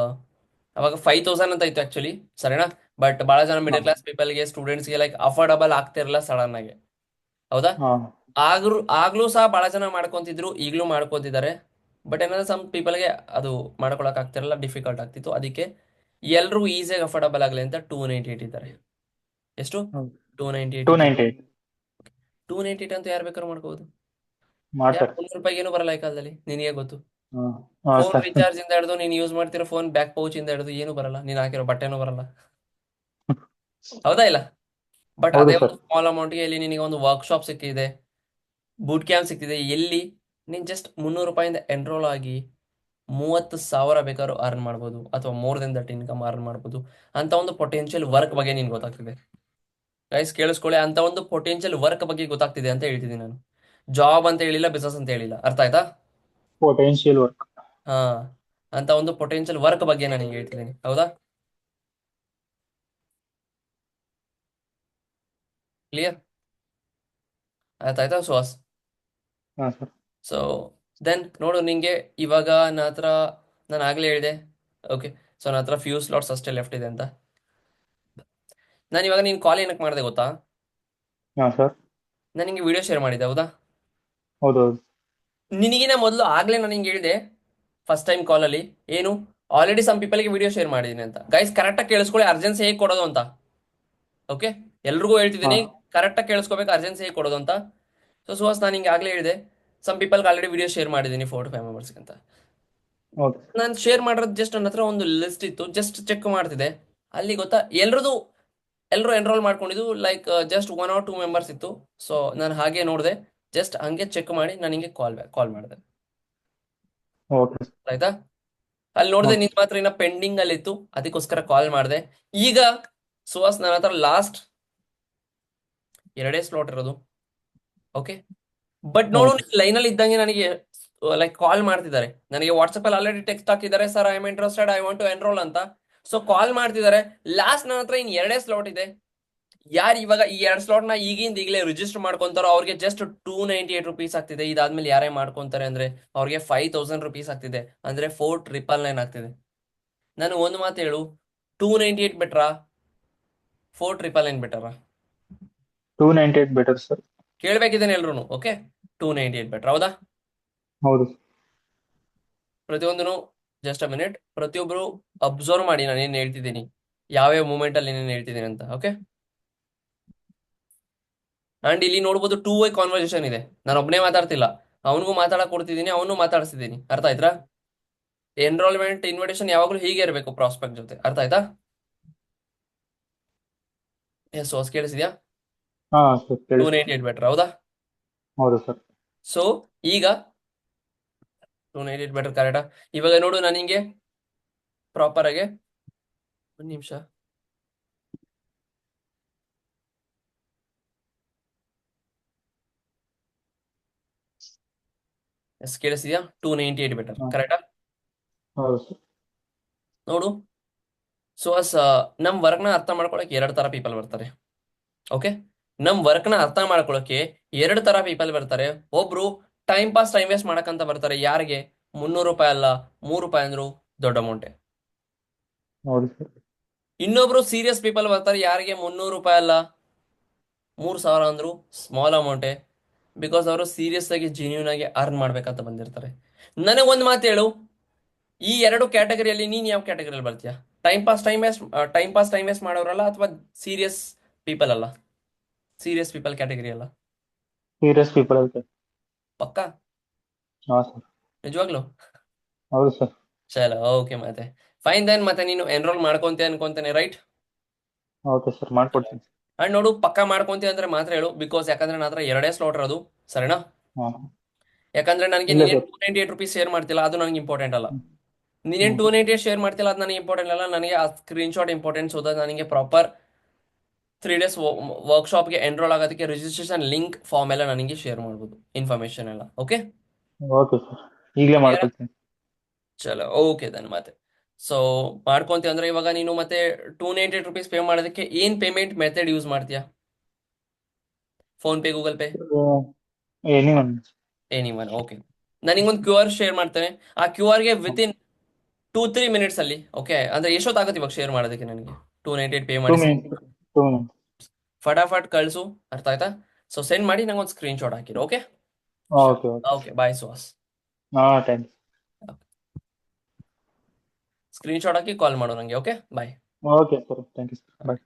ಅವಾಗ 5,000 ಅಂತ ಇತ್ತು ಆಕ್ಚುಲಿ, ಸರಿನಾ? ಬಟ್ ಬಹಳ ಜನ ಹಾ ಮಿಡಲ್ ಕ್ಲಾಸ್ ಪೀಪಲ್ಗೆ, ಸ್ಟೂಡೆಂಟ್ಸ್ಗೆ ಲೈಕ್ ಅಫೋರ್ಡಬಲ್ ಆಗ್ತಿರಲ್ಲ ಸಡನ್ ಆಗಿ. ಹೌದಾ? ಹಾ ಆಗ್ಲೂ ಸಹ ಬಹಳ ಜನ ಮಾಡ್ಕೊಂತಿದ್ರು, ಈಗಲೂ ಮಾಡ್ಕೊಂತಿದ್ದಾರೆ. ಬಟ್ ಏನಂದ್ರೆ ಸಮ್ ಪೀಪಲ್ಗೆ ಅದು ಮಾಡ್ಕೊಳಕ್ ಆಗ್ತಿರಲ್ಲ, ಡಿಫಿಕಲ್ಟ್ ಆಗ್ತಿತ್ತು. ಅದಕ್ಕೆ ಎಲ್ರಿಗೂ ಈಸಿಯಾಗಿ ಅಫೋರ್ಡಬಲ್ ಆಗಲಿ ಅಂತ 298 ಇದ್ದಾರೆ. ಎಷ್ಟು? ಹೌದು. 298 ಇಟ್ಟಿದ್ದಾರೆ. 298 298 ಅಂತ ಯಾರು ಬೇಕಾದ್ರೂ ಮಾಡ್ಕೋಬಹುದು. ಯಾರು ಮಾಡ್ತಾರೆ. 300 ರೂಪಾಯಿಗೆ ಏನು ಬರಲ್ಲ ಈ ಕಾಲದಲ್ಲಿ, ನಿನಗೆ ಗೊತ್ತು. ಹಾ ಹಾ ಫೋನ್ ಸರ್. ರೀಚಾರ್ಜ್ ಇಂದ ಹಿಡಿದು ನೀನು ಯೂಸ್ ಮಾಡ್ತಿರೋ ಫೋನ್ ಬ್ಯಾಕ್ ಪೌಚ್ ಇಂದ ಹಿಡಿದು ಏನು ಬರಲ್ಲ, ನೀನು ಹಾಕಿರೋ ಬಟ್ಟೆನೂ ಬರಲ್ಲ. ಹೌದಾ ಇಲ್ಲ? ಬಟ್ ಹೌದು ಅದೇ ಸರ್. ಒಂದು ಸ್ಮಾಲ್ ಅಮೌಂಟ್ಗೆ ಇಲ್ಲಿ ನಿನಗೆ ಒಂದು ವರ್ಕ್ಶಾಪ್ ಸಿಕ್ಕಿದೆ, ಬೂಟ್ ಕ್ಯಾಂಪ್ ಸಿಕ್ಕಿದೆ. ಎಲ್ಲಿ ನೀನು ಜಸ್ಟ್ 300 ರೂಪಾಯಿಂದ ಎನ್ರೋಲ್ ಆಗಿ 30,000 ಬೇಕಾದ್ರೂ ಅರ್ನ್ ಮಾಡ್ಬೋದು, ಅಥವಾ more than that income earn ಮಾಡ್ಬೋದು ಅಂತ ಒಂದು ಪೊಟೆನ್ಷಿಯಲ್ ವರ್ಕ್ ಬಗ್ಗೆ ನಿನ್ಗೆ ಗೊತ್ತಾಗ್ತಿದೆ. ಗೈಸ್ ಕೇಳಿಸ್ಕೊಳ್ಳಿ, ಅಂತ ಒಂದು ಪೊಟೆನ್ಷಿಯಲ್ ವರ್ಕ್ ಬಗ್ಗೆ ಗೊತ್ತಾಗ್ತಿದೆ ಅಂತ ಹೇಳ್ತಿದ್ದೀನಿ ನಾನು. ಜಾಬ್ ಅಂತ ಹೇಳಿಲ್ಲ, ಬಿಸ್ನೆಸ್ ಅಂತ ಹೇಳಿಲ್ಲ. ಅರ್ಥ ಆಯ್ತಾ? Potential work. ಹಾ, ಅಂತ ಒಂದು ಪೊಟೆನ್ಷಿಯಲ್ ವರ್ಕ್ ಬಗ್ಗೆ ನಾನು ನಿಂಗೆ ಹೇಳ್ತಿದ್ದೀನಿ. ಹೌದಾ? ಕ್ಲಿಯರ್ ಆಯ್ತಾಯ್ತಾ ಸುಹಾಸ್? ಹಾ ಸರ್. ಸೊ ದೆನ್ ನೋಡು, ನಿಂಗೆ ಇವಾಗ ನನ್ನ ಹತ್ರ, ನಾನು ಆಗ್ಲೇ ಹೇಳಿದೆ. ಓಕೆ, ಸೊ ನನ್ನ ಹತ್ರ ಫ್ಯೂ ಸ್ಲಾಟ್ಸ್ ಅಷ್ಟೇ ಲೆಫ್ಟ್ ಇದೆ ಅಂತ. ನಾನು ಇವಾಗ ನೀನು ಕಾಲ್ ಏನಕ್ಕೆ ಮಾಡಿದೆ ಗೊತ್ತಾ? ಹಾ ಸರ್. ನಾನು ನಿಂಗೆ ವಿಡಿಯೋ ಶೇರ್ ಮಾಡಿದ್ದೆ. ಹೌದಾ? ಹೌದು ಹೌದು. ನಿನಗಿನ ಮೊದಲು ಆಗ್ಲೇ ನಾನು ನಿಂಗೆ ಹೇಳಿದೆ ಫಸ್ಟ್ ಟೈಮ್ ಕಾಲಲ್ಲಿ, ಏನು ಆಲ್ರೆಡಿ ಸಮ್ ಪೀಪಲ್ಗೆ ವಿಡಿಯೋ ಶೇರ್ ಮಾಡಿದ್ದೀನಿ ಅಂತ. ಗೈಸ್ ಕರೆಕ್ಟಾಗಿ ಕೇಳಿಸ್ಕೊಳ್ಳಿ, ಅರ್ಜೆನ್ಸಿ ಹೇಗೆ ಕೊಡೋದು ಅಂತ. ಓಕೆ, ಎಲ್ರಿಗೂ ಹಾ ಹೇಳ್ತಿದ್ದೀನಿ, ಕರೆಕ್ಟಾಗಿ ಕೇಳಿಸ್ಕೋಬೇಕು, ಅರ್ಜೆನ್ಸಿ ಹೇಗೆ ಕೊಡೋದು ಅಂತ. ಸೊ ಸುಹಾಸ್, ನಾನು ನಿಂಗೆ ಆಗ್ಲೇ ಹೇಳಿದೆ, ಸಮ್ ಪೀಪಲ್ಗೆ ಆಲ್ರೆಡಿ ವಿಡಿಯೋ ಶೇರ್ ಮಾಡಿದ್ದೀನಿ 4 to 5 ಮೆಂಬರ್ಸ್ಗೆ ಅಂತ. ಹೌದು. ನಾನು ಶೇರ್ ಮಾಡಿರೋದು ಜಸ್ಟ್ ನನ್ನ ಹತ್ರ ಒಂದು ಲಿಸ್ಟ್ ಇತ್ತು, ಜಸ್ಟ್ ಚೆಕ್ ಮಾಡ್ತಿದ್ದೆ. ಅಲ್ಲಿ ಗೊತ್ತಾ, ಎಲ್ಲರೂ ಎನ್ರೋಲ್ ಮಾಡ್ಕೊಂಡಿದ್ದು ಲೈಕ್ ಜಸ್ಟ್ 1 or 2 ಮೆಂಬರ್ಸ್ ಇತ್ತು. ಸೊ ನಾನು ಹಾಗೆ ನೋಡಿದೆ, ಜಸ್ಟ್ ಹಂಗೆ ಚೆಕ್ ಮಾಡಿ ನಾನು ನಿಂಗೆ ಕಾಲ್ ಮಾಡಿದೆ. Okay sir. ಆಯ್ತಾ? ಅಲ್ಲಿ ನೋಡಿದೆ ಓಕೆ. ನಿನ್ ಮಾತ್ರ ಇನ್ನ ಪೆಂಡಿಂಗ್ ಅಲ್ಲಿ ಇತ್ತು, ಅದಕ್ಕೋಸ್ಕರ ಕಾಲ್ ಮಾಡಿದೆ. ಈಗ ಸುಹಾಸ್, ನನ್ನ ಹತ್ರ ಲಾಸ್ಟ್ 2 ಸ್ಲಾಟ್ ಇರೋದು. ಓಕೆ, ಬಟ್ ನೋಡು, ಓಕೆ. ಲೈನ್ ಅಲ್ಲಿ ಇದ್ದಂಗೆ ನನಗೆ ಲೈಕ್ ಕಾಲ್ ಮಾಡ್ತಿದ್ದಾರೆ. ನನಗೆ ವಾಟ್ಸಪ್ ಅಲ್ಲಿ ಆಲ್ರೆಡಿ ಟೆಕ್ಸ್ಟ್ ಹಾಕಿದ್ದಾರೆ, sir I am interested, I want to enrol ಅಂತ. ಸೊ ಕಾಲ್ ಮಾಡ್ತಿದ್ದಾರೆ. ಲಾಸ್ಟ್ ನನ್ನ ಹತ್ರ ಇನ್ 2 ಸ್ಲಾಟ್ ಇದೆ. ಯಾರು ಇವಾಗ ಈ 2 ಸ್ಲಾಟ್ ನ ಈಗಲೇ ರಿಜಿಸ್ಟರ್ ಮಾಡ್ಕೊಂತಾರೋ ಅವ್ರಿಗೆ ಜಸ್ಟ್ 298 ರೂಪೀಸ್ ಆಗ್ತಿದೆ. ಇದಾದ್ಮೇಲೆ ಯಾರೇ ಮಾಡ್ಕೊಂತಾರೆ ಅಂದ್ರೆ ಅವ್ರಿಗೆ 5,000 ರೂಪೀಸ್ ಆಗ್ತಿದೆ, ಅಂದ್ರೆ 4,999 ಆಗ್ತಿದೆ. ನಾನು ಒಂದು ಮಾತು ಹೇಳು, 298 ಬೆಟ್ರಾ, 4,999 ಬೆಟರಾ? 298 ಬೆಟರ್ ಸರ್. ಕೇಳ್ಬೇಕಿದ್ದೇನೆ ಎಲ್ರು. Okay, 298 better. ಹೌದಾ? ಹೌದು. ಪ್ರತಿಯೊಂದನು ಜಸ್ಟ್ ಅ ಮಿನಿಟ್, ಪ್ರತಿಯೊಬ್ರು ಅಬ್ಸರ್ವ್ ಮಾಡಿ ನಾನು ಏನ್ ಹೇಳ್ತಿದ್ದೀನಿ, ಯಾವ್ಯಾವ ಮೂಮೆಂಟ್ ಅಲ್ಲಿ ಏನೇನು ಹೇಳ್ತಿದ್ದೀನಿ ಅಂತ. ಓಕೆ, ಅಂಡ್ ಇಲ್ಲಿ ನೋಡ್ಬೋದು 2 ವೇ ಕಾನ್ವರ್ಸೇಷನ್ ಇದೆ. ನಾನು ಒಬ್ಬನೇ ಮಾತಾಡ್ತಿಲ್ಲ, ಅವನಿಗೂ ಮಾತಾಡಕ್ ಕೊಡ್ತಿದ್ದೀನಿ, ಅವನು ಮಾತಾಡಿಸ್ತಿದ್ದೀನಿ. ಅರ್ಥ ಆಯ್ತಾ? ಎನ್ರೋಲ್ಮೆಂಟ್ ಇನ್ವಿಟೇಷನ್ ಯಾವಾಗಲೂ ಹೀಗೆ ಇರಬೇಕು ಪ್ರಾಸ್ಪೆಕ್ಟ್ ಜೊತೆ. ಅರ್ಥ ಆಯ್ತಾ? ಎಸ್ ಹೊಸ ಕೇಳಿಸಿದ್ಯಾ? ಹಾ ಸರ್, ಕೇಳಿ. 298 ಬೆಟರ್. ಹೌದಾ? ಹೌದು ಸರ್. ಸೊ ಈಗ 298 ಬೆಟರ್ ಕರೆಕ್ಟಾ? ಇವಾಗ ನೋಡು, ನಾನು ನಿಂಗೆ ಪ್ರಾಪರ್ ಆಗಿ ಒಂದು ನಿಮಿಷ. ಎಸ್ ಕೇಳಿಸಿದ್ಯಾ? 298 ಬೆಟರ್ ಹಾ ಕರೆಕ್ಟಾ? ಹೌದು ಸರ್. ನೋಡು ಸುಹಾಸ್, ನಮ್ ವರ್ಕ್ನ ಅರ್ಥ ಮಾಡ್ಕೊಳಕ್ಕೆ 2 ತರ ಪೀಪಲ್ ಬರ್ತಾರೆ. ಓಕೆ, ನಮ್ ವರ್ಕ್ನ ಅರ್ಥ ಮಾಡ್ಕೊಳಕ್ಕೆ 2 ತರ ಪೀಪಲ್ ಬರ್ತಾರೆ. ಒಬ್ರು ಟೈಮ್ ಪಾಸ್, ಟೈಮ್ ವೇಸ್ಟ್ ಮಾಡಕ್ಕಂತ ಬರ್ತಾರೆ. ಯಾರಿಗೆ? 300 ರೂಪಾಯಿ ಅಲ್ಲ, 3 ರೂಪಾಯಿ ಅಂದ್ರು ದೊಡ್ಡ ಅಮೌಂಟೆ. ಹೌದು ಸರ್. ಇನ್ನೊಬ್ರು ಸೀರಿಯಸ್ ಪೀಪಲ್ ಬರ್ತಾರೆ. ಯಾರಿಗೆ? 300 ರೂಪಾಯಿ ಅಲ್ಲ, 3,000 ಅಂದ್ರು ಸ್ಮಾಲ್ ಅಮೌಂಟೆ. ಬಿಕಾಸ್ ಅವರು ಸೀರಿಯಸ್ ಆಗಿ ಜೆನ್ಯೂನ್ ಆಗಿ ಅರ್ನ್ ಮಾಡ್ಬೇಕಂತ ಬಂದಿರ್ತಾರೆ. ನನಗೆ ಒಂದು ಮಾತು ಹೇಳು, ಈ 2 ಕ್ಯಾಟಗರಿಯಲ್ಲಿ ನೀನ್ ಯಾವ ಕ್ಯಾಟಗರಿಯಲ್ಲಿ ಬರ್ತೀಯಾ? ಟೈಮ್ ಪಾಸ್ ಟೈಮ್ ವೇಸ್ಟ್ ಮಾಡೋರಲ್ಲ, ಅಥವಾ ಸೀರಿಯಸ್ ಪೀಪಲ್ ಅಲ್ಲ? ಸೀರಿಯಸ್ ಪೀಪಲ್ ಕ್ಯಾಟಗರಿ ಅಲ್ಲ? ಸೀರಿಯಸ್ ಪೀಪಲ್ ಐತೆ. ಪಕ್ಕಾ? ಹಾ ಸರ್. ನಿಜವಾಗ್ಲು? ಹೌದು ಸರ್. ಚಲೋ ಓಕೆ ಮತ್ತೆ ಫೈನ್ ದೆನ್ ಮತ್ತೆ ನೀನು ಎನ್ರೋಲ್ ಮಾಡ್ಕೊಂತೆ ಅನ್ಕೊಂತೇನೆ ರೈಟ್. ಓಕೆ ಸರ್, ಮಾಡ್ಕೊಡ್ತೀನಿ. ಅಂಡ್ ನೋಡು ಪಕ್ಕ ಮಾಡ್ಕೊಂತಿ ಅಂದ್ರೆ ಮಾತ್ರ ಹೇಳು, ಬಿಕಾಸ್ ಯಾಕಂದ್ರೆ ನನ್ನ ಹತ್ರ ಎರಡೇ ಸ್ಲಾಟ್ ಇರೋದು, ಸರಿನಾ? ಹಾಂ, ಯಾಕಂದ್ರೆ ನನಗೆ ಇಲ್ಲ ನೀನೇನು ಸರ್. 298 ಶೇರ್ ಮಾಡ್ತಿಲ್ಲ, ಅದು ನನಗೆ ಇಂಪಾರ್ಟೆಂಟ್ ಅಲ್ಲ. ಹ್ಞೂ ನೀನೇನು ಹ್ಞೂ 298 ಶೇರ್ ಮಾಡ್ತಿಲ್ಲ, ಅದು ನನಗೆ ಇಂಪಾರ್ಟೆಂಟ್ ಅಲ್ಲ. ನನಗೆ ಆ ಸ್ಕ್ರೀನ್ಶಾಟ್ ಇಂಪಾರ್ಟೆಂಟ್, ಸೊ ದಟ್ ನನಗೆ ಪ್ರಾಪರ್ 3 days ವರ್ಕ್ಶಾಪ್ಗೆ ಎನ್ರೋಲ್ ಆಗೋದಕ್ಕೆ ರಿಜಿಸ್ಟ್ರೇಷನ್ ಲಿಂಕ್ ಫಾರ್ಮ್ ಎಲ್ಲ ನನಗೆ ಶೇರ್ ಮಾಡ್ಬೋದು, ಇನ್ಫಾರ್ಮೇಶನ್ ಎಲ್ಲ. ಓಕೆ ಓಕೆ ಸರ್, ಈಗಲೇ ಕ್ಲಿಯರ್? ಮಾಡ್ಕೊಡ್ತೀನಿ. ಚಲೋ ಓಕೆ ದನ್ ಮತ್ತೆ. ಸೊ ಮಾಡ್ಕೊಂತಿ ಅಂದ್ರೆ ಇವಾಗ ನೀನು ಮತ್ತೆ ₹298 ಪೇ ಮಾಡೋದಕ್ಕೆ ಏನ್ ಪೇಮೆಂಟ್ ಮೆಥಡ್ ಯೂಸ್ ಮಾಡ್ತೀಯಾ? Phone pay, Google pay, any one. Any one? Okay, ನನಗೊಂದು ಕ್ಯೂ ಆರ್ ಶೇರ್ ಮಾಡ್ತೇನೆ. ಆ ಕ್ಯೂ ಆರ್ಗೆ ವಿತಿನ್ 2-3 minutes ಅಲ್ಲಿ, ಓಕೆ ಅಂದ್ರೆ ಎಷ್ಟೊತ್ತಾಗುತ್ತೆ ಇವಾಗ ಶೇರ್ ಮಾಡೋದಕ್ಕೆ ನನಗೆ 298 ಪೇ 2 ಮಾಡಿ ಮಿನಿಟ್ಸ್. 2 ಮಿನಿಟ್ಸ್. ಫಟಾಫಟ್ ಕಳಿಸು, ಅರ್ಥ ಆಯ್ತಾ? ಸೊ ಸೆಂಡ್ ಮಾಡಿ ನಂಗೆ ಒಂದು ಸ್ಕ್ರೀನ್ಶಾಟ್ ಹಾಕಿರು. Okay okay okay okay bye Suhas. ಹಾಂ, ಥ್ಯಾಂಕ್ಸ್. ಸ್ಕ್ರೀನ್ಶಾಟ್ ಹಾಕಿ ಕಾಲ್ ಮಾಡು ನನಗೆ. Okay bye. Okay sir, thank you sir, bye.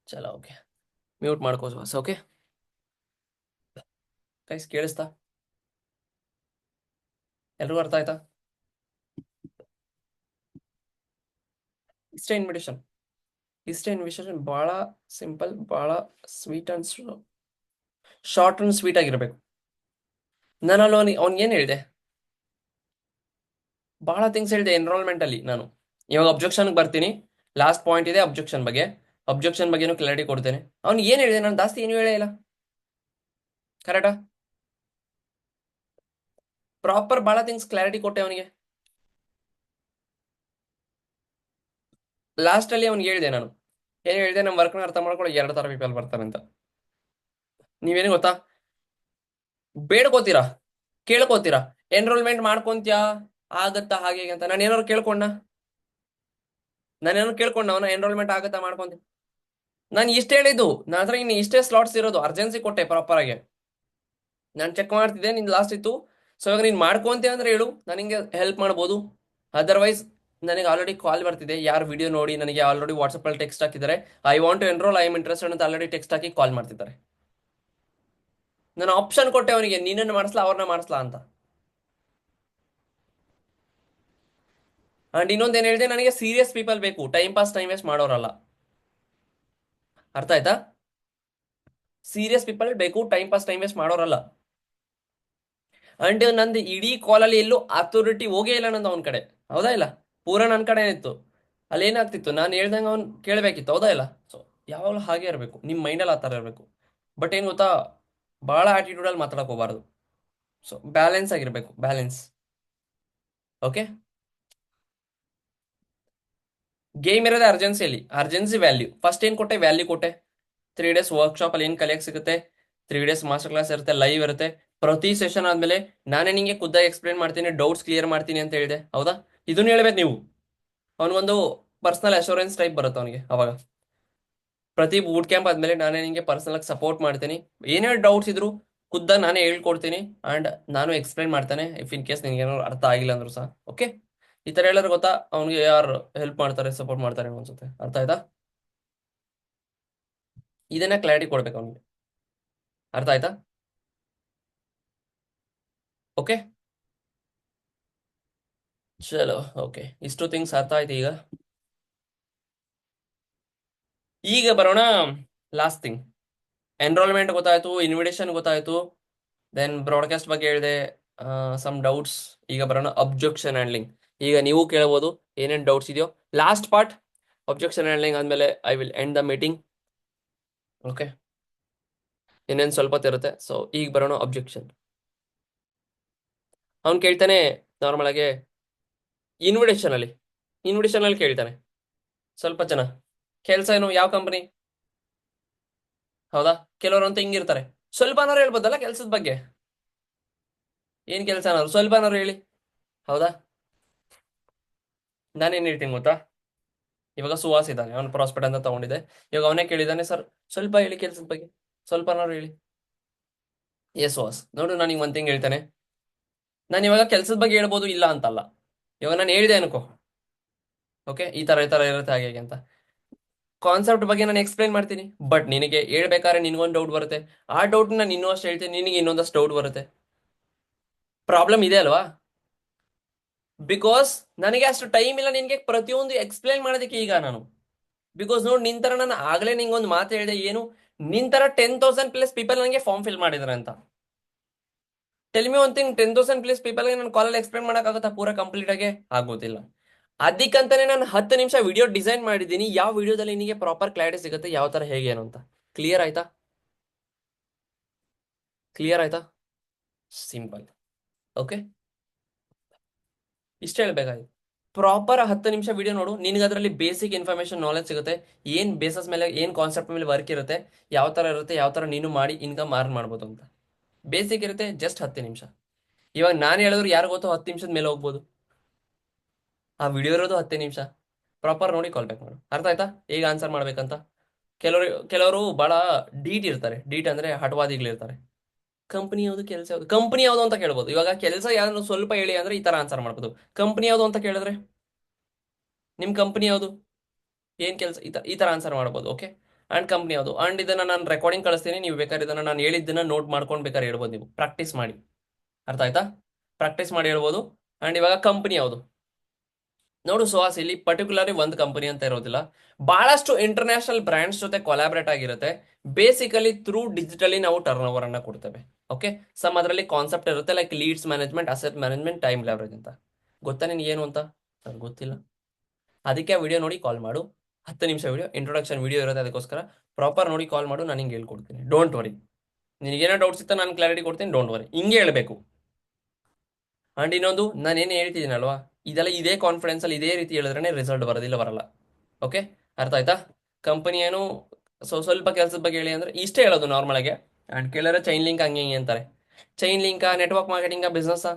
ಚಲೋ ಓಕೆ, ಮ್ಯೂಟ್ ಮಾಡ್ಕೋ ಸುಹಾಸ್. ಓಕೆ ಗೈಸ್, ಕೇಳಿಸ್ತಾ? ಎಲ್ರಿಗೂ ಅರ್ಥ ಆಯ್ತಾ? ಇಷ್ಟೇ ಇನ್ವಿಟೇಷನ್, ಇಷ್ಟೇ ಇನ್ವಿಟೇಷನ್. ಭಾಳ ಸಿಂಪಲ್, ಭಾಳ sweet and short and sweet ಆಗಿರ್ಬೇಕು. ನಾನು ಅವ್ನಿಗೆ ಏನು ಹೇಳಿದೆ? ಬಹಳ ಥಿಂಗ್ಸ್ ಹೇಳಿದೆ ಎನ್ರೋಲ್ಮೆಂಟ್ ಅಲ್ಲಿ. ನಾನು ಇವಾಗ ಅಬ್ಜೆಕ್ಷನ್ಗೆ ಬರ್ತೀನಿ. ಲಾಸ್ಟ್ ಪಾಯಿಂಟ್ ಇದೆ ಅಬ್ಜೆಕ್ಷನ್ ಬಗ್ಗೆ. ಅಬ್ಜೆಕ್ಷನ್ ಬಗ್ಗೆನೂ ಕ್ಲಾರಿಟಿ ಕೊಡ್ತೇನೆ. ಅವ್ನಿಗೆ ಏನು ಹೇಳಿದೆ? ನಾನು ಜಾಸ್ತಿ ಏನು ಹೇಳೇ ಇಲ್ಲ, ಕರೆಕ್ಟಾ? ಪ್ರಾಪರ್ ಬಹಳ ಥಿಂಗ್ಸ್ ಕ್ಲಾರಿಟಿ ಕೊಟ್ಟೆ ಅವನಿಗೆ. ಲಾಸ್ಟ್ ಅಲ್ಲಿ ಅವ್ನಿಗೆ ಹೇಳಿದೆ, ನಾನು ಏನು ಹೇಳಿದೆ? ನಮ್ಮ ವರ್ಕ್ನ ಅರ್ಥ ಮಾಡ್ಕೊಳ್ಳೋ 2 ಥರ ಪೀಪಲ್ ಬರ್ತಾರೆ ಅಂತ. ನೀವೇನು ಗೊತ್ತಾ? ಬೇಡ್ಕೋತೀರಾ, ಕೇಳ್ಕೋತೀರಾ, ಎನ್ರೋಲ್ಮೆಂಟ್ ಮಾಡ್ಕೊಂತ್ಯಾ, ಆಗತ್ತಾ ಹಾಗೆ ಹೀಗೆ ಅಂತ. ನಾನೇನಾದ್ರು ಕೇಳ್ಕೊಂಡ ಅವನ ಎನ್ರೋಲ್ಮೆಂಟ್ ಆಗತ್ತಾ ಮಾಡ್ಕೊಂತೀನಿ? ನಾನು ಇಷ್ಟ ಹೇಳಿದ್ದು, ನನ್ನ ಹತ್ರ ಇನ್ನು ಇಷ್ಟೇ ಸ್ಲಾಟ್ಸ್ ಇರೋದು. ಅರ್ಜೆನ್ಸಿ ಕೊಟ್ಟೆ ಪ್ರಾಪರ್ ಆಗಿ. ನಾನು ಚೆಕ್ ಮಾಡ್ತಿದ್ದೆ, ನಿನ್ ಲಾಸ್ಟ್ ಇತ್ತು. ಸೊ ಇವಾಗ ನೀನು ಮಾಡ್ಕೊಂತೀಯ ಅಂದ್ರೆ ಹೇಳು, ನಾನು ನಿಂಗೆ ಹೆಲ್ಪ್ ಮಾಡ್ಬೋದು. ಅದರ್ವೈಸ್ ನನಗೆ ಆಲ್ರೆಡಿ ಕಾಲ್ ಬರ್ತಿದೆ. ಯಾರು ವಿಡಿಯೋ ನೋಡಿ ನನಗೆ ಆಲ್ರೆಡಿ ವಾಟ್ಸಪ್ಪಲ್ಲಿ ಟೆಕ್ಸ್ಟ್ ಹಾಕಿದ್ದಾರೆ, I want to enrol, I am interested ಅಂತ ಆಲ್ರೆಡಿ ಟೆಕ್ಸ್ಟ್ ಹಾಕಿ ಕಾಲ್ ಮಾಡ್ತಿದ್ದಾರೆ. ನಾನು ಆಪ್ಷನ್ ಕೊಟ್ಟೆ ಅವನಿಗೆ, ನೀನನ್ನು ಮಾಡಿಸ್ಲಾ ಅವ್ರನ್ನ ಮಾಡಿಸ್ಲಾ ಅಂತ. ಅಂಡ್ ಇನ್ನೊಂದೇನು ಹೇಳಿದೆ, ನನಗೆ ಸೀರಿಯಸ್ ಪೀಪಲ್ ಬೇಕು, ಟೈಮ್ ಪಾಸ್ ಟೈಮ್ ವೇಸ್ಟ್ ಮಾಡೋರಲ್ಲ. ಅರ್ಥ ಆಯ್ತಾ? ಸೀರಿಯಸ್ ಪೀಪಲ್ ಬೇಕು, ಟೈಮ್ ಪಾಸ್ ಟೈಮ್ ವೇಸ್ಟ್ ಮಾಡೋರಲ್ಲ. ಅಂಡ್ ನಂದು ಇಡೀ ಕಾಲಲ್ಲಿ ಎಲ್ಲೂ ಅಥಾರಿಟಿ ಹೋಗೇ ಇಲ್ಲ ನಂದು ಅವನ ಕಡೆ, ಹೌದಾ ಇಲ್ಲ? ಪೂರ ನನ್ನ ಕಡೆ ಇತ್ತು. ಅಲ್ಲಿ ಏನಾಗ್ತಿತ್ತು, ನಾನು ಹೇಳ್ದಂಗೆ ಅವ್ನು ಕೇಳಬೇಕಿತ್ತು, ಹೌದಾ ಇಲ್ಲ? ಸೊ ಯಾವಾಗಲೂ ಹಾಗೆ ಇರಬೇಕು, ನಿಮ್ಮ ಮೈಂಡಲ್ಲಿ ಆ ಥರ ಇರಬೇಕು. ಬಟ್ ಏನು ಗೊತ್ತಾ, ಭಾಳ ಆಟಿಟ್ಯೂಡಲ್ಲಿ ಮಾತಾಡಕ್ಕೆ ಹೋಗಬಾರ್ದು. ಸೊ ಬ್ಯಾಲೆನ್ಸ್ ಆಗಿರಬೇಕು, ಬ್ಯಾಲೆನ್ಸ್. ಓಕೆ, ಗೇಮ್ ಇರೋದೇ ಅರ್ಜೆನ್ಸಿಯಲ್ಲಿ. ಅರ್ಜೆನ್ಸಿ ವ್ಯಾಲ್ಯೂ ಫಸ್ಟ್ ಏನು ಕೊಟ್ಟೆ? ವ್ಯಾಲ್ಯೂ ಕೊಟ್ಟೆ. 3 days ವರ್ಕ್ಶಾಪಲ್ಲಿ ಏನು ಕಲಿಯಕ್ಕೆ ಸಿಗುತ್ತೆ? 3 days ಮಾಸ್ಟರ್ ಕ್ಲಾಸ್ ಇರುತ್ತೆ, ಲೈವ್ ಇರುತ್ತೆ. ಪ್ರತಿ ಸೆಷನ್ ಆದಮೇಲೆ ನಾನೇ ನಿಮಗೆ ಖುದ್ದಾಗಿ ಎಕ್ಸ್ಪ್ಲೇನ್ ಮಾಡ್ತೀನಿ, ಡೌಟ್ಸ್ ಕ್ಲಿಯರ್ ಮಾಡ್ತೀನಿ ಅಂತ ಹೇಳಿದೆ, ಹೌದಾ? ಇದನ್ನು ಹೇಳ್ಬೇಕು ನೀವು. ಅವನಿಗೊಂದು ಪರ್ಸನಲ್ ಅಶೂರೆನ್ಸ್ ಟೈಪ್ ಬರುತ್ತೆ ಅವನಿಗೆ ಅವಾಗ. ಪ್ರತಿ ಬೂಟ್ ಕ್ಯಾಂಪ್ ಆದಮೇಲೆ ನಾನೇ ನಿಮಗೆ ಪರ್ಸನಲ್ ಆಗಿ ಸಪೋರ್ಟ್ ಮಾಡ್ತೀನಿ. ಏನೇ ಡೌಟ್ಸ್ ಇದ್ರು ಖುದ್ದಾಗಿ ನಾನೇ ಹೇಳ್ಕೊಡ್ತೀನಿ. ಆ್ಯಂಡ್ ನಾನು ಎಕ್ಸ್ಪ್ಲೇನ್ ಮಾಡ್ತಾನೆ, ಇಫ್ ಇನ್ ಕೇಸ್ ನಿನ್ಗೆ ಏನಾದ್ರು ಅರ್ಥ ಆಗಿಲ್ಲ ಅಂದ್ರು ಸಹ. ಓಕೆ, ಈ ಥರ ಹೇಳಿದ್ರೆ ಗೊತ್ತಾ ಅವ್ನಿಗೆ ಯಾರು ಹೆಲ್ಪ್ ಮಾಡ್ತಾರೆ, ಸಪೋರ್ಟ್ ಮಾಡ್ತಾರೆ ಅನ್ಸುತ್ತೆ. ಅರ್ಥ ಆಯ್ತಾ? ಇದನ್ನ ಕ್ಲಾರಿಟಿ ಕೊಡ್ಬೇಕು ಅವನಿಗೆ. ಅರ್ಥ ಆಯ್ತಾ? ಓಕೆ ಚಲೋ ಓಕೆ, ಇಷ್ಟು ಥಿಂಗ್ಸ್ ಅರ್ಥ ಆಯ್ತು. ಈಗ ಬರೋಣ ಲಾಸ್ಟ್ ಥಿಂಗ್. ಎನ್ರೋಲ್ಮೆಂಟ್ ಗೊತ್ತಾಯ್ತು, ಇನ್ವಿಟೇಷನ್ ಗೊತ್ತಾಯ್ತು, ದೆನ್ ಬ್ರಾಡ್ಕಾಸ್ಟ್ ಬಗ್ಗೆ ಹೇಳಿದೆ, ಸಮ್ ಡೌಟ್ಸ್. ಈಗ ಬರೋಣ ಅಬ್ಜೆಕ್ಷನ್ ಹ್ಯಾಂಡ್ಲಿಂಗ್. ಈಗ ನೀವು ಕೇಳ್ಬೋದು ಏನೇನು ಡೌಟ್ಸ್ ಇದೆಯೋ. ಲಾಸ್ಟ್ ಪಾರ್ಟ್ ಅಬ್ಜೆಕ್ಷನ್ ಹ್ಯಾಂಡ್ಲಿಂಗ್ ಆದಮೇಲೆ I will end the meeting. Okay, ಇನ್ನೇನು ಸ್ವಲ್ಪ ಹೊತ್ತು ಇರುತ್ತೆ. ಸೊ ಈಗ ಬರೋಣ ಅಬ್ಜೆಕ್ಷನ್. ಅವ್ನು ಕೇಳ್ತಾನೆ ನಾರ್ಮಲ್ ಆಗಿ ಇನ್ವಿಟೇಷನ್ ಅಲ್ಲಿ ಕೇಳ್ತಾನೆ ಸ್ವಲ್ಪ ಜನ, ಕೆಲಸ ಏನು, ಯಾವ ಕಂಪನಿ, ಹೌದಾ? ಕೆಲವರಂತೂ ಹಿಂಗಿರ್ತಾರೆ, ಸ್ವಲ್ಪನಾರು ಹೇಳ್ಬೋದಲ್ಲ ಕೆಲ್ಸದ ಬಗ್ಗೆ. ಏನ್ ಕೆಲಸ ಅನ್ನೋರು ಸ್ವಲ್ಪನಾರು ಹೇಳಿ, ಹೌದಾ? ನಾನೇನ್ ಹೇಳ್ತೀನಿ ಗೊತ್ತಾ? ಇವಾಗ ಸುಹಾಸ್ ಇದ್ದಾನೆ, ಅವ್ನು ಪ್ರಾಸ್ಪೆಕ್ಟ್ ಅಂತ ತಗೊಂಡಿದ್ದೆ. ಇವಾಗ ಅವನೇ ಕೇಳಿದಾನೆ, ಸರ್ ಸ್ವಲ್ಪ ಹೇಳಿ ಕೆಲ್ಸದ ಬಗ್ಗೆ, ಸ್ವಲ್ಪನಾರು ಹೇಳಿ. ಎಸ್ ಸುಹಾಸ್, ನೋಡು ನಾನು ಈಗ ಒಂದ್ ತಿಂಗ್ ಹೇಳ್ತಾನೆ. ನಾನು ಇವಾಗ ಕೆಲ್ಸದ ಬಗ್ಗೆ ಹೇಳ್ಬೋದು, ಇಲ್ಲ ಅಂತಲ್ಲ. ಇವಾಗ ನಾನು ಹೇಳಿದೆ ಅನ್ಕೋ, ಓಕೆ, ಈ ತರ ಇರುತ್ತೆ ಹಾಗೆ ಹೀಗೆ ಅಂತ ಕಾನ್ಸೆಪ್ಟ್ ಬಗ್ಗೆ ನಾನು ಎಕ್ಸ್ಪ್ಲೈನ್ ಮಾಡ್ತೀನಿ. ಬಟ್ ನಿನಗೆ ಹೇಳ್ಬೇಕಾದ್ರೆ ನಿನ್ಗೊಂದು ಡೌಟ್ ಬರುತ್ತೆ, ಆ ಡೌಟ್ ನಾನು ಇನ್ನೂ ಅಷ್ಟು ಹೇಳ್ತೀನಿ, ನಿನಗೆ ಇನ್ನೊಂದಷ್ಟು ಡೌಟ್ ಬರುತ್ತೆ. ಪ್ರಾಬ್ಲಮ್ ಇದೆ ಅಲ್ವಾ? ಬಿಕಾಸ್ ನನಗೆ ಅಷ್ಟು ಟೈಮ್ ಇಲ್ಲ ನಿನ್ಗೆ ಪ್ರತಿಯೊಂದು ಎಕ್ಸ್ಪ್ಲೈನ್ ಮಾಡೋದಕ್ಕೆ ಈಗ ನಾನು. ಬಿಕಾಸ್ ನೋಡಿ, ನಿನ್ ತರ ನಾನು ಆಗ್ಲೇ ನಿಂಗೊಂದು ಮಾತು ಹೇಳಿದೆ, ಏನು ನಿನ್ ತರ 10,000+ ಪೀಪಲ್ ನನಗೆ ಫಾರ್ಮ್ ಫಿಲ್ ಮಾಡಿದಾರೆ ಅಂತ. ಟೆಲ್ ಮಿ ಒನ್ ಥಿಂಗ್, 10,000+ ಪೀಪಲ್ಗೆ ನಾನು ಕಾಲಲ್ಲಿ ಎಕ್ಸ್ಪ್ಲೈನ್ ಮಾಡೋಕ್ಕಾಗುತ್ತಾ ಪೂರಾ ಕಂಪ್ಲೀಟ್ ಆಗಿ? ಆಗೋದಿಲ್ಲ. ಅದಕ್ಕಂತಾನೆ ನಾನು 10 ನಿಮಿಷ ವಿಡಿಯೋ ಡಿಸೈನ್ ಮಾಡಿದ್ದೀನಿ, ಯಾವ ವಿಡಿಯೋದಲ್ಲಿ ನಿನಗೆ ಪ್ರಾಪರ್ ಕ್ಲಾರಿಟಿ ಸಿಗುತ್ತೆ, ಯಾವ ತರ ಹೇಗೆ ಏನು ಅಂತ. ಕ್ಲಿಯರ್ ಆಯ್ತಾ? ಕ್ಲಿಯರ್ ಆಯ್ತಾ? ಸಿಂಪಲ್. ಓಕೆ, ಇಷ್ಟ ಹೇಳ್ಬೇಕಾಗಿತ್ತು. ಪ್ರಾಪರ್ 10 ನಿಮಿಷ ವಿಡಿಯೋ ನೋಡು, ನಿನ್ಗೆ ಅದರಲ್ಲಿ ಬೇಸಿಕ್ ಇನ್ಫಾರ್ಮೇಶನ್ ನಾಲೆಜ್ ಸಿಗುತ್ತೆ. ಏನ್ ಬೇಸಸ್ ಮೇಲೆ, ಏನ್ ಕಾನ್ಸೆಪ್ಟ್ ಮೇಲೆ ವರ್ಕ್ ಇರುತ್ತೆ, ಯಾವ ತರ ಇರುತ್ತೆ, ಯಾವ ತರ ನೀನು ಮಾಡಿ ಇನ್ಕಮ್ ಅರ್ನ್ ಮಾಡ್ಬೋದು ಅಂತ ಬೇಸಿಕ್ ಇರುತ್ತೆ. ಜಸ್ಟ್ 10 ನಿಮಿಷ. ಇವಾಗ ನಾನು ಹೇಳಿದ್ರು ಯಾರು ಗೊತ್ತೋ 10 ನಿಮಿಷದ ಮೇಲೆ ಹೋಗ್ಬೋದು. ಆ ವಿಡಿಯೋ ಇರೋದು 10 ನಿಮಿಷ. ಪ್ರಾಪರ್ ನೋಡಿ ಕಾಲ್ ಬ್ಯಾಕ್ ಮಾಡು. ಅರ್ಥ ಆಯ್ತಾ ಈಗ ಆನ್ಸರ್ ಮಾಡ್ಬೇಕಂತ? ಕೆಲವರು ಬಹಳ ಡೀಟ್ ಇರ್ತಾರೆ. ಡೀಟ್ ಅಂದ್ರೆ ಹಠವಾದಿಗಳಿರ್ತಾರೆ. ಕಂಪನಿ ಯಾವುದು, ಕೆಲಸ ಯಾವುದು, ಕಂಪನಿ ಯಾವುದು ಅಂತ ಕೇಳ್ಬೋದು. ಇವಾಗ ಕೆಲಸ ಯಾರು ಸ್ವಲ್ಪ ಹೇಳಿ ಅಂದ್ರೆ ಈ ತರ ಆನ್ಸರ್ ಮಾಡ್ಬೋದು. ಕಂಪನಿ ಯಾವುದು ಅಂತ ಕೇಳಿದ್ರೆ ನಿಮ್ ಕಂಪನಿ ಯಾವುದು, ಏನ್ ಕೆಲಸ, ಈ ತರ ಆನ್ಸರ್ ಮಾಡ್ಬೋದು. ಓಕೆ, ಅಂಡ್ ಕಂಪನಿ ಯಾವುದು, ಅಂಡ್ ಇದನ್ನ ನಾನು ರೆಕಾರ್ಡಿಂಗ್ ಕಳಿಸ್ತೀನಿ, ನೀವು ಬೇಕಾದ್ರೆ ಇದನ್ನ ನಾನು ಹೇಳಿದ್ದನ್ನ ನೋಟ್ ಮಾಡ್ಕೊಂಡು ಬೇಕಾದ್ರೆ ಹೇಳ್ಬೋದು. ನೀವು ಪ್ರಾಕ್ಟೀಸ್ ಮಾಡಿ. ಅರ್ಥ ಆಯ್ತಾ? ಪ್ರಾಕ್ಟೀಸ್ ಮಾಡಿ ಹೇಳ್ಬೋದು. ಅಂಡ್ ಇವಾಗ ಕಂಪನಿ ಯಾವುದು ನೋಡು ಸುಹಾಸ್, ಇಲ್ಲಿ ಪರ್ಟಿಕ್ಯುಲರ್ಲಿ ಒಂದು ಕಂಪನಿ ಅಂತ ಇರೋದಿಲ್ಲ, ಬಹಳಷ್ಟು ಇಂಟರ್ನ್ಯಾಷನಲ್ ಬ್ರ್ಯಾಂಡ್ಸ್ ಜೊತೆ ಕೊಲಾಬ್ರೇಟ್ ಆಗಿರುತ್ತೆ. ಬೇಸಿಕಲಿ ಥ್ರೂ ಡಿಜಿಟಲಿ ನಾವು ಟರ್ನ್ ಓವರ್ ಅನ್ನ ಕೊಡ್ತೇವೆ. ಓಕೆ, ಸಮ್ ಅದರಲ್ಲಿ ಕಾನ್ಸೆಪ್ಟ್ ಇರುತ್ತೆ, like leads management, asset management, time leverage ಅಂತ. ಗೊತ್ತಾ ನಿನ್ಗೆ ಏನು ಅಂತ? ಸರ್ ಗೊತ್ತಿಲ್ಲ. ಅದಕ್ಕೆ ವಿಡಿಯೋ ನೋಡಿ ಕಾಲ್ ಮಾಡು. 10 ನಿಮಿಷ ವಿಡಿಯೋ, ಇಂಟ್ರೊಡಕ್ಷನ್ ವಿಡಿಯೋ ಇರುತ್ತೆ, ಅದಕ್ಕೋಸ್ಕರ ಪ್ರಾಪರ್ ನೋಡಿ ಕಾಲ್ ಮಾಡು. ನಾನು ಹಿಂಗೆ ಹೇಳ್ಕೊಡ್ತೀನಿ. Don't worry. ನಿನಗೇನೋ ಡೌಟ್ಸ್ ಇತ್ತ ನಾನು ಕ್ಲಾರಿಟಿ ಕೊಡ್ತೀನಿ. ಡೋಂಟ್ ವರಿ, ಹಿಂಗೆ ಹೇಳ್ಬೇಕು. ಅಂಡ್ ಇನ್ನೊಂದು, ನಾನು ಏನು ಹೇಳ್ತಿದ್ದೀನಲ್ವಾ, ಇದೆಲ್ಲ ಇದೇ ಕಾನ್ಫಿಡೆನ್ಸ್ ಅಲ್ಲಿ ಇದೇ ರೀತಿ ಹೇಳಿದ್ರೆ ರಿಸಲ್ಟ್ ಬರಲ್ಲ. ಓಕೆ, ಅರ್ಥ ಆಯ್ತಾ? ಕಂಪನಿ ಏನು ಸ್ವಲ್ಪ ಕೆಲಸದ ಬಗ್ಗೆ ಹೇಳಿ ಅಂದ್ರೆ ಇಷ್ಟೇ ಹೇಳೋದು ನಾರ್ಮಲ್ ಆಗಿ. ಅಂಡ್ ಕೇಳಿದ್ರೆ ಚೈನ್ ಲಿಂಕ್ ಹಂಗೆ ಹಿಂಗೆ ಅಂತಾರೆ. Chain link, network marketing, business,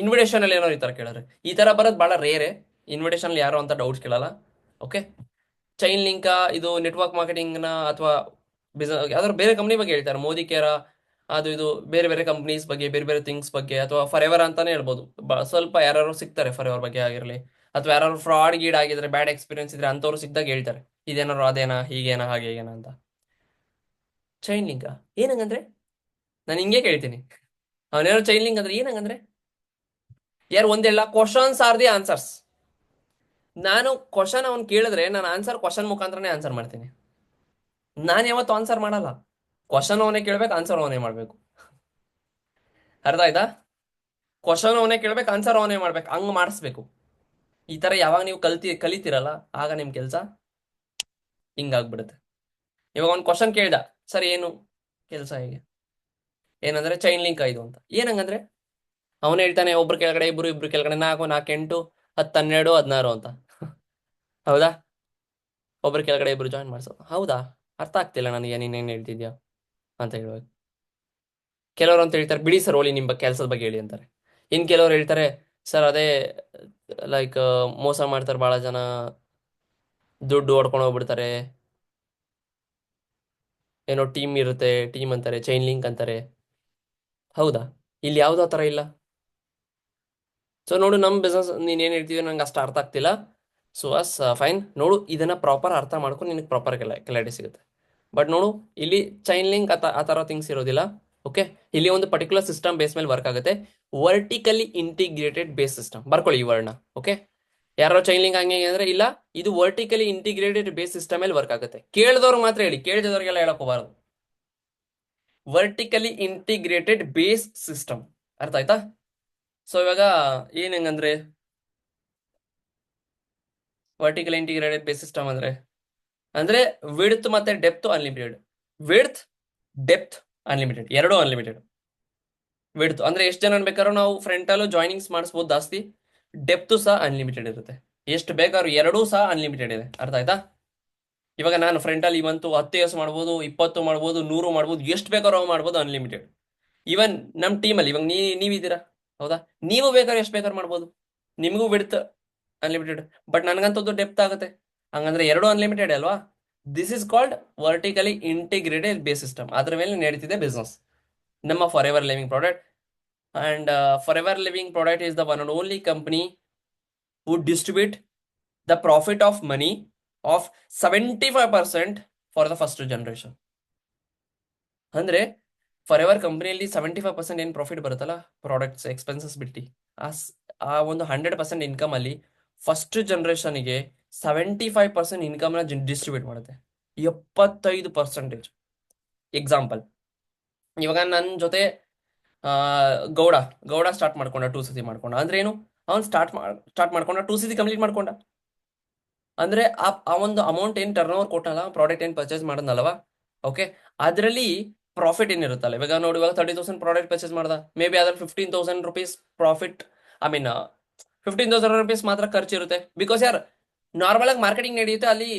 invitation ಅಲ್ಲಿ ಏನೋ ಈ ತರ ಕೇಳಿದ್ರೆ, ಈ ತರ ಬರೋದು ಬಹಳ ರೇರೆ. ಇನ್ವಿಟೇಷನ್ ಅಲ್ಲಿ ಯಾರು ಅಂತ ಡೌಟ್ಸ್ ಕೇಳಲ್ಲ. ಓಕೆ, ಚೈನ್ ಲಿಂಕ್, ಇದು ನೆಟ್ವರ್ಕ್ ಮಾರ್ಕೆಟಿಂಗ್ನ ಅಥವಾ ಬಿಸ್ನೆಸ್ ಯಾವ್ದಾದ್ರು ಬೇರೆ ಕಂಪ್ನಿ ಬಗ್ಗೆ ಹೇಳ್ತಾರೆ, ಮೋದಿ ಕೇರ, ಅದು ಇದು ಬೇರೆ ಬೇರೆ ಕಂಪ್ನೀಸ್ ಬಗ್ಗೆ, ಬೇರೆ ಬೇರೆ ಥಿಂಗ್ಸ್ ಬಗ್ಗೆ, ಅಥವಾ ಫಾರ್ ಎವರ್ ಅಂತಾನೆ ಹೇಳ್ಬೋದು. ಸ್ವಲ್ಪ ಯಾರು ಸಿಗ್ತಾರೆ ಫಾರ್ ಎವರ್ ಬಗ್ಗೆ ಆಗಿರಲಿ, ಅಥವಾ ಯಾರು ಫ್ರಾಡ್ ಗೀಡ್ ಆಗಿದ್ರೆ, ಬ್ಯಾಡ್ ಎಕ್ಸ್ಪೀರಿಯನ್ಸ್ ಇದ್ರೆ ಅಂಥವ್ರು ಸಿಕ್ಕಿದಾಗ ಹೇಳ್ತಾರೆ, ಇದೇನಾರು ಅದೇನಾ, ಹೀಗೇನಾ ಹಾಗೆ ಹೀಗೇನಾ ಅಂತ. ಚೈನ್ ಲಿಂಕ್ ಏನಂಗಂದ್ರೆ ನಾನು ಹಿಂಗೆ ಕೇಳ್ತೀನಿ, ಅವನೇನೋ ಚೈನ್ ಲಿಂಕ್ ಅಂದ್ರೆ ಏನಂಗಂದ್ರೆ ಯಾರು ಒಂದೆಲ್ಲ ಕ್ವಶನ್ಸ್ ಆರ್ ದಿ ಆನ್ಸರ್ಸ್. ನಾನು ಕ್ವಶನ್ ಅವ್ನು ಕೇಳಿದ್ರೆ ನಾನು ಆನ್ಸರ್ ಕ್ವಶನ್ ಮುಖಾಂತರನೇ ಆನ್ಸರ್ ಮಾಡ್ತೀನಿ. ನಾನು ಯಾವತ್ತು ಆನ್ಸರ್ ಮಾಡಲ್ಲ. ಕ್ವಶನ್ ಅವನೇ ಕೇಳ್ಬೇಕು, ಆನ್ಸರ್ ಅವನೇ ಮಾಡ್ಬೇಕು. ಅರ್ಥ ಆಯ್ತಾ? ಕ್ವಶನ್ ಅವನೇ ಕೇಳ್ಬೇಕು, ಆನ್ಸರ್ ಅವನೇ ಮಾಡ್ಬೇಕು, ಹಂಗ್ ಮಾಡಿಸ್ಬೇಕು. ಈ ತರ ಯಾವಾಗ ನೀವು ಕಲಿತೀರಲ್ಲ, ಆಗ ನಿಮ್ ಕೆಲಸ ಹಿಂಗಾಗ್ಬಿಡುತ್ತೆ. ಇವಾಗ ಒಂದು ಕ್ವಶನ್ ಕೇಳ್ದ, ಸರ್ ಏನು ಕೆಲಸ, ಹೇಗೆ ಏನಂದ್ರೆ ಚೈನ್ ಲಿಂಕ್ ಇದು ಅಂತ. ಏನಂಗಂದ್ರೆ ಅವನು ಹೇಳ್ತಾನೆ ಒಬ್ರು ಕೆಳಗಡೆ ಇಬ್ರು, ಇಬ್ರು ಕೆಳಗಡೆ 4, 4, 8, 10, 12, 16 ಅಂತ. ಹೌದಾ? ಒಬ್ರು ಕೆಳಗಡೆ ಇಬ್ರು ಜಾಯಿನ್ ಮಾಡ್ಸೋದು. ಹೌದಾ? ಅರ್ಥ ಆಗ್ತಿಲ್ಲ ನನಗೆ ನೀನೇನು ಹೇಳ್ತಿದ್ಯಾ ಅಂತ ಹೇಳ್ಬೇಕು. ಕೆಲವರು ಅಂತ ಹೇಳ್ತಾರೆ, ಬಿಡಿ ಸರ್ ಓಲಿ ನಿಮ್ಮ ಕೆಲಸದ ಬಗ್ಗೆ ಹೇಳಿ ಅಂತಾರೆ. ಇನ್ ಕೆಲವರು ಹೇಳ್ತಾರೆ, ಸರ್ ಅದೇ ಲೈಕ್ ಮೋಸ ಮಾಡ್ತಾರೆ ಬಹಳ ಜನ, ದುಡ್ಡು ಹೊಡ್ಕೊಂಡು ಹೋಗ್ಬಿಡ್ತಾರೆ, ಏನೋ ಟೀಮ್ ಇರುತ್ತೆ, ಟೀಮ್ ಅಂತಾರೆ, ಚೈನ್ ಲಿಂಕ್ ಅಂತಾರೆ. ಹೌದಾ? ಇಲ್ಲಿ ಯಾವುದೋ ಥರ ಇಲ್ಲ. ಸೊ ನೋಡು, ನಮ್ಮ ಬಿಸ್ನೆಸ್ ನೀನೇನು ಹೇಳ್ತೀವಿ ನಂಗೆ ಅಷ್ಟು ಅರ್ಥ ಆಗ್ತಿಲ್ಲ. ಸೊ ಫೈನ್, ನೋಡು ಇದನ್ನ ಪ್ರಾಪರ್ ಅರ್ಥ ಮಾಡ್ಕೊಂಡು ನಿನಗೆ ಪ್ರಾಪರ್ ಕ್ಲಾರಿಟಿ ಸಿಗುತ್ತೆ. ಬಟ್ ನೋಡು, ಇಲ್ಲಿ ಚೈನ್ ಲಿಂಕ್ ಆ ಥರ ಥಿಂಗ್ಸ್ ಇರೋದಿಲ್ಲ. ಓಕೆ, ಇಲ್ಲಿ ಒಂದು ಪರ್ಟಿಕ್ಯುಲರ್ ಸಿಸ್ಟಮ್ ಬೇಸ್ ಮೇಲೆ ವರ್ಕ್ ಆಗುತ್ತೆ. Vertically integrated base system. ಬರ್ಕೊಳ್ಳಿ ಈ ವರ್ಡ್ನ. ಓಕೆ, ಯಾರೋ ಚೈನ್ ಲಿಂಕ್ ಹಂಗೆ ಅಂದ್ರೆ ಇಲ್ಲ, ಇದು ವರ್ಟಿಕಲಿ ಇಂಟಿಗ್ರೇಟೆಡ್ ಬೇಸ್ ಸಿಸ್ಟಮ್ ಮೇಲೆ ವರ್ಕ್ ಆಗುತ್ತೆ. ಕೇಳಿದವ್ರು ಮಾತ್ರ ಹೇಳಿ, ಕೇಳಿದವ್ರಿಗೆಲ್ಲ ಹೇಳಕ್ ಹೋಗಬಾರ್ದು. Vertically integrated base system. ಅರ್ಥ ಆಯ್ತಾ? ಸೊ ಇವಾಗ ಏನ್ ಹೆಂಗಂದ್ರೆ ವರ್ಟಿಕಲಿ ಇಂಟಿಗ್ರೇಟೆಡ್ ಬೇಸ್ ಸಿಸ್ಟಮ್ ಅಂದ್ರೆ ವಿಡ್ತ್ ಮತ್ತೆ depth unlimited. Width, depth unlimited, ಎರಡೂ ಅನ್ಲಿಮಿಟೆಡ್. ವಿಡ್ತ್ ಅಂದ್ರೆ ಎಷ್ಟು ಜನ ಬೇಕಾದ್ರೂ ನಾವು ಫ್ರಂಟ್ ಅಲ್ಲೂ ಜಾಯ್ನಿಂಗ್ಸ್ ಮಾಡಿಸ್ಬೋದು ಜಾಸ್ತಿ. ಡೆಪ್ತ್ ಸಹ ಅನ್ಲಿಮಿಟೆಡ್ ಇರುತ್ತೆ, ಎಷ್ಟು ಬೇಕಾದ್ರೂ ಎರಡೂ ಸಹ ಅನ್ಲಿಮಿಟೆಡ್ ಇದೆ. ಅರ್ಥ ಆಯ್ತಾ? ಇವಾಗ ನಾನು ಫ್ರಂಟ್ ಅಲ್ಲಿ ಇವಂತೂ 10 ಇಯರ್ಸ್ ಮಾಡ್ಬೋದು, 20 ಮಾಡ್ಬೋದು, 100 ಮಾಡ್ಬೋದು, ಎಷ್ಟು ಬೇಕಾದ್ರೂ ಮಾಡ್ಬೋದು, ಅನ್ಲಿಮಿಟೆಡ್. ಈವನ್ ನಮ್ಮ ಟೀಮಲ್ಲಿ ಇವಾಗ ನೀವಿದ್ದೀರಾ, ಹೌದಾ? ನೀವು ಬೇಕಾದ್ರೆ ಎಷ್ಟು ಬೇಕಾದ್ರೂ ಮಾಡ್ಬೋದು, ನಿಮಗೂ ವಿಡ್ತ್ ಅನ್ಲಿಮಿಟೆಡ್, ಬಟ್ ನನಗಂತದ್ದು ಡೆಪ್ತ್ ಆಗುತ್ತೆ. ಹಂಗಂದ್ರೆ ಎರಡು ಅನ್ಲಿಮಿಟೆಡ್ ಅಲ್ವಾ? This is called vertically integrated base system. ಅದ್ರ ಮೇಲೆ ನಡೀತಿದೆ ಬಿಸ್ನೆಸ್ ನಮ್ಮ for ever living product. And for ever living product is the one and only company who distribute the profit of money of 75% for the first generation. ಅಂದ್ರೆ for ever ಕಂಪ್ನಿಯಲ್ಲಿ 75% ಏನು profit ಬರುತ್ತಲ್ಲ, products expenses ಬಿಟ್ಟು, ಆ ಒಂದು 100% income ಅಲ್ಲಿ first ಜನರೇಷನ್ಗೆ 75% ಇನ್ಕಮ್ನ distribute ಮಾಡುತ್ತೆ. 75%. Example, ಇವಾಗ ನನ್ನ ಜೊತೆ ಆ, ಗೌಡ ಗೌಡ ಸ್ಟಾರ್ಟ್ ಮಾಡ್ಕೊಂಡ 2 ಸತಿ ಮಾಡ್ಕೊಂಡ ಅಂದ್ರೆ ಏನು, ಅವ್ನು ಸ್ಟಾರ್ಟ್ ಮಾಡ್ಕೊಂಡ 2 ಸತಿ ಕಂಪ್ಲೀಟ್ ಮಾಡ್ಕೊಂಡ ಅಂದ್ರೆ ಆ ಒಂದು ಅಮೌಂಟ್ ಏನು ಟರ್ನ್ ಓವರ್ ಕೊಟ್ಟಲ್ಲ, ಪ್ರಾಡಕ್ಟ್ ಏನು ಪರ್ಚೇಸ್ ಮಾಡೋದಲ್ವಾ, ಓಕೆ, ಅದರಲ್ಲಿ ಪ್ರಾಫಿಟ್ ಏನಿರುತ್ತಲ್ಲ, ಇವಾಗ ನೋಡಿ, ಇವಾಗ 30,000 ಪ್ರಾಡಕ್ಟ್ ಪರ್ಚೇಸ್ ಮಾಡ್ದ, ಮೇ ಬಿ ಅದ್ರಲ್ಲಿ 15,000 rupees profit, I mean 15,000 rupees ಮಾತ್ರ ಖರ್ಚಿರುತ್ತೆ. ಬಿಕಾಸ್ ಯಾರ್ ನಾರ್ಮಲ್ ಆಗಿ ಮಾರ್ಕೆಟಿಂಗ್ ನಡೆಯುತ್ತೆ ಅಲ್ಲಿ,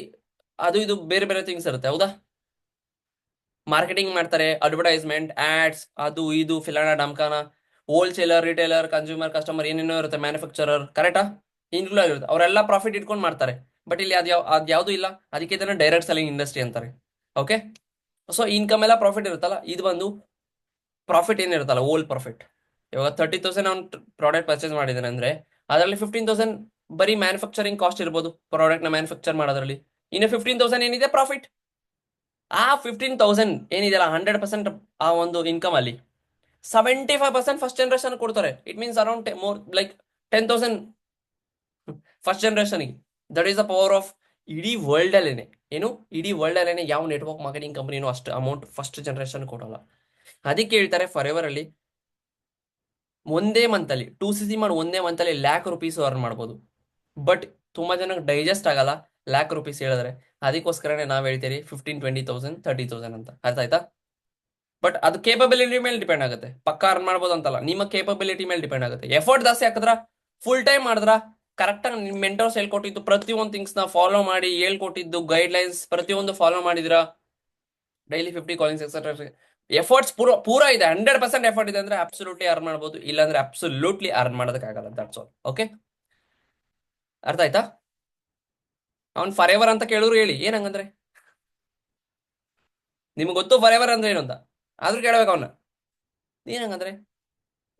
ಅದು ಇದು ಬೇರೆ ಬೇರೆ ಥಿಂಗ್ಸ್ ಇರುತ್ತೆ, ಹೌದಾ? ಮಾರ್ಕೆಟಿಂಗ್ ಮಾಡ್ತಾರೆ, ಅಡ್ವರ್ಟೈಸ್ಮೆಂಟ್, ಆಡ್ಸ್, ಅದು ಇದು ಫಿಲಾನ ಡಮ್ಕಾನ, ಹೋಲ್ಸೇಲರ್, ರಿಟೇಲರ್, ಕನ್ಸ್ಯೂಮರ್, ಕಸ್ಟಮರ್, ಏನೇನೋ ಇರುತ್ತೆ, ಮ್ಯಾನುಫ್ಯಾಕ್ಚರರ್, ಕರೆಕ್ಟಾ? ಇನ್ಕ್ಲೂಡ್ ಆಗಿರುತ್ತೆ, ಅವರೆಲ್ಲ ಪ್ರಾಫಿಟ್ ಇಟ್ಕೊಂಡು ಮಾಡ್ತಾರೆ. ಬಟ್ ಇಲ್ಲಿ ಅದ್ಯಾವುದು ಇಲ್ಲ, ಅದಕ್ಕೆ ಇದನ್ನ ಡೈರೆಕ್ಟ್ ಸೆಲ್ಲಿಂಗ್ ಇಂಡಸ್ಟ್ರಿ ಅಂತಾರೆ. ಓಕೆ, ಸೊ ಇನ್ಕಮ್ ಎಲ್ಲ ಪ್ರಾಫಿಟ್ ಇರುತ್ತಲ್ಲ, ಇದು ಬಂದು ಪ್ರಾಫಿಟ್ ಏನಿರುತ್ತಲ್ಲ, ಓಲ್ ಪ್ರಾಫಿಟ್. ಇವಾಗ 30,000 ಅವ್ನು ಪ್ರಾಡಕ್ಟ್ ಪರ್ಚೇಸ್ ಮಾಡಿದಾನೆ ಅಂದ್ರೆ ಅದರಲ್ಲಿ 15,000 ಬರೀ ಮ್ಯಾನುಫ್ಯಾಕ್ಚರಿಂಗ್ ಕಾಸ್ಟ್ ಇರ್ಬೋದು, ಪ್ರಾಡಕ್ಟ್ನ ಮ್ಯಾನುಫ್ಯಾಕ್ಚರ್ ಮಾಡೋದ್ರಲ್ಲಿ. ಇನ್ನು 15,000 ಏನಿದೆ ಪ್ರಾಫಿಟ್. ಆ 15,000 ಏನಿದೆಯಲ್ಲ 100% ಆ ಒಂದು ಇನ್ಕಮ್ ಅಲ್ಲಿ 75% ಫಸ್ಟ್ ಜನರೇಷನ್ ಕೊಡ್ತಾರೆ. It means around more like 10,000 first ಜನರೇಷನ್ಗೆ. That is the power of ಇಡೀ ವರ್ಲ್ಡ್ ಅಲ್ಲೇನೆ. ಏನು, ಇಡೀ ವರ್ಲ್ಡ್ ಅಲ್ಲೇನೆ ಯಾವ ನೆಟ್ವರ್ಕ್ ಮಾರ್ಕೆಟಿಂಗ್ ಕಂಪನಿನೂ ಅಷ್ಟು ಅಮೌಂಟ್ ಫಸ್ಟ್ ಜನರೇಷನ್ ಕೊಡಲ್ಲ. ಅದಕ್ಕೆ ಹೇಳ್ತಾರೆ ಫಾರ್ ಎವರ್ ಅಲ್ಲಿ ಒಂದೇ ಮಂತಲ್ಲಿ 2 ಸತಿ ಮಾಡಿ ಒಂದೇ ಮಂತಲ್ಲಿ ₹1,00,000 ಅರ್ನ್ ಮಾಡ್ಬೋದು. ಬಟ್ ತುಂಬಾ ಜನಕ್ಕೆ ಡೈಜೆಸ್ಟ್ ಆಗಲ್ಲ ₹1,00,000 ಹೇಳಿದ್ರೆ. ಅದಕ್ಕೋಸ್ಕರನೇ ನಾವ್ ಹೇಳ್ತೀರಿ 15,000, 20,000, 30,000 ಅಂತ. ಅರ್ಥ ಆಯ್ತಾ? ಬಟ್ ಅದು ಕೇಪಬಿಲಿಟಿ ಮೇಲೆ ಡಿಪೆಂಡ್ ಆಗುತ್ತೆ. ಪಕ್ಕ ಅರ್ನ್ ಮಾಡ್ಬೋದು ಅಂತಲ್ಲ, ನಿಮ್ಮ ಕೇಪಬಿಲಿಟಿ ಮೇಲೆ ಡಿಪೆಂಡ್ ಆಗುತ್ತೆ. ಎಫರ್ಟ್ ಜಾಸ್ತಿ ಹಾಕಿದ್ರ, ಫುಲ್ ಟೈಮ್ ಮಾಡಿದ್ರ, ಕರೆಕ್ಟಾಗಿ ನಿಮ್ಮ ಮೆಂಟರ್ಸ್ ಹೇಳ್ಕೊಟ್ಟಿದ್ದು ಪ್ರತಿಯೊಂದು ಥಿಂಗ್ಸ್ನ ಫಾಲೋ ಮಾಡಿ, ಹೇಳ್ಕೊಟ್ಟಿದ್ದು ಗೈಡ್ ಲೈನ್ಸ್ ಪ್ರತಿಯೊಂದು ಫಾಲೋ ಮಾಡಿದ್ರ, ಡೈಲಿ 50 ಕಾಲಿಂಗ್ಸ್ ಎಕ್ಸೆಟ್ರಾ, ಎಫರ್ಟ್ಸ್ ಪೂರ ಇದೆ, 100% ಎಫರ್ಟ್ ಇದೆ ಅಂದ್ರೆ ಅಬ್ಸಲ್ಯೂಟ್ಲಿ ಅರ್ನ್ ಮಾಡ್ಬೋದು, ಇಲ್ಲಾಂದ್ರೆ ಅಬ್ಸಲ್ಯೂಟ್ಲಿ ಅರ್ನ್ ಮಾಡೋದಕ್ಕಾಗಲ್ಲ. That's all. ಓಕೆ, ಅರ್ಥ ಆಯ್ತಾ? ಅವ್ನು ಫಾರ್ ಎವರ್ ಅಂತ ಕೇಳಿದ್ರು ಹೇಳಿ ಏನಂಗಂದ್ರೆ, ನಿಮ್ಗೆ ಗೊತ್ತು ಫಾರ್ ಎವರ್ ಅಂದ್ರೆ ಏನು ಅಂತ, ಆದ್ರೂ ಕೇಳ್ಬೇಕು ಅವನ್ನ. ನೀನಂಗಂದ್ರೆ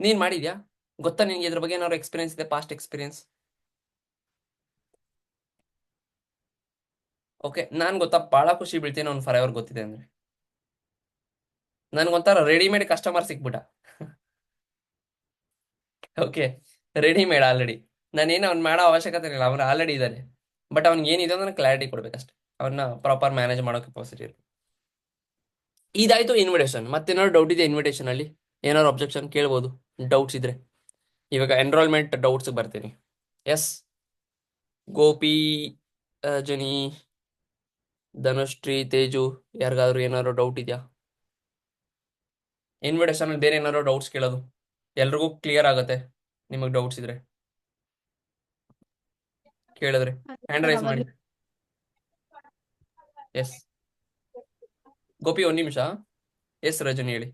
ನೀನ್ ಮಾಡಿದ್ಯಾ, ಗೊತ್ತಾ ನಿನ್ಗೆ ಇದ್ರ ಬಗ್ಗೆ ಏನಾದ್ರು ಎಕ್ಸ್ಪೀರಿಯನ್ಸ್ ಇದೆ, ಪಾಸ್ಟ್ ಎಕ್ಸ್ಪೀರಿಯನ್ಸ್? ಓಕೆ, ನಾನ್ ಗೊತ್ತಾ ಬಹಳ ಖುಷಿ ಬೀಳ್ತೀನಿ ಅವ್ನು ಫಾರ್ ಎವರ್ ಗೊತ್ತಿದೆ ಅಂದ್ರೆ. ನನ್ಗೊಂಥರ ರೆಡಿಮೇಡ್ ಕಸ್ಟಮರ್ ಸಿಕ್ಬಿಟ್ಟ. Okay, readymade already. ನಾನೇನು ಅವ್ನು ಮಾಡೋ ಅವಶ್ಯಕತೆ ಇಲ್ಲ, ಅವ್ನು ಆಲ್ರೆಡಿ ಇದ್ದಾನೆ. ಬಟ್ ಅವ್ನಿಗೆ ಏನಿದೆ ಅಂದ್ರೆ ಕ್ಲಾರಿಟಿ ಕೊಡ್ಬೇಕಷ್ಟೆ, ಅವನ್ನ ಪ್ರಾಪರ್ ಮ್ಯಾನೇಜ್ ಮಾಡೋ ಕೆಪಾಸಿಟಿ ಇರುತ್ತೆ. ಇದಾಯ್ತು ಇನ್ವಿಟೇಷನ್. ಮತ್ತೇನಾದ್ರು ಡೌಟ್ ಇದೆ ಇನ್ವಿಟೇಷನ್ ಅಲ್ಲಿ? ಏನಾದ್ರು ಅಬ್ಜೆಕ್ಷನ್ ಕೇಳ್ಬೋದು, ಡೌಟ್ಸ್ ಇದ್ರೆ. ಇವಾಗ ಎನ್ರೋಲ್ಮೆಂಟ್ ಡೌಟ್ಸ್ ಬರ್ತೀನಿ. ಎಸ್, ಗೋಪಿ, ಜನಿ, ಧನುಶ್ರೀ, ತೇಜು, ಯಾರಿಗಾದ್ರು ಏನಾದ್ರು ಡೌಟ್ ಇದೆಯಾ? ಇನ್ವಿಟೇಷನ್ ಅಲ್ಲಿ ಬೇರೆ ಏನಾದ್ರು ಡೌಟ್ಸ್ ಕೇಳೋದು, ಎಲ್ರಿಗೂ ಕ್ಲಿಯರ್ ಆಗುತ್ತೆ. ನಿಮಗೆ ಡೌಟ್ಸ್ ಇದ್ರೆ ಕೇಳಿದ್ರೆ ಹ್ಯಾಂಡ್ ಸರ್ ರೈಸ್ ಮಾಡಿ. ಅವಾಗ್ಲೇ ಎಸ್ ಗೋಪಿ, ಒಂದ್ ನಿಮಿಷ. ಎಸ್ ರಜನಿ ಹೇಳಿ.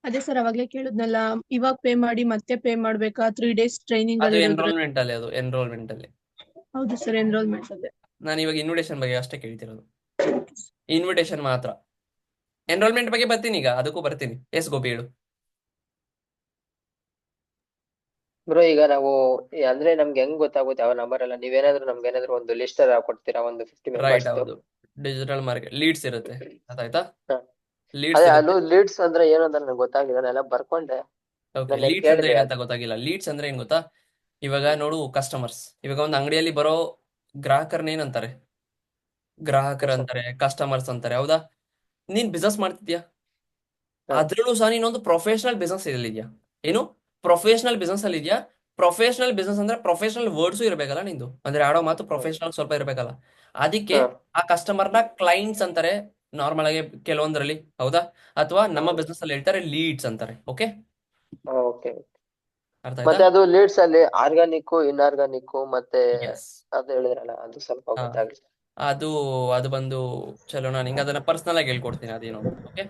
ಅದೇ ಸರ್ ಅವಾಗ್ಲೇ ಕೇಳಿದ್ನಲ್ಲ, ಇವಾಗ ಪೇ ಮಾಡಿ ಮತ್ತೆ ಪೇ ಮಾಡ್ಬೇಕಾ, 3 days ಟ್ರೈನಿಂಗ್ ಅದು ಅಲ್ಲಿ ಇರೋದ್ರ? ಎನ್ರೋಲ್ಮೆಂಟ್ ಅಲ್ಲಿ, ಅದು ಎನ್ರೋಲ್ಮೆಂಟ್ ಅಲ್ಲಿ. ಹೌದು ಸರ್, ಎನ್ರೋಲ್ಮೆಂಟ್ ಅದೇ. ನಾನು ಇವಾಗ ಇನ್ವಿಟೇಷನ್ ಬಗ್ಗೆ ಅಷ್ಟೇ ಕೇಳ್ತಿರೋದು, ಇನ್ವಿಟೇಷನ್ ಮಾತ್ರ. ಎನ್ರೋಲ್ಮೆಂಟ್ ಬಗ್ಗೆ ಬರ್ತೀನಿ, ಈಗ ಅದಕ್ಕೂ ಬರ್ತೀನಿ. ಎಸ್ ಗೋಪಿ ಹೇಳು. ಬ್ರೋ, ಈಗ ನಾವು ಅಂದ್ರೆ ನಮ್ಗೆ ಹೆಂಗ್ ಗೊತ್ತಾಗುತ್ತೆ ಯಾವ ನಂಬರ್ ಎಲ್ಲ? ನೀವೇನಾದ್ರೂ ನಮ್ಗೇನಾದ್ರೂ ಒಂದು ಲಿಸ್ಟ್ ಕೊಡ್ತೀರಾ, ಒಂದು 50 ರೈಟ್, ಮೆಂಬರ್ಸ್? ಹೌದು. ಡಿಜಿಟಲ್ ಮಾರ್ಕೆಟ್ ಲೀಡ್ಸ್ ಇರುತ್ತೆ, ಅದಾಯ್ತಾ? ಅದೇ ಲೀಡ್ಸ್ ಅದು ಇರುತ್ತೆ. ಲೀಡ್ಸ್ ಅಂದ್ರೆ ಏನು ಅಂತ ನಂಗೆ ಗೊತ್ತಾಗಿಲ್ಲ, ನಾನೆಲ್ಲ ಬರ್ಕೊಂಡೆ. ಓಕೆ, ನಾನು ಲೀಡ್ಸ್ ಅಂದ್ರೆ ಕೇಳಿದೆ ಏನಂತ ಗೊತ್ತಾಗಿಲ್ಲ. ಲೀಡ್ಸ್ ಅಂದ್ರೆ ಏನ್ ಗೊತ್ತಾ? ಇವಾಗ ನೋಡು, ಕಸ್ಟಮರ್ಸ್, ಇವಾಗ ಒಂದು ಅಂಗಡಿಯಲ್ಲಿ ಬರೋ ಗ್ರಾಹಕರನ್ನ ಏನಂತಾರೆ? ಗ್ರಾಹಕರು ಅಂತಾರೆ, ಕಸ್ಟಮರ್ಸ್ ಅಂತಾರೆ, ಹೌದಾ? ನೀನ್ ಬಿಸ್ನೆಸ್ ಮಾಡ್ತಿದ್ಯಾ, ಅದ್ರಲ್ಲೂ ಸಹ ನೀನೊಂದು ಪ್ರೊಫೆಷನಲ್ ಬಿಸ್ನೆಸ್ ಇದೆಯಾ? ಏನು ಪ್ರೊಫೆಷನಲ್ ಬಿಸ್ನೆಸ್ ಅಲ್ಲಿ ಇದೆಯಾ? ಪ್ರೊಫೆಷನಲ್ ಬಿಸ್ನೆಸ್ ಅಂದ್ರೆ ಪ್ರೊಫೆಷನಲ್ ವರ್ಡ್ಸು ಇರಬೇಕಲ್ಲ ನಿಂದು, ಅಂದ್ರೆ ಆಡೋ ಮಾತು ಪ್ರೊಫೆಷನಲ್ ಸ್ವಲ್ಪ ಇರಬೇಕಲ್ಲ. ಅದಕ್ಕೆ ಆ ಕಸ್ಟಮರ್ನ ಕ್ಲೈಂಟ್ಸ್ ಅಂತಾರೆ ನಾರ್ಮಲ್ ಆಗಿ ಕೆಲವೊಂದ್ರಲ್ಲಿ, ಹೌದಾ? ಅಥವಾ ನಮ್ಮ ಬಿಸ್ನೆಸ್ ಅಲ್ಲಿ ಹೇಳ್ತಾರೆ ಲೀಡ್ಸ್ ಅಂತಾರೆ. Okay, okay. ಅರ್ಥ ಮತ್ತೆ ಆಯ್ತಾ? ಅದು ಲೀಡ್ಸ್ ಅಲ್ಲಿ ಆರ್ಗಾನಿಕ್, ಇನ್ಆರ್ಗಾನಿಕ್ ಮತ್ತೆ ಎಸ್. ಅದು ಹೇಳಿದ್ರಲ್ಲ, ಅದು ಸ್ವಲ್ಪ ಹಾ, ಗೊತ್ತಾಗ್ಲಿಲ್ಲ. ಅದು ಅದು ಬಂದು ಚಲೋ, ನಾನು ನಿಂಗೆ ಅದನ್ನ ಪರ್ಸನಲ್ ಆಗಿ ಹೇಳ್ಕೊಡ್ತೀನಿ ಅದೇನು ಅಂತ. ಓಕೆ,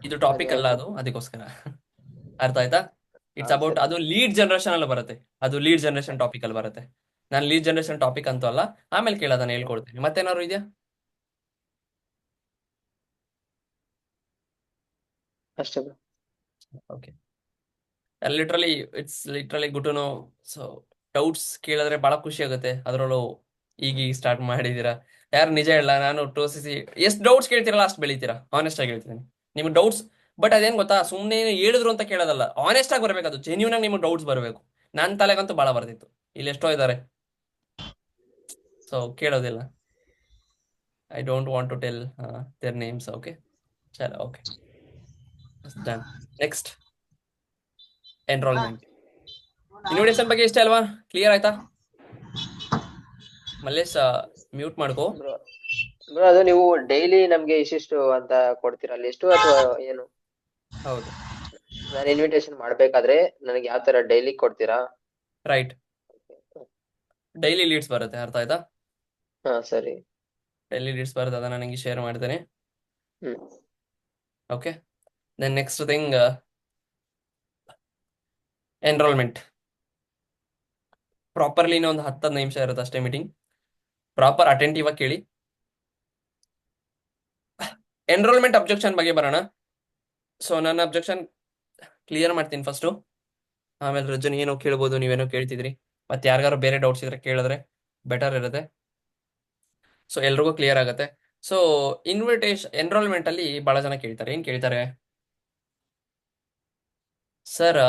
ಇದು ಟಾಪಿಕ್ ಅಲ್ಲ ಅದು, ಅದಕ್ಕೋಸ್ಕರ. ಅರ್ಥ ಆಯ್ತಾ? ಇಟ್ಸ್ ಅಬೌಟ್, ಸರಿ. ಅದು ಲೀಡ್ ಜನರೇಷನ್ ಅಲ್ಲಿ ಬರುತ್ತೆ, ಅದು ಲೀಡ್ ಜನರೇಷನ್ ಟಾಪಿಕ್ ಅಲ್ಲಿ ಬರುತ್ತೆ. ನಾನು ಲೀಡ್ ಜನರೇಷನ್ ಟಾಪಿಕ್ ಅಂತೂ ಅಲ್ಲ, ಆಮೇಲೆ ಕೇಳೋದನ್ನ ಹೇಳ್ಕೊಡ್ತೀನಿ. ಮತ್ತೇನಾದ್ರು ಇದೆಯಾ? ಅಷ್ಟೇ bro. Okay, it's literally good to know. So doubts ಕೇಳಿದ್ರೆ ಬಹಳ ಖುಷಿ ಆಗುತ್ತೆ. ಅದರಲ್ಲೂ ಈಗ ಸ್ಟಾರ್ಟ್ ಮಾಡಿದೀರಾ. ಯಾರು ನಿಜ ಹೇಳ, ನಾನು 2cc ಎಷ್ಟು ಡೌಟ್ಸ್ ಕೇಳ್ತೀರಲ್ಲ ಅಷ್ಟು ಬೆಳಿತೀರಾ, ಆನೆಸ್ಟ್ ಆಗಿ ಹೇಳ್ತೀನಿ. ನಿಮ್ಗೆ ಡೌಟ್ಸ್ ಬಟ್ ಅದೇನ್ ಗೊತ್ತಾ, ಸುಮ್ಮನೆ ಹೇಳಿದ್ರು ಅಂತ ಕೇಳೋದಲ್ಲ, ಆನೆಸ್ಟ್ ಆಗಿ ಬರ್ಬೇಕು, ಅದು ಜೆನ್ಯೂನ್ ಆಗಿ ನಿಮ್ಗೆ ಡೌಟ್ಸ್ ಬರಬೇಕು. ನನ್ನ ತಲೆಗಂತೂ ಭಾಳ ಬರ್ತಿತ್ತು, ಇಲ್ಲಿ ಎಷ್ಟೋ ಇದ್ದಾರೆ, ಸೊ ಕೇಳೋದಿಲ್ಲ. I don't want to tell their names. Okay, ಚಲೋ, okay, done. Next, enrolment. Invitation ಬಗ್ಗೆ ಇಷ್ಟ ಅಲ್ವಾ? ಕ್ಲಿಯರ್ ಆಯ್ತಾ? ಮಲ್ಲೇಶ್ ಮ್ಯೂಟ್ ಮಾಡ್ಕೋ. ಬ್ರೋ ಬ್ರೋ ಅದು ನೀವು ಡೈಲಿ ನಮ್ಗೆ ಇಷ್ಟಿಷ್ಟು ಅಂತ ಕೊಡ್ತೀರಾ ಲಿಸ್ಟು ಅಥವಾ ಏನು? ಹೌದು, ನಾನು ಇನ್ವಿಟೇಷನ್ ಮಾಡ್ಬೇಕಾದ್ರೆ ನನಗೆ ಯಾವ ತರ ಡೈಲಿ ಕೊಡ್ತೀರಾ? ರೈಟ್. ಡೈಲಿ ಲೀಡ್ಸ್ ಬರುತ್ತೆ, ಅರ್ಥ ಆಯ್ತಾ? ಹಾ ಸರಿ. ಡೈಲಿ ಲೀಡ್ಸ್ ಬರುತ್ತೆ, ಅದನ್ನ ನನಗೆ ಶೇರ್ ಮಾಡ್ತೇನೆ. Hmm okay, then next thing, enrolment. Properly ಒಂದು 10 ನಿಮಿಷ ಇರುತ್ತೆ ಅಷ್ಟೇ ಮೀಟಿಂಗ್. ಪ್ರಾಪರ್ ಅಟೆಂಟಿವ್ ಆಗಿ ಕೇಳಿ. ಎನ್ರೋಲ್ಮೆಂಟ್ ಅಬ್ಜೆಕ್ಷನ್ ಬಗ್ಗೆ ಬರೋಣ. ಸೊ ನನ್ನ ಅಬ್ಜೆಕ್ಷನ್ ಕ್ಲಿಯರ್ ಮಾಡ್ತೀನಿ ಫಸ್ಟು, ಆಮೇಲೆ ರಜನ್ ಏನೋ ಕೇಳ್ಬೋದು, ನೀವೇನೋ ಕೇಳ್ತಿದ್ರಿ, ಮತ್ತೆ ಯಾರಿಗಾರು ಬೇರೆ ಡೌಟ್ಸ್ ಇದ್ರೆ ಕೇಳಿದ್ರೆ ಬೆಟರ್ ಇರುತ್ತೆ. ಸೊ ಎಲ್ರಿಗೂ ಕ್ಲಿಯರ್ ಆಗುತ್ತೆ. ಸೊ ಎನ್ರೋಲ್ಮೆಂಟ್ ಅಲ್ಲಿ ಬಹಳ ಜನ ಕೇಳ್ತಾರೆ, ಏನ್ ಕೇಳ್ತಾರೆ ಸರ್,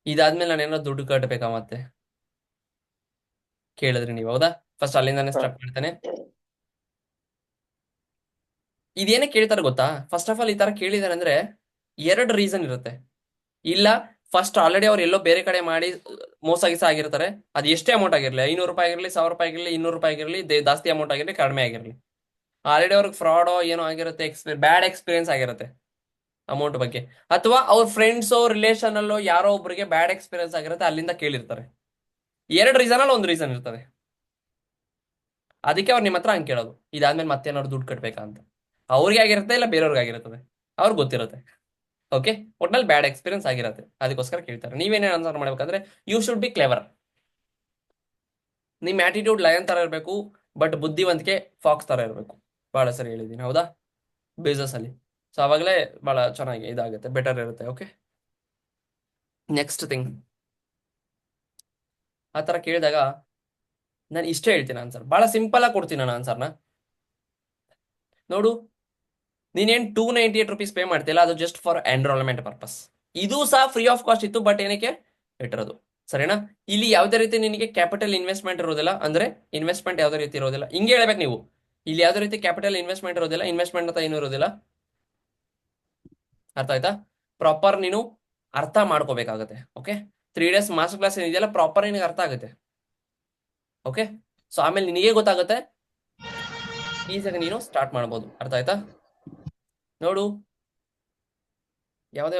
ಇದಾದ್ಮೇಲೆ ನಾನೇನೋ ದುಡ್ಡು ಕಟ್ಟಬೇಕಾ ಮತ್ತೆ ಕೇಳಿದ್ರಿ ನೀವು, ಹೌದಾ? ಫಸ್ಟ್ ಅಲ್ಲಿಂದಾನೆ ಹಾ ಸ್ಟಾರ್ಟ್ ಮಾಡ್ತೇನೆ. ಇದೇನೇ ಕೇಳ್ತಾರೆ ಗೊತ್ತಾ? ಫಸ್ಟ್ ಆಫ್ ಆಲ್ ಈ ತರ ಕೇಳಿದಾರೆ ಅಂದ್ರೆ 2 ರೀಸನ್ ಇರುತ್ತೆ. ಇಲ್ಲ, ಫಸ್ಟ್ ಆಲ್ರೆಡಿ ಅವ್ರು ಎಲ್ಲೋ ಬೇರೆ ಕಡೆ ಮಾಡಿ ಮೋಸ ಗೀಸ ಆಗಿರ್ತಾರೆ, ಅದು ಎಷ್ಟೇ ಅಮೌಂಟ್ ಆಗಿರಲಿ, 500 ರೂಪಾಯಿ ಆಗಿರಲಿ, 1000 ರೂಪಾಯಿ ಆಗಿರಲಿ, 200 ರೂಪಾಯಿ ಆಗಿರಲಿ, ಜಾಸ್ತಿ ಅಮೌಂಟ್ ಆಗಿರಲಿ, ಕಡಿಮೆ ಆಗಿರಲಿ, ಆಲ್ರೆಡಿ ಅವ್ರಿಗೆ ಫ್ರಾಡೋ ಏನೋ ಆಗಿರುತ್ತೆ, ಬ್ಯಾಡ್ ಎಕ್ಸ್ಪೀರಿಯನ್ಸ್ ಆಗಿರುತ್ತೆ ಅಮೌಂಟ್ ಬಗ್ಗೆ. ಅಥವಾ ಅವ್ರ ಫ್ರೆಂಡ್ಸೋ ರಿಲೇಷನ್ ಅಲ್ಲೋ ಯಾರೋ ಒಬ್ರಿಗೆ ಬ್ಯಾಡ್ ಎಕ್ಸ್ಪೀರಿಯನ್ಸ್ ಆಗಿರುತ್ತೆ, ಅಲ್ಲಿಂದ ಕೇಳಿರ್ತಾರೆ. 2 ರೀಸನ್ ಅಲ್ಲಿ ಒಂದು ರೀಸನ್ ಇರ್ತದೆ. ಅದಕ್ಕೆ ಅವ್ರು ನಿಮ್ಮ ಹತ್ರ ಹಂಗೆ ಕೇಳೋದು, ಇದಾದ್ಮೇಲೆ ಮತ್ತೇನಾದ್ರು ದುಡ್ಡು ಕಟ್ಬೇಕಾ ಅಂತ. ಅವ್ರಿಗೆ ಆಗಿರುತ್ತೆ, ಇಲ್ಲ ಬೇರೆಯವ್ರಿಗೆ ಆಗಿರ್ತದೆ, ಅವ್ರಿಗೆ ಗೊತ್ತಿರುತ್ತೆ. ಓಕೆ, ಒಟ್ನಲ್ಲಿ ಬ್ಯಾಡ್ ಎಕ್ಸ್ಪೀರಿಯನ್ಸ್ ಆಗಿರುತ್ತೆ, ಅದಕ್ಕೋಸ್ಕರ ಕೇಳ್ತಾರೆ. ನೀವೇನೇ ಆನ್ಸರ್ ಮಾಡ್ಬೇಕಂದ್ರೆ ಯು ಶುಡ್ ಬಿ ಕ್ಲೆವರ್. ನಿಮ್ಮ ಆಟಿಟ್ಯೂಡ್ ಲಯನ್ ತರ ಇರಬೇಕು, ಬಟ್ ಬುದ್ಧಿವಂತಿಕೆ ಫಾಕ್ಸ್ ತರ ಇರಬೇಕು. ಬಹಳ ಸರಿ ಹೇಳಿದ್ದೀನಿ, ಹೌದಾ? ಬಿಸ್ನೆಸ್ ಅಲ್ಲಿ. ಸೊ ಅವಾಗಲೇ ಬಹಳ ಚೆನ್ನಾಗಿ ಇದಾಗುತ್ತೆ, ಬೆಟರ್ ಇರುತ್ತೆ. ಓಕೆ, ನೆಕ್ಸ್ಟ್ ಥಿಂಗ್, ಆ ಥರ ಕೇಳಿದಾಗ ನಾನು ಇಷ್ಟೇ ಹೇಳ್ತೀನಿ ಆನ್ಸರ್, ಬಹಳ ಸಿಂಪಲ್ ಆಗಿ ಕೊಡ್ತೀನಿ ನಾನು ಆನ್ಸರ್ನ. ನೋಡು, ನೀನೇನು 298 ರೂಪೀಸ್ ಪೇ ಮಾಡ್ತಿಲ್ಲ, ಅದು ಜಸ್ಟ್ ಫಾರ್ ಎನ್ರೋಲ್ಮೆಂಟ್ ಪರ್ಪಸ್. ಇದು ಸಹ ಫ್ರೀ ಆಫ್ ಕಾಸ್ಟ್ ಇತ್ತು, ಬಟ್ ಏನಕ್ಕೆ ಇಟ್ಟಿರೋದು, ಸರಿನಾ? ಇಲ್ಲಿ ಯಾವುದೇ ರೀತಿ ನಿನಗೆ ಕ್ಯಾಪಿಟಲ್ ಇನ್ವೆಸ್ಟ್ಮೆಂಟ್ ಇರೋದಿಲ್ಲ, ಅಂದ್ರೆ ಇನ್ವೆಸ್ಟ್ಮೆಂಟ್ ಯಾವುದೇ ರೀತಿ ಇರೋದಿಲ್ಲ. ಹಿಂಗೆ ಹೇಳ್ಬೇಕು ನೀವು, ಇಲ್ಲಿ ಯಾವುದೇ ರೀತಿ ಕ್ಯಾಪಿಟಲ್ ಇನ್ವೆಸ್ಟ್ಮೆಂಟ್ ಇರೋದಿಲ್ಲ, ಇನ್ವೆಸ್ಟ್ಮೆಂಟ್ ಅಂತ ಏನೂ ಇರೋದಿಲ್ಲ. ಅರ್ಥ ಆಯ್ತಾ? ಪ್ರಾಪರ್ ನೀನು ಅರ್ಥ ಮಾಡ್ಕೋಬೇಕಾಗತ್ತೆ. ಓಕೆ, 3 ಡೇಸ್ ಮಾಸ್ಟರ್ ಕ್ಲಾಸ್ ಏನಿದೆಯಲ್ಲ, ಪ್ರಾಪರ್ ನಿನಗೆ ಅರ್ಥ ಆಗುತ್ತೆ. ಓಕೆ, ಸೊ ಆಮೇಲೆ ನಿನಗೆ ಗೊತ್ತಾಗುತ್ತೆ, ಈಸಿಯಾಗಿ ನೀನು ಸ್ಟಾರ್ಟ್ ಮಾಡ್ಬೋದು. ಅರ್ಥ ಆಯ್ತಾ? ನೋಡು, ಯಾವುದೇ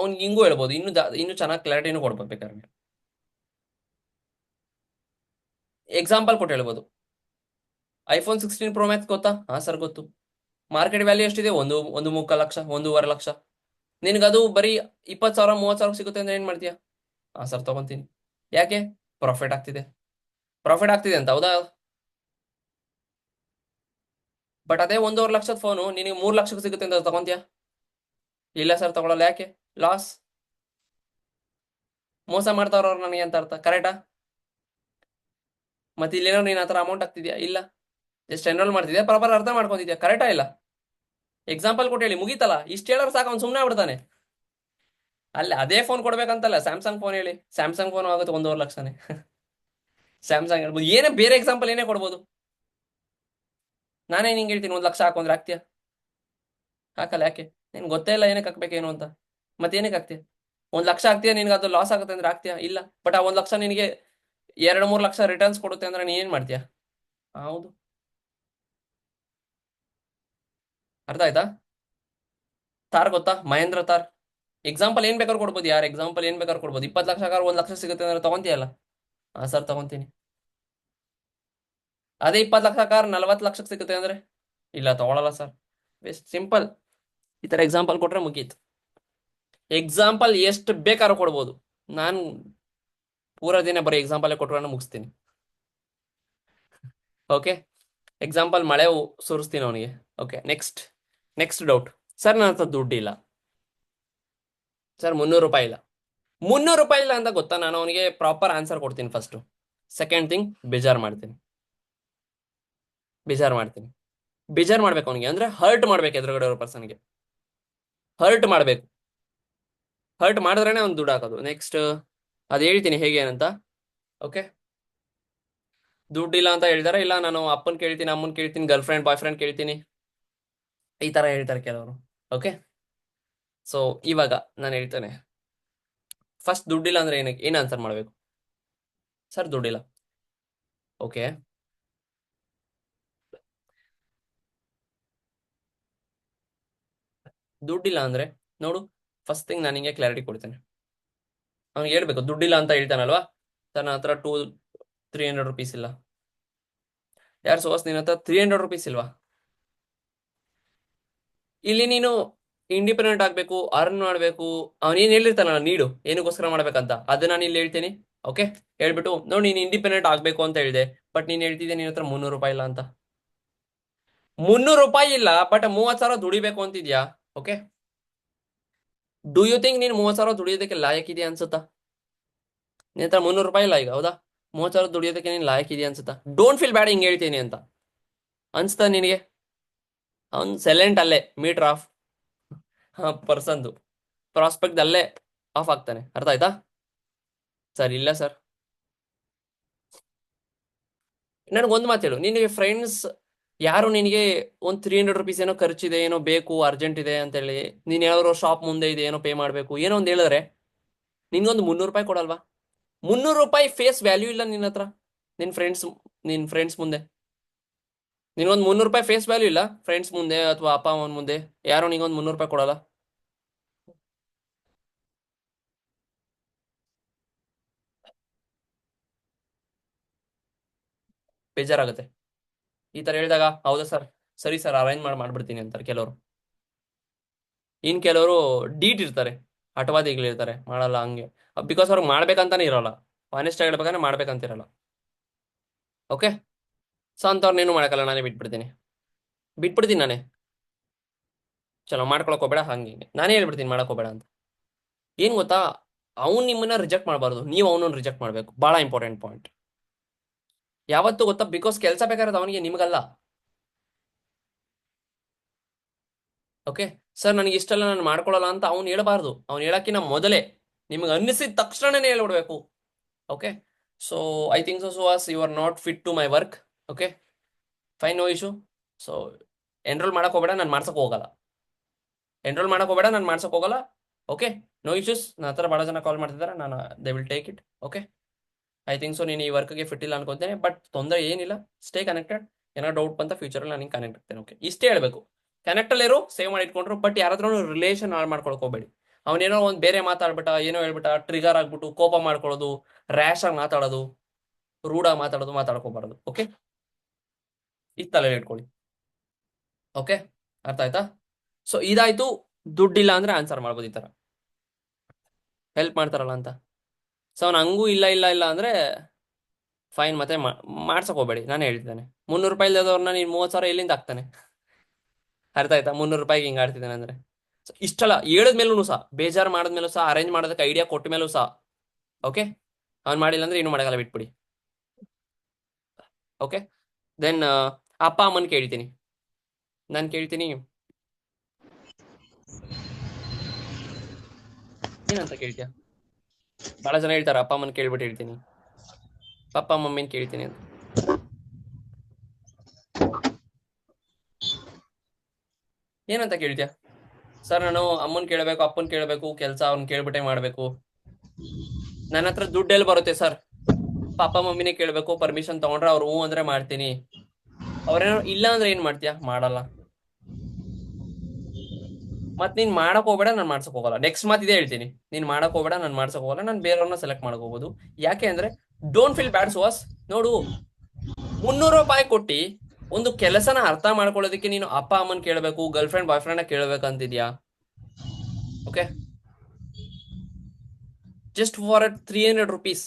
ಅವ್ನಿಗೆ ಹಿಂಗೂ ಹೇಳ್ಬೋದು, ಇನ್ನು ಚೆನ್ನಾಗಿ ಕ್ಲಾರಿಟಿನೂ ಕೊಡ್ಬೋದು ಬೇಕಾದ್ರೆ. ಎಕ್ಸಾಂಪಲ್ ಕೊಟ್ಟು ಹೇಳ್ಬೋದು, iPhone 16 Pro Max ಗೊತ್ತಾ? ಹಾ ಸರ್ ಗೊತ್ತು. ಮಾರ್ಕೆಟ್ ವ್ಯಾಲ್ಯೂ ಎಷ್ಟಿದೆ? ಒಂದು 3 ಲಕ್ಷ, 1.5 ಲಕ್ಷ. ನಿನಗದು ಬರೀ 20,000 30,000 ಸಿಗುತ್ತೆ ಅಂದ್ರೆ ಏನ್ ಮಾಡ್ತೀಯಾ? ಹಾ ಸರ್ ತಗೊಂತೀನಿ. ಯಾಕೆ? ಪ್ರಾಫಿಟ್ ಆಗ್ತಿದೆ ಅಂತ, ಹೌದಾ? ಬಟ್ ಅದೇ 1.5 ಲಕ್ಷದ ಫೋನು ನಿನಗೆ 3 ಲಕ್ಷಕ್ಕೆ ಸಿಗುತ್ತೆ ಅಂತ ತಗೊಂತೀಯಾ? ಇಲ್ಲ ಸರ್ ತಗೊಳಲ್ಲ. ಯಾಕೆ? ಲಾಸ್. ಮೋಸ ಮಾಡ್ತಾವ್ರ ಅವ್ರು ನನಗೆ ಅಂತ ಅರ್ಥ, ಕರೆಕ್ಟಾ? ಮತ್ತೆ ಇಲ್ಲೇನೋ ನೀನ್ ಆ ಥರ ಅಮೌಂಟ್ ಆಗ್ತಿದ್ಯಾ? ಇಲ್ಲ, ಜಸ್ಟ್ ಎನ್ರೋಲ್ ಮಾಡ್ತಿದ್ಯಾ, ಪ್ರಾಪರ್ ಅರ್ಥ ಮಾಡ್ಕೊತಿದ್ಯಾ, ಕರೆಕ್ಟಾ? ಇಲ್ಲ, ಎಕ್ಸಾಂಪಲ್ ಕೊಟ್ಟು ಹೇಳಿ, ಮುಗೀತಲ್ಲ. ಇಷ್ಟು ಹೇಳೋರು ಸಾಕು, ಅವ್ನು ಸುಮ್ಮನೆ ಆಗ್ಬಿಡ್ತಾನೆ. ಅಲ್ಲ, ಅದೇ ಫೋನ್ ಕೊಡ್ಬೇಕಂತಲ್ಲ, ಸ್ಯಾಮ್ಸಂಗ್ ಫೋನ್ ಹೇಳಿ, ಸ್ಯಾಮ್ಸಂಗ್ ಫೋನ್ ಆಗುತ್ತೆ 1.5 ಲಕ್ಷನೇ. ಸ್ಯಾಮ್ಸಂಗ್ ಹೇಳ್ಬೋದು, ಏನೇ ಬೇರೆ ಎಕ್ಸಾಂಪಲ್ ಏನೇ ಕೊಡ್ಬೋದು. ನಾನೇ ನಿಂಗೆ ಹೇಳ್ತೀನಿ 1 ಲಕ್ಷ ಹಾಕೊಂಡ್ರೆ ಆಗ್ತೀಯಾ? ಹಾಕಲ್ಲ. ಯಾಕೆ? ನಿನ್ಗೆ ಗೊತ್ತೇ ಇಲ್ಲ ಏನಕ್ಕೆ ಹಾಕ್ಬೇಕೇನು ಅಂತ. ಮತ್ತೆ ಏನಕ್ಕೆ ಹಾಕ್ತೀಯ? 1 ಲಕ್ಷ ಹಾಕ್ತೀಯ, ನಿನ್ಗೆ ಅದು ಲಾಸ್ ಆಗುತ್ತೆ ಅಂದ್ರೆ ಆಗ್ತೀಯಾ? ಇಲ್ಲ. ಬಟ್ ಆ 1 ಲಕ್ಷ ನಿನಗೆ 2-3 ಲಕ್ಷ ರಿಟರ್ನ್ಸ್ ಕೊಡುತ್ತೆ ಅಂದ್ರೆ ನೀನ್ ಏನ್ ಮಾಡ್ತೀಯಾ? ಹೌದು, ಅರ್ಥ ಆಯ್ತಾ? ತಾರ್ ಗೊತ್ತಾ? ಮಹೇಂದ್ರ ತಾರ್. ಎಕ್ಸಾಂಪಲ್ ಏನ್ ಬೇಕಾದ್ರೂ ಕೊಡ್ಬೋದು, ಯಾರು ಎಕ್ಸಾಂಪಲ್ ಏನ್ ಬೇಕಾದ್ರೂ ಕೊಡ್ಬೋದು. 20 ಲಕ್ಷ 1 ಲಕ್ಷ ಸಿಗುತ್ತೆ ಅಂದ್ರೆ ತಗೊಂತೀಯಲ್ಲ? ಹಾ ಸರ್ ತಗೊಂತೀನಿ. ಅದೇ 20 ಲಕ್ಷ 40 ಲಕ್ಷಕ್ಕೆ ಸಿಗುತ್ತೆ ಅಂದ್ರೆ ಇಲ್ಲ ತಗೊಳಲ್ಲ ಸರ್. Best simple. ಈ ತರ ಎಕ್ಸಾಂಪಲ್ ಕೊಟ್ರೆ ಮುಗೀತು. ಎಕ್ಸಾಂಪಲ್ ಎಷ್ಟು ಬೇಕಾದ್ರೂ ಕೊಡ್ಬೋದು. ನಾನು ಪೂರ ದಿನ ಬರೀ ಎಕ್ಸಾಂಪಲ್ ಕೊಟ್ರೆ ಮುಗಿಸ್ತೀನಿ. ಓಕೆ, ಎಕ್ಸಾಂಪಲ್ ಮಳೆ ಸುರಿಸ್ತೀನಿ ಅವನಿಗೆ. Okay, next doubt. ಸರ್ ನನ್ನ ಹತ್ರ ದುಡ್ಡು ಇಲ್ಲ ಸರ್, 300 ರೂಪಾಯಿ ಇಲ್ಲ. 300 ರೂಪಾಯಿ ಇಲ್ಲ ಅಂತ ಗೊತ್ತಾ? ನಾನು ಅವನಿಗೆ ಪ್ರಾಪರ್ ಆನ್ಸರ್ ಕೊಡ್ತೀನಿ ಫಸ್ಟು. ಸೆಕೆಂಡ್ ಥಿಂಗ್, ಬೇಜಾರು ಮಾಡ್ತೀನಿ. ಬೇಜಾರು ಮಾಡ್ಬೇಕು ಅವನಿಗೆ, ಅಂದ್ರೆ ಹರ್ಟ್ ಮಾಡ್ಬೇಕು ಎದುರುಗಡೆ ಪರ್ಸನ್ಗೆ. ಹರ್ಟ್ ಮಾಡಬೇಕು. ಹರ್ಟ್ ಮಾಡಿದ್ರೇನೆ ಅವ್ನು ದುಡ್ಡು ಹಾಕೋದು. ನೆಕ್ಸ್ಟ್ ಅದು ಹೇಳ್ತೀನಿ ಹೇಗೆ ಏನಂತ. ಓಕೆ, ದುಡ್ಡಿಲ್ಲ ಅಂತ ಹೇಳ್ತಾರೆ, ಇಲ್ಲ ನಾನು ಅಪ್ಪನ್ ಕೇಳ್ತೀನಿ, ಅಮ್ಮನ್ ಕೇಳ್ತೀನಿ, ಗರ್ಲ್ ಫ್ರೆಂಡ್ ಬಾಯ್ ಫ್ರೆಂಡ್ ಕೇಳ್ತೀನಿ, ಈ ತರ ಹೇಳ್ತಾರೆ ಕೆಲವರು. ಓಕೆ, ಸೊ ಇವಾಗ ನಾನು ಹೇಳ್ತೇನೆ. ಫಸ್ಟ್ ದುಡ್ಡಿಲ್ಲ ಅಂದ್ರೆ ಏನಕ್ಕೆ ಏನ್ ಆನ್ಸರ್ ಮಾಡಬೇಕು? ಸರ್ ದುಡ್ಡಿಲ್ಲ. ಓಕೆ, ದುಡ್ಡಿಲ್ಲ ಅಂದ್ರೆ ನೋಡು, ಫಸ್ಟ್ ಥಿಂಗ್ ನಾನು ನಿಂಗೆ ಕ್ಲಾರಿಟಿ ಕೊಡ್ತೇನೆ. ಅವ್ನಿಗೆ ಹೇಳ್ಬೇಕು ದುಡ್ಡಿಲ್ಲ ಅಂತ ಹೇಳ್ತಾನಲ್ವಾ, ಸರ್ ನನ್ನ ಹತ್ರ 300 rupees ಇಲ್ಲ. ಯಾರು ಸೋಸ್ ನಿನ್ನ ಹತ್ರ 300 rupees ಇಲ್ವಾ? ಇಲ್ಲಿ ನೀನು ಇಂಡಿಪೆಂಡೆಂಟ್ ಆಗ್ಬೇಕು, ಅರ್ನ್ ಮಾಡ್ಬೇಕು. ಅವನೇನ್ ಹೇಳಿರ್ತಾನಲ್ಲ ನೀಡು ಏನಕ್ಕೋಸ್ಕರ ಮಾಡ್ಬೇಕಂತ, ಅದನ್ನ ನಾನು ಇಲ್ಲಿ ಹೇಳ್ತೀನಿ. ಓಕೆ, ಹೇಳ್ಬಿಟ್ಟು ನೋಡಿ ನೀನು ಇಂಡಿಪೆಂಡೆಂಟ್ ಆಗ್ಬೇಕು ಅಂತ ಹೇಳಿದೆ, ಬಟ್ ನೀನ್ ಹೇಳ್ತಿದ್ದೆ ನಿನ್ನ ಹತ್ರ 300 ರೂಪಾಯಿ ಇಲ್ಲ ಅಂತ. 300 ರೂಪಾಯಿ ಇಲ್ಲ, ಬಟ್ 30,000 ದುಡಿಬೇಕು ಅಂತಿದ್ಯಾ? ಓಕೆ, ಡೂ ಯು ಥಿಂಕ್ ನೀನು 30,000 ದುಡಿಯೋದಕ್ಕೆ ಲಾಯಕ್ಕಿದೆಯಾ ಅನ್ಸುತ್ತಾ? ನಿನ್ನ ಹತ್ರ 300 ರೂಪಾಯಿ ಇಲ್ಲ ಈಗ, ಹೌದಾ? 30,000 ದುಡಿಯೋದಕ್ಕೆ ನೀನು ಲಾಯಕ್ಕಿದೆಯಾ ಅನ್ಸುತ್ತಾ? ಡೋಂಟ್ ಫೀಲ್ ಬ್ಯಾಡ್ ಹಿಂಗೆ ಹೇಳ್ತೀನಿ ಅಂತ ಅನ್ಸ್ತಾ ನಿನಗೆ? ಅವ್ನು ಸೈಲೆಂಟ್ ಅಲ್ಲೇ ಮೀಟರ್ ಆಫ್ ಪರ್ಸನ್ದು ಪ್ರಾಸ್ಪೆಕ್ಟ್ ಅಲ್ಲೇ ಆಫ್ ಆಗ್ತಾನೆ. ಅರ್ಥ ಆಯ್ತಾ ಸರ್? ಇಲ್ಲ ಸರ್, ನನಗೊಂದು ಮಾತು ಹೇಳು, ನಿನಗೆ ಫ್ರೆಂಡ್ಸ್ ಯಾರು ನಿನಗೆ ಒಂದು 300 rupees ಏನೋ ಖರ್ಚಿದೆ, ಏನೋ ಬೇಕು ಅರ್ಜೆಂಟ್ ಇದೆ ಅಂತ ಹೇಳಿ ನೀನು ಯಾರೋ ಶಾಪ್ ಮುಂದೆ ಇದೆ ಏನೋ ಪೇ ಮಾಡಬೇಕು ಏನೋ ಒಂದು ಹೇಳಿದ್ರೆ ನಿನ್ಗೊಂದು 300 ರೂಪಾಯಿ ಕೊಡಲ್ವಾ? 300 ರೂಪಾಯಿ ಫೇಸ್ ವ್ಯಾಲ್ಯೂ ಇಲ್ಲ ನಿನ್ನ ಹತ್ರ, ನಿನ್ನ ಫ್ರೆಂಡ್ಸ್ ಮುಂದೆ ನಿನ್ಗೊಂದು 300 ರೂಪಾಯಿ ಫೇಸ್ ವ್ಯಾಲ್ಯೂ ಇಲ್ಲ. ಫ್ರೆಂಡ್ಸ್ ಮುಂದೆ ಅಥವಾ ಅಪ್ಪ ಅಮ್ಮನ ಮುಂದೆ ಯಾರೋ ನಿಂಗೊಂದು 300 ರೂಪಾಯಿ ಕೊಡಲ್ಲ. ಬೇಜಾರಾಗುತ್ತೆ ಈ ತರ ಹೇಳಿದಾಗ. ಹೌದಾ ಸರ್, ಸರಿ ಸರ್, ಅರೇಂಜ್ ಮಾಡ್ಬಿಡ್ತೀನಿ ಅಂತಾರೆ ಕೆಲವರು. ಇನ್ ಕೆಲವರು ಡೀಟ್ ಇರ್ತಾರೆ, ಹಠವಾದಿಗಳಿರ್ತಾರೆ, ಮಾಡಲ್ಲ ಹಂಗೆ. ಬಿಕಾಸ್ ಅವ್ರಿಗೆ ಮಾಡ್ಬೇಕಂತಾನೆ ಇರಲ್ಲ, ಆನೆಸ್ಟ್ ಆಗಿ ಹೇಳ್ಬೇಕಂದ್ರೆ ಮಾಡ್ಬೇಕಂತ ಇರಲ್ಲ. ಓಕೆ, ಸೊ ಅಂಥವ್ರನ್ನೇನು ಮಾಡಕ್ಕಲ್ಲ, ನಾನೇ ಬಿಟ್ಬಿಡ್ತೀನಿ ನಾನೇ. ಚಲೋ ಮಾಡ್ಕೊಳಕ್ ಹೋಗ್ಬೇಡ, ಹಂಗೆ ನಾನೇ ಹೇಳ್ಬಿಡ್ತೀನಿ ಮಾಡಕ್ ಹೋಗ್ಬೇಡ ಅಂತ. ಏನ್ ಗೊತ್ತಾ, ಅವ್ನು ನಿಮ್ಮನ್ನ ರಿಜೆಕ್ಟ್ ಮಾಡಬಾರ್ದು, ನೀವು ಅವನನ್ನ ರಿಜೆಕ್ಟ್ ಮಾಡ್ಬೇಕು. ಬಹಳ ಇಂಪಾರ್ಟೆಂಟ್ ಪಾಯಿಂಟ್ ಯಾವತ್ತು ಗೊತ್ತಾ? ಬಿಕಾಸ್ ಕೆಲಸ ಬೇಕಾದ್ರೆ ಅವನಿಗೆ, ನಿಮಗಲ್ಲ. ಓಕೆ ಸರ್, ನನಗೆ ಇಷ್ಟೆಲ್ಲ ನಾನು ಮಾಡ್ಕೊಳಲ್ಲ ಅಂತ ಅವ್ನು ಹೇಳ್ಬಾರ್ದು. ಅವ್ನು ಹೇಳಕ್ಕಿನ ಮೊದಲೇ ನಿಮ್ಗೆ ಅನ್ನಿಸಿದ ತಕ್ಷಣನೇ ಹೇಳ್ಬಿಡ್ಬೇಕು. Okay, so I think so was you are not fit to my work. Okay fine, no issue. So enrol ಮಾಡಕ್ ಹೋಗ್ಬೇಡ, ನಾನು ಮಾಡ್ಸಕ್ ಹೋಗಲ್ಲ. Okay, no issues. ನನ್ನ ಹತ್ರ ಭಾಳ ಜನ ಕಾಲ್ ಮಾಡ್ತಿದ್ದಾರೆ, ನಾನು they will take it. Okay, I think so ನೀನು ಈ ವರ್ಕ್ಗೆ ಫಿಟ್ ಇಲ್ಲ ಅನ್ಕೊತೇನೆ, ಬಟ್ ತೊಂದರೆ ಏನಿಲ್ಲ, ಸ್ಟೇ ಕನೆಕ್ಟೆಡ್. ಏನೋ ಡೌಟ್ ಬಂತ ಫ್ಯೂಚರಲ್ಲಿ ನಾನು ಕನೆಕ್ಟ್ ಆಗ್ತೇನೆ. ಓಕೆ, ಇಷ್ಟೇ ಹೇಳ್ಬೇಕು. ಕನೆಕ್ಟಲ್ಲಿರು, ಸೇವ್ ಮಾಡಿ ಇಟ್ಕೊಂಡ್ರು, ಬಟ್ ಯಾರ ಹತ್ರ ರಿಲೇಷನ್ ಹಾಳು ಮಾಡ್ಕೊಳಕ್ ಹೋಗ್ಬೇಡಿ. ಅವನೇನೋ ಒಂದು ಬೇರೆ ಮಾತಾಡ್ಬಿಟ್ಟ, ಏನೋ ಹೇಳ್ಬಿಟ್ಟ, ಟ್ರಿಗರ್ ಆಗ್ಬಿಟ್ಟು ಕೋಪ ಮಾಡ್ಕೊಳ್ಳೋದು, ರ್ಯಾಶ್ ಆಗಿ ಮಾತಾಡೋದು, ರೂಢಾಗಿ ಮಾತಾಡ್ಕೋಬಾರದು. ಓಕೆ, ಈ ತಲೆಯಲ್ಲಿ ಇಟ್ಕೊಳ್ಳಿ. ಓಕೆ, ಅರ್ಥ ಆಯ್ತಾ? ಸೊ ಇದಾಯ್ತು, ದುಡ್ಡಿಲ್ಲ ಅಂದ್ರೆ ಆನ್ಸರ್ ಮಾಡ್ಬೋದು ಈ ತರ, ಹೆಲ್ಪ್ ಮಾಡ್ತಾರಲ್ಲ ಅಂತ. ಸೊ ಅವ್ನು ಹಂಗೂ ಇಲ್ಲ ಅಂದ್ರೆ ಫೈನ್, ಮತ್ತೆ ಮಾಡ್ಸಕ್ ಹೋಗ್ಬೇಡಿ. ನಾನು ಹೇಳ್ತಿದ್ದೇನೆ, 300 ರೂಪಾಯಿ ಇಲ್ಲದವ್ರನ್ನ ನೀನು 30,000 ಎಲ್ಲಿಂದ ಆಗ್ತಾನೆ? ಅರ್ಥ ಆಯ್ತಾ? 300 ರೂಪಾಯಿಗೆ ಹಿಂಗೆ ಆಡ್ತಿದ್ದಾನೆ ಅಂದ್ರೆ. ಸೊ ಇಷ್ಟಲ್ಲ ಹೇಳಿದ್ಮೇಲೂ ಸಹ, ಬೇಜಾರು ಮಾಡಿದ್ಮೇಲೂ ಸಹ, ಅರೇಂಜ್ ಮಾಡೋದಕ್ಕೆ ಐಡಿಯಾ ಕೊಟ್ಟ ಮೇಲೂ ಸಹ, ಓಕೆ ಅವ್ನು ಮಾಡಿಲ್ಲ ಅಂದ್ರೆ ಇನ್ನೂ ಮಾಡಲ್ಲ, ಬಿಟ್ಬಿಡಿ. ಓಕೆ, ದೆನ್ ಅಪ್ಪ ಅಮ್ಮನ ಕೇಳ್ತೀನಿ. ನಾನು ಕೇಳ್ತೀನಿ ಏನಂತ ಕೇಳ್ತೀಯ? ಬಹಳ ಜನ ಹೇಳ್ತಾರೆ ಅಪ್ಪ ಅಮ್ಮನ ಕೇಳ್ಬಿಟ್ಟು ಹೇಳ್ತೀನಿ, ಪಪ್ಪ ಮಮ್ಮಿನ ಕೇಳ್ತೀನಿ ಅಂತ. ಏನಂತ ಕೇಳ್ತೀಯ? ಸರ್ ನಾನು ಅಮ್ಮನ್ ಕೇಳಬೇಕು, ಅಪ್ಪನ್ ಕೇಳಬೇಕು, ಕೆಲಸ ಅವ್ನ್ ಕೇಳ್ಬಿಟ್ಟೆ ಮಾಡ್ಬೇಕು, ನನ್ನ ಹತ್ರ ದುಡ್ಡು ಎಲ್ಲಿ ಬರುತ್ತೆ ಸರ್? ಪಾಪ ಮಮ್ಮಿನೇ ಕೇಳ್ಬೇಕು, ಪರ್ಮಿಷನ್ ತಗೊಂಡ್ರೆ ಅವ್ರು ಹ್ಞೂ ಅಂದ್ರೆ ಮಾಡ್ತೀನಿ, ಅವ್ರೇನೋ ಇಲ್ಲ ಅಂದ್ರೆ ಏನ್ ಮಾಡ್ತೀಯಾ? ಮಾಡಲ್ಲ. ಮತ್ ನೀನ್ ಮಾಡಕ್ ಹೋಗ್ಬೇಡ, ನಾನು ಮಾಡ್ಸಕ್ ಹೋಗಲ್ಲ. ನೆಕ್ಸ್ಟ್ ಮಾತ್ ಇದೇ ಹೇಳ್ತೀನಿ, ನೀನ್ ಮಾಡಕ್ ಹೋಗ್ಬೇಡ, ನಾನು ಮಾಡ್ಸಕ್ ಹೋಗಲ್ಲ, ನಾನು ಬೇರೆಯವ್ರನ್ನ ಸೆಲೆಕ್ಟ್ ಮಾಡಕ್ ಹೋಗೋದು. ಯಾಕೆ ಅಂದ್ರೆ ಡೋಂಟ್ ಫೀಲ್ ಬ್ಯಾಡ್ ಸುಹಾಸ್. ನೋಡು, 300 ರೂಪಾಯಿ ಕೊಟ್ಟಿ ಒಂದು ಕೆಲಸನ ಅರ್ಥ ಮಾಡ್ಕೊಳ್ಳೋದಕ್ಕೆ ನೀನು ಅಪ್ಪ ಅಮ್ಮನ್ ಕೇಳಬೇಕು, ಗರ್ಲ್ ಫ್ರೆಂಡ್ ಬಾಯ್ ಫ್ರೆಂಡ್ ಕೇಳ್ಬೇಕಂತಿದ್ಯಾ? Okay, just for 300 rupees.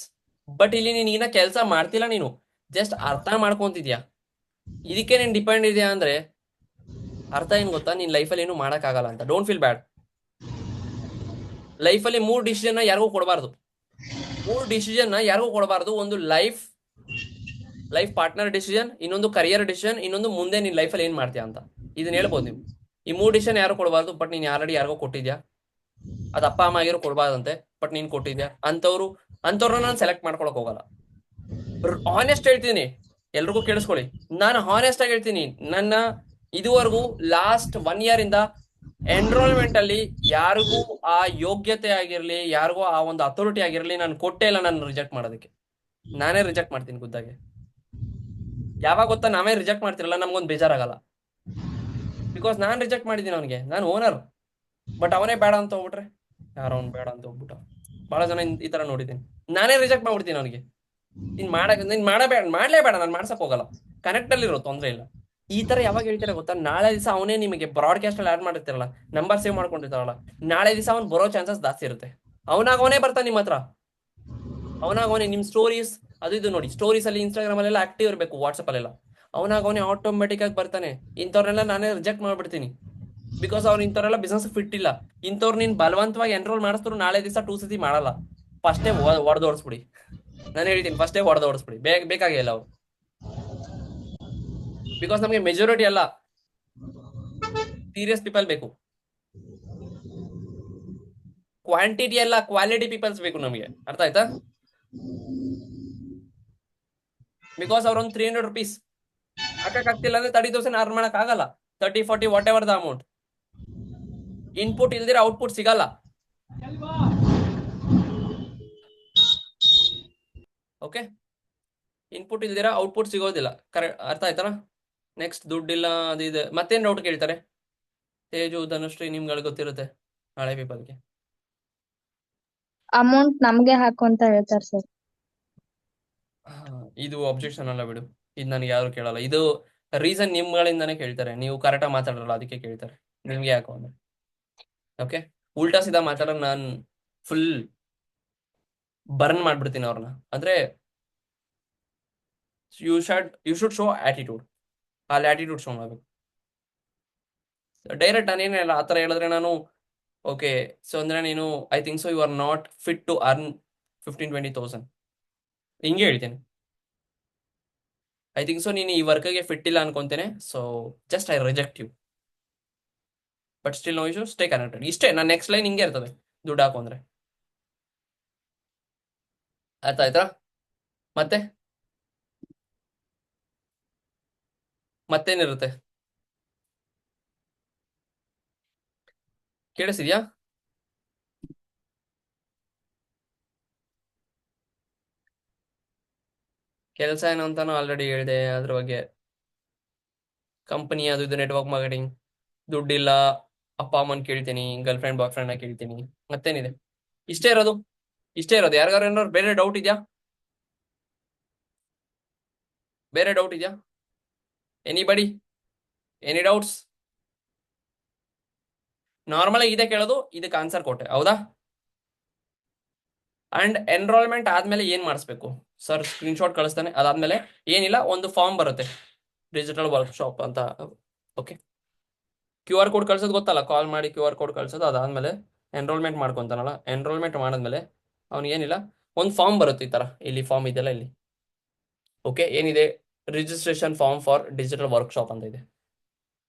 But ಇಲ್ಲಿ ನೀನ ಕೆಲಸ ಮಾಡ್ತಿಲ್ಲ, ನೀನು ಜಸ್ಟ್ ಅರ್ಥ ಮಾಡ್ಕೊಂತಿದ್ಯಾ. ಇದಕ್ಕೆ ನೀನ್ ಡಿಪೆಂಡ್ ಇದೆಯಾ ಅಂದ್ರೆ ಅರ್ಥ ಏನ್ ಗೊತ್ತಾ? ನೀನ್ ಲೈಫಲ್ಲಿ ಏನು ಮಾಡಕ್ ಆಗಲ್ಲ ಅಂತ. Don't feel bad. ಲೈಫಲ್ಲಿ 3 ಡಿಸಿಷನ್ ಯಾರಿಗೂ ಕೊಡಬಾರ್ದು. 3 ಡಿಸಿಷನ್ ಯಾರಿಗೂ ಕೊಡಬಾರ್ದು. ಒಂದು ಲೈಫ್ ಪಾರ್ಟ್ನರ್ ಡಿಸಿಷನ್, ಇನ್ನೊಂದು ಕರಿಯರ್ ಡಿಸಿಷನ್, ಇನ್ನೊಂದು ಮುಂದೆ ನಿನ್ ಲೈಫಲ್ಲಿ ಏನ್ ಮಾಡ್ತೀಯ ಅಂತ. ಇದನ್ನ ಹೇಳ್ಬೋದು ನೀವು. ಈ 3 ಡಿಸಿಷನ್ ಯಾರು ಕೊಡಬಾರ್ದು, ಬಟ್ ನೀನ್ ಆಲ್ರೆಡಿ ಯಾರಿಗೋ ಕೊಟ್ಟಿದ್ಯಾ. ಅದು ಅಪ್ಪ ಅಮ್ಮ ಆಗಿರೋ ಕೊಡಬಾರ್ದಂತೆ, ಬಟ್ ನೀನ್ ಕೊಟ್ಟಿದ್ಯಾ. ಅಂಥವ್ರನ್ನ ನಾನು ಸೆಲೆಕ್ಟ್ ಮಾಡ್ಕೊಳಕ್ ಹೋಗಲ್ಲ. ಹಾನೆಸ್ಟ್ ಹೇಳ್ತೀನಿ, ಎಲ್ರಿಗೂ ಕೇಳಿಸ್ಕೊಳ್ಳಿ. ನಾನು ಹಾನೆಸ್ಟ್ ಆಗಿ ಹೇಳ್ತೀನಿ, ನನ್ನ ಇದುವರೆಗೂ ಲಾಸ್ಟ್ 1 year ಇಂದ ಎನ್ರೋಲ್ಮೆಂಟ್ ಅಲ್ಲಿ ಯಾರಿಗೂ ಆ ಯೋಗ್ಯತೆ ಆಗಿರ್ಲಿ, ಯಾರಿಗೂ ಆ ಒಂದು ಅಥಾರಿಟಿ ಆಗಿರ್ಲಿ ನಾನು ಕೊಟ್ಟೇ ಇಲ್ಲ. ನಾನು ರಿಜೆಕ್ಟ್ ಮಾಡೋದಕ್ಕೆ ನಾನೇ ರಿಜೆಕ್ಟ್ ಮಾಡ್ತೀನಿ ಖುದ್ದಾಗೆ. ಯಾವಾಗ ಗೊತ್ತಾ, ನಾವೇ ರಿಜೆಕ್ಟ್ ಮಾಡ್ತಿರಲ್ಲ, ನಮ್ಗೊಂದು ಬೇಜಾರಾಗಲ್ಲ. ಬಿಕಾಸ್ ನಾನು ರಿಜೆಕ್ಟ್ ಮಾಡಿದ್ದೀನಿ ಅವನಿಗೆ, ನಾನು ಓನರ್. ಬಟ್ ಅವನೇ ಬೇಡ ಅಂತ ಹೋಗ್ಬಿಟ್ರೆ, ಯಾರೋ ಅವ್ನು ಬೇಡ ಅಂತ ಹೋಗ್ಬಿಟ್ಟ. ಬಹಳ ಜನ ಈ ತರ ನೋಡಿದ್ದೀನಿ. ನಾನೇ ರಿಜೆಕ್ಟ್ ಮಾಡ್ಬಿಡ್ತೀನಿ ಅವನಿಗೆ. ನೀನ್ ಮಾಡ್ಲೇಬೇಡ, ನಾನು ಮಾಡ್ಸಕ್ ಹೋಗಲ್ಲ, ಕನೆಕ್ಟ್ ಅಲ್ಲಿರೋ ತೊಂದ್ರೆ ಇಲ್ಲ. ಈ ತರ ಯಾವಾಗ ಹೇಳ್ತೀರಾ ಗೊತ್ತಾ, ನಾಳೆ ದಿವಸ ಅವನೇ ನಿಮಗೆ ಬ್ರಾಡ್ಕಾಸ್ಟ್ ಅಲ್ಲಿ ಆಡ್ ಮಾಡಿರ್ತಾರಲ್ಲ, ನಂಬರ್ ಸೇವ್ ಮಾಡ್ಕೊಂಡಿರ್ತಾರಲ್ಲ, ನಾಳೆ ದಿವಸ ಅವ್ನು ಬರೋ ಚಾನ್ಸಸ್ ಜಾಸ್ತಿ ಇರುತ್ತೆ. ಅವನೇ ಬರ್ತಾನೆ ನಿಮ್ಮ ಹತ್ರ. ಅವನೇ ನಿಮ್ ಸ್ಟೋರೀಸ್ ಅದು ಇದು ನೋಡಿ, ಸ್ಟೋರೀಸ್ ಅಲ್ಲಿ ಇನ್ಸ್ಟಾಗ್ರಾಮ್ ಅಲ್ಲೆಲ್ಲ ಆಕ್ಟಿವ್ ಇರಬೇಕು, ವಾಟ್ಸಪ್ ಅಲ್ಲೆಲ್ಲ. ಅವನೇ ಆಟೋಮೆಟಿಕ್ ಆಗಿ ಬರ್ತಾನೆ. ಇಂಥವ್ರನ್ನೆಲ್ಲ ನಾನೇ ರಿಜೆಕ್ಟ್ ಮಾಡ್ಬಿಡ್ತೀನಿ. ಬಿಕಾಸ್ ಅವ್ರು ಇಂಥವ್ರೆಲ್ಲ ಬಿಸ್ನೆಸ್ ಫಿಟ್ ಇಲ್ಲ. ಇಂಥವ್ರು ನೀನ್ ಬಲವಂತವಾಗಿ ಎನ್ರೋಲ್ ಮಾಡಿಸ್ರು ನಾಳೆ ದಿವಸ 2 ಸತಿ ಮಾಡಲ್ಲ. ಫಸ್ಟೇ ಹೊಡೆದೋಡಿಸ್ಬಿಡಿ. ನಾನು ಹೇಳ್ತೀನಿ, ಫಸ್ಟೇ ಹೊಡೆದೋಡಿಸ್ಬಿಡಿ. ಬೇಕಾಗಿಲ್ಲ ಅವ್ರು. ಬಿಕಾಸ್ ನಮಗೆ ಮೆಜಾರಿಟಿ ಅಲ್ಲ, ಸೀರಿಯಸ್ ಪೀಪಲ್ ಬೇಕು. ಕ್ವಾಂಟಿಟಿ ಅಲ್ಲ, ಕ್ವಾಲಿಟಿ ಪೀಪಲ್ಸ್ ಬೇಕು ನಮಗೆ. ಅರ್ಥ ಆಯ್ತಾ? ಬಿಕಾಸ್ ಅವ್ರೊಂದು 300 rupees ಹಾಕಕ್ಕಾಗ್ತಿಲ್ಲ ಅಂದ್ರೆ 30,000 ಅರ್ನ್ ಮಾಡಕ್ ಆಗಲ್ಲ. 30, 40 what ever the amount. Input ಇಲ್ದಿರ ಔಟ್ಪುಟ್ ಸಿಗಲ್ಲ. ಓಕೆ, ಇನ್ಪುಟ್ ಇಲ್ದಿರ ಔಟ್ಪುಟ್ ಸಿಗೋದಿಲ್ಲ. ಕರೆಕ್ಟ್, ಅರ್ಥ ಆಯ್ತಾರ? ನೆಕ್ಸ್ಟ್ ದುಡ್ಡಿಲ್ಲ ಅದು ಇದೆ. ಮತ್ತೇನ್ ಡೌಟ್ ಕೇಳ್ತಾರೆ? ತೇಜು, ಧನುಶ್ರೀ, ನಿಮ್ಗಳಿಗೆ ಗೊತ್ತಿರುತ್ತೆ ಹಳೆ ಪೀಪಲ್ಗೆ. ಅಮೌಂಟ್ ನಮ್ಗೆ ಹಾಕು ಅಂತ ಹೇಳ್ತಾರೆ ಸರ್. ಇದು ಅಬ್ಜೆಕ್ಷನ್ ಅಲ್ಲ ಬಿಡು, ಇದು ನನಗೆ ಯಾರು ಕೇಳಲ್ಲ. ಇದು ರೀಸನ್ ನಿಮ್ಗಳಿಂದಾನೇ ಕೇಳ್ತಾರೆ. ನೀವು ಕರೆಕ್ಟಾಗಿ ಮಾತಾಡಲ್ಲ, ಅದಕ್ಕೆ ಕೇಳ್ತಾರೆ. ನಿಮ್ಗೆ ಯಾಕೋ ಅಂದ್ರೆ ಓಕೆ, ಉಲ್ಟಾ ಸೀದಾ ಮಾತಾಡೋ ನಾನು ಫುಲ್ ಬರ್ನ್ ಮಾಡ್ಬಿಡ್ತೀನಿ ಅವ್ರನ್ನ. ಅಂದ್ರೆ ಯು ಶುಡ್ ಶೋ ಆಟಿಟ್ಯೂಡ್. ಅಲ್ಲಿ ಆಟಿಟ್ಯೂಡ್ ಶೋ ಮಾಡ್ಬೇಕು. ಡೈರೆಕ್ಟ್ ನಾನೇನಿಲ್ಲ ಆ ಥರ ಹೇಳಿದ್ರೆ ನಾನು ಓಕೆ ಸೊ ಅಂದ್ರೆ ನೀನು I think so you are not fit to earn 15-20,000 ಹಿಂಗೆ ಹೇಳ್ತೇನೆ. ಐ ಥಿಂಕ್ ಸೊ ನೀನು ಈ ವರ್ಕ್ಗೆ ಫಿಟ್ ಇಲ್ಲ ಅನ್ಕೊಂತೇನೆ. So just I reject you, but still no issue, stay connected. ಇಷ್ಟೇ, ನನ್ನ ನೆಕ್ಸ್ಟ್ ಲೈನ್ ಹಿಂಗೆ ಇರ್ತದೆ, ದುಡ್ಡು ಹಾಕು ಅಂದ್ರೆ. ಅರ್ಥ ಆಯ್ತಾ? ಮತ್ತೇನಿರುತ್ತೆ? ಕೇಳಿಸಿದ್ಯಾ? ಕೆಲಸ ಏನು ಅಂತಾನು ಆಲ್ರೆಡಿ ಹೇಳಿದೆ. ಅದ್ರ ಬಗ್ಗೆ ಕಂಪನಿ ಅದು ಇದು, ನೆಟ್ವರ್ಕ್ ಮಾರ್ಕೆಟಿಂಗ್. ದುಡ್ಡಿಲ್ಲ, ಅಪ್ಪ ಅಮ್ಮನ್ ಕೇಳ್ತೀನಿ, ಗರ್ಲ್ ಫ್ರೆಂಡ್ ಬಾಯ್ ಫ್ರೆಂಡ್ ಕೇಳ್ತೀನಿ. ಮತ್ತೇನಿದೆ? ಇಷ್ಟೇ ಇರೋದು. ಯಾರಿಗಾರು ಏನಾದ್ರು ಬೇರೆ ಡೌಟ್ ಇದೆಯಾ? ಎನಿಬಡಿ? Any doubts? ನಾರ್ಮಲ್ ಆಗಿ ಇದೆ ಕೇಳೋದು, ಇದಕ್ಕೆ ಆನ್ಸರ್ ಕೊಟ್ಟೆ, ಹೌದಾ? ಅಂಡ್ ಎನ್ರೋಲ್ಮೆಂಟ್ ಆದ್ಮೇಲೆ ಏನ್ ಮಾಡಿಸ್ಬೇಕು ಸರ್? ಸ್ಕ್ರೀನ್ಶಾಟ್ ಕಳಿಸ್ತಾನೆ. ಅದಾದ್ಮೇಲೆ ಏನಿಲ್ಲ, ಒಂದು ಫಾರ್ಮ್ ಬರುತ್ತೆ, ಡಿಜಿಟಲ್ ವರ್ಕ್ಶಾಪ್ ಅಂತ. ಓಕೆ, QR ಕೋಡ್ ಕಳ್ಸೋದು ಗೊತ್ತಲ್ಲ, ಕಾಲ್ ಮಾಡಿ QR ಕೋಡ್ ಕಳ್ಸೋದು. ಅದಾದ್ಮೇಲೆ ಎನ್ರೋಲ್ಮೆಂಟ್ ಮಾಡ್ಕೊಂತಾನಲ್ಲ, ಎನ್ರೋಲ್ಮೆಂಟ್ ಮಾಡಿದ್ಮೇಲೆ ಅವ್ನಿಗೇನಿಲ್ಲ, ಒಂದು ಫಾರ್ಮ್ ಬರುತ್ತೆ ಈ ತರ. ಇಲ್ಲಿ ಫಾರ್ಮ್ ಇದೆಯಲ್ಲ ಇಲ್ಲಿ, ಓಕೆ, ಏನಿದೆ, registration form for digital workshop ಅಂತ ಇದೆ.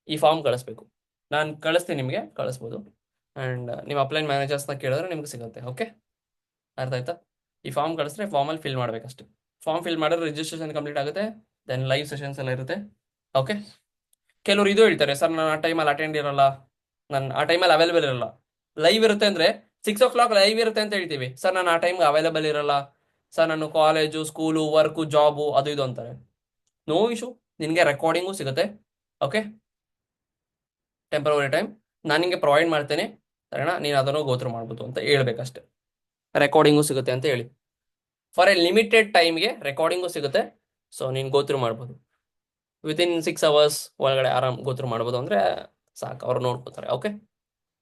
ಈ ಫಾರ್ಮ್ ಕಳಿಸ್ಬೇಕು. ನಾನು ಕಳಿಸ್ತೀನಿ, ನಿಮಗೆ ಕಳಿಸ್ಬೋದು. ಅಂಡ್ ನಿಮ್ಮ ಅಪ್ಲೈನ್ ಮ್ಯಾನೇಜರ್ಸ್ನ ಕೇಳಿದ್ರೆ ನಿಮ್ಗೆ ಸಿಗುತ್ತೆ. ಓಕೆ, ಅರ್ಥ ಆಯ್ತಾ? ಈ ಫಾರ್ಮ್ ಕಳಿಸಿದ್ರೆ ಫಾರ್ಮಲ್ಲಿ ಫಿಲ್ ಮಾಡ್ಬೇಕಷ್ಟೆ. ಫಾರ್ಮ್ ಫಿಲ್ ಮಾಡಿದ್ರೆ ರಿಜಿಸ್ಟ್ರೇಷನ್ ಕಂಪ್ಲೀಟ್ ಆಗುತ್ತೆ. ದೆನ್ ಲೈವ್ ಸೆಷನ್ಸ್ ಎಲ್ಲ ಇರುತ್ತೆ. ಓಕೆ, ಕೆಲವರು ಇದು ಹೇಳ್ತಾರೆ, ಸರ್ ನಾನು ಆ ಟೈಮಲ್ಲಿ ಅಟೆಂಡ್ ಇರಲ್ಲ, ನಾನು ಆ ಟೈಮಲ್ಲಿ ಅವೈಲೇಬಲ್ ಇರಲ್ಲ. ಲೈವ್ ಇರುತ್ತೆ ಅಂದ್ರೆ 6 o'clock ಲೈವ್ ಇರುತ್ತೆ ಅಂತ ಹೇಳ್ತೀವಿ. ಸರ್ ನಾನು ಆ ಟೈಮ್ಗೆ ಅವೈಲೇಬಲ್ ಇರಲ್ಲ ಸರ್, ನಾನು ಕಾಲೇಜು, ಸ್ಕೂಲು, ವರ್ಕು, ಜಾಬು ಅದು ಇದು ಅಂತಾರೆ. ನೋ ಇಶ್ಯೂ, ನಿನಗೆ ರೆಕಾರ್ಡಿಂಗು ಸಿಗುತ್ತೆ. ಓಕೆ, ಟೆಂಪರರಿ ಟೈಮ್ ನಾನು ನಿಮಗೆ ಪ್ರೊವೈಡ್ ಮಾಡ್ತೇನೆ, ಸರಿನಾ? ನೀನು ಅದನ್ನು ಗೋತ್ರ ಮಾಡ್ಬೋದು ಅಂತ ಹೇಳ್ಬೇಕಷ್ಟೆ. ರೆಕಾರ್ಡಿಂಗು ಸಿಗುತ್ತೆ ಅಂತ ಹೇಳಿ. ಫಾರ್ ಎ ಲಿಮಿಟೆಡ್ ಟೈಮ್ಗೆ ರೆಕಾರ್ಡಿಂಗು ಸಿಗುತ್ತೆ. ಸೊ ನೀನು ಗೋತ್ರ ಮಾಡ್ಬೋದು. ವಿತಿನ್ 6 hours ಒಳಗಡೆ ಆರಾಮ್ ಗೋತ್ರ ಮಾಡ್ಬೋದು ಅಂದ್ರೆ ಸಾಕು, ಅವ್ರು ನೋಡ್ಕೋತಾರೆ. ಓಕೆ,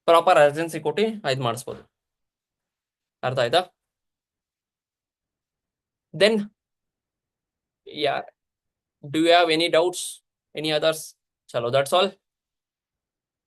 ಪ್ರಾಪರ್ ಅರ್ಜೆನ್ಸಿ ಕೊಟ್ಟು ಇದು ಮಾಡಿಸ್ಬೋದು. ಅರ್ಥ ಆಯ್ತಾ? Then yeah, do you have any doubts, any others? ಚಲೋ, ದಟ್ಸ್ ಆಲ್.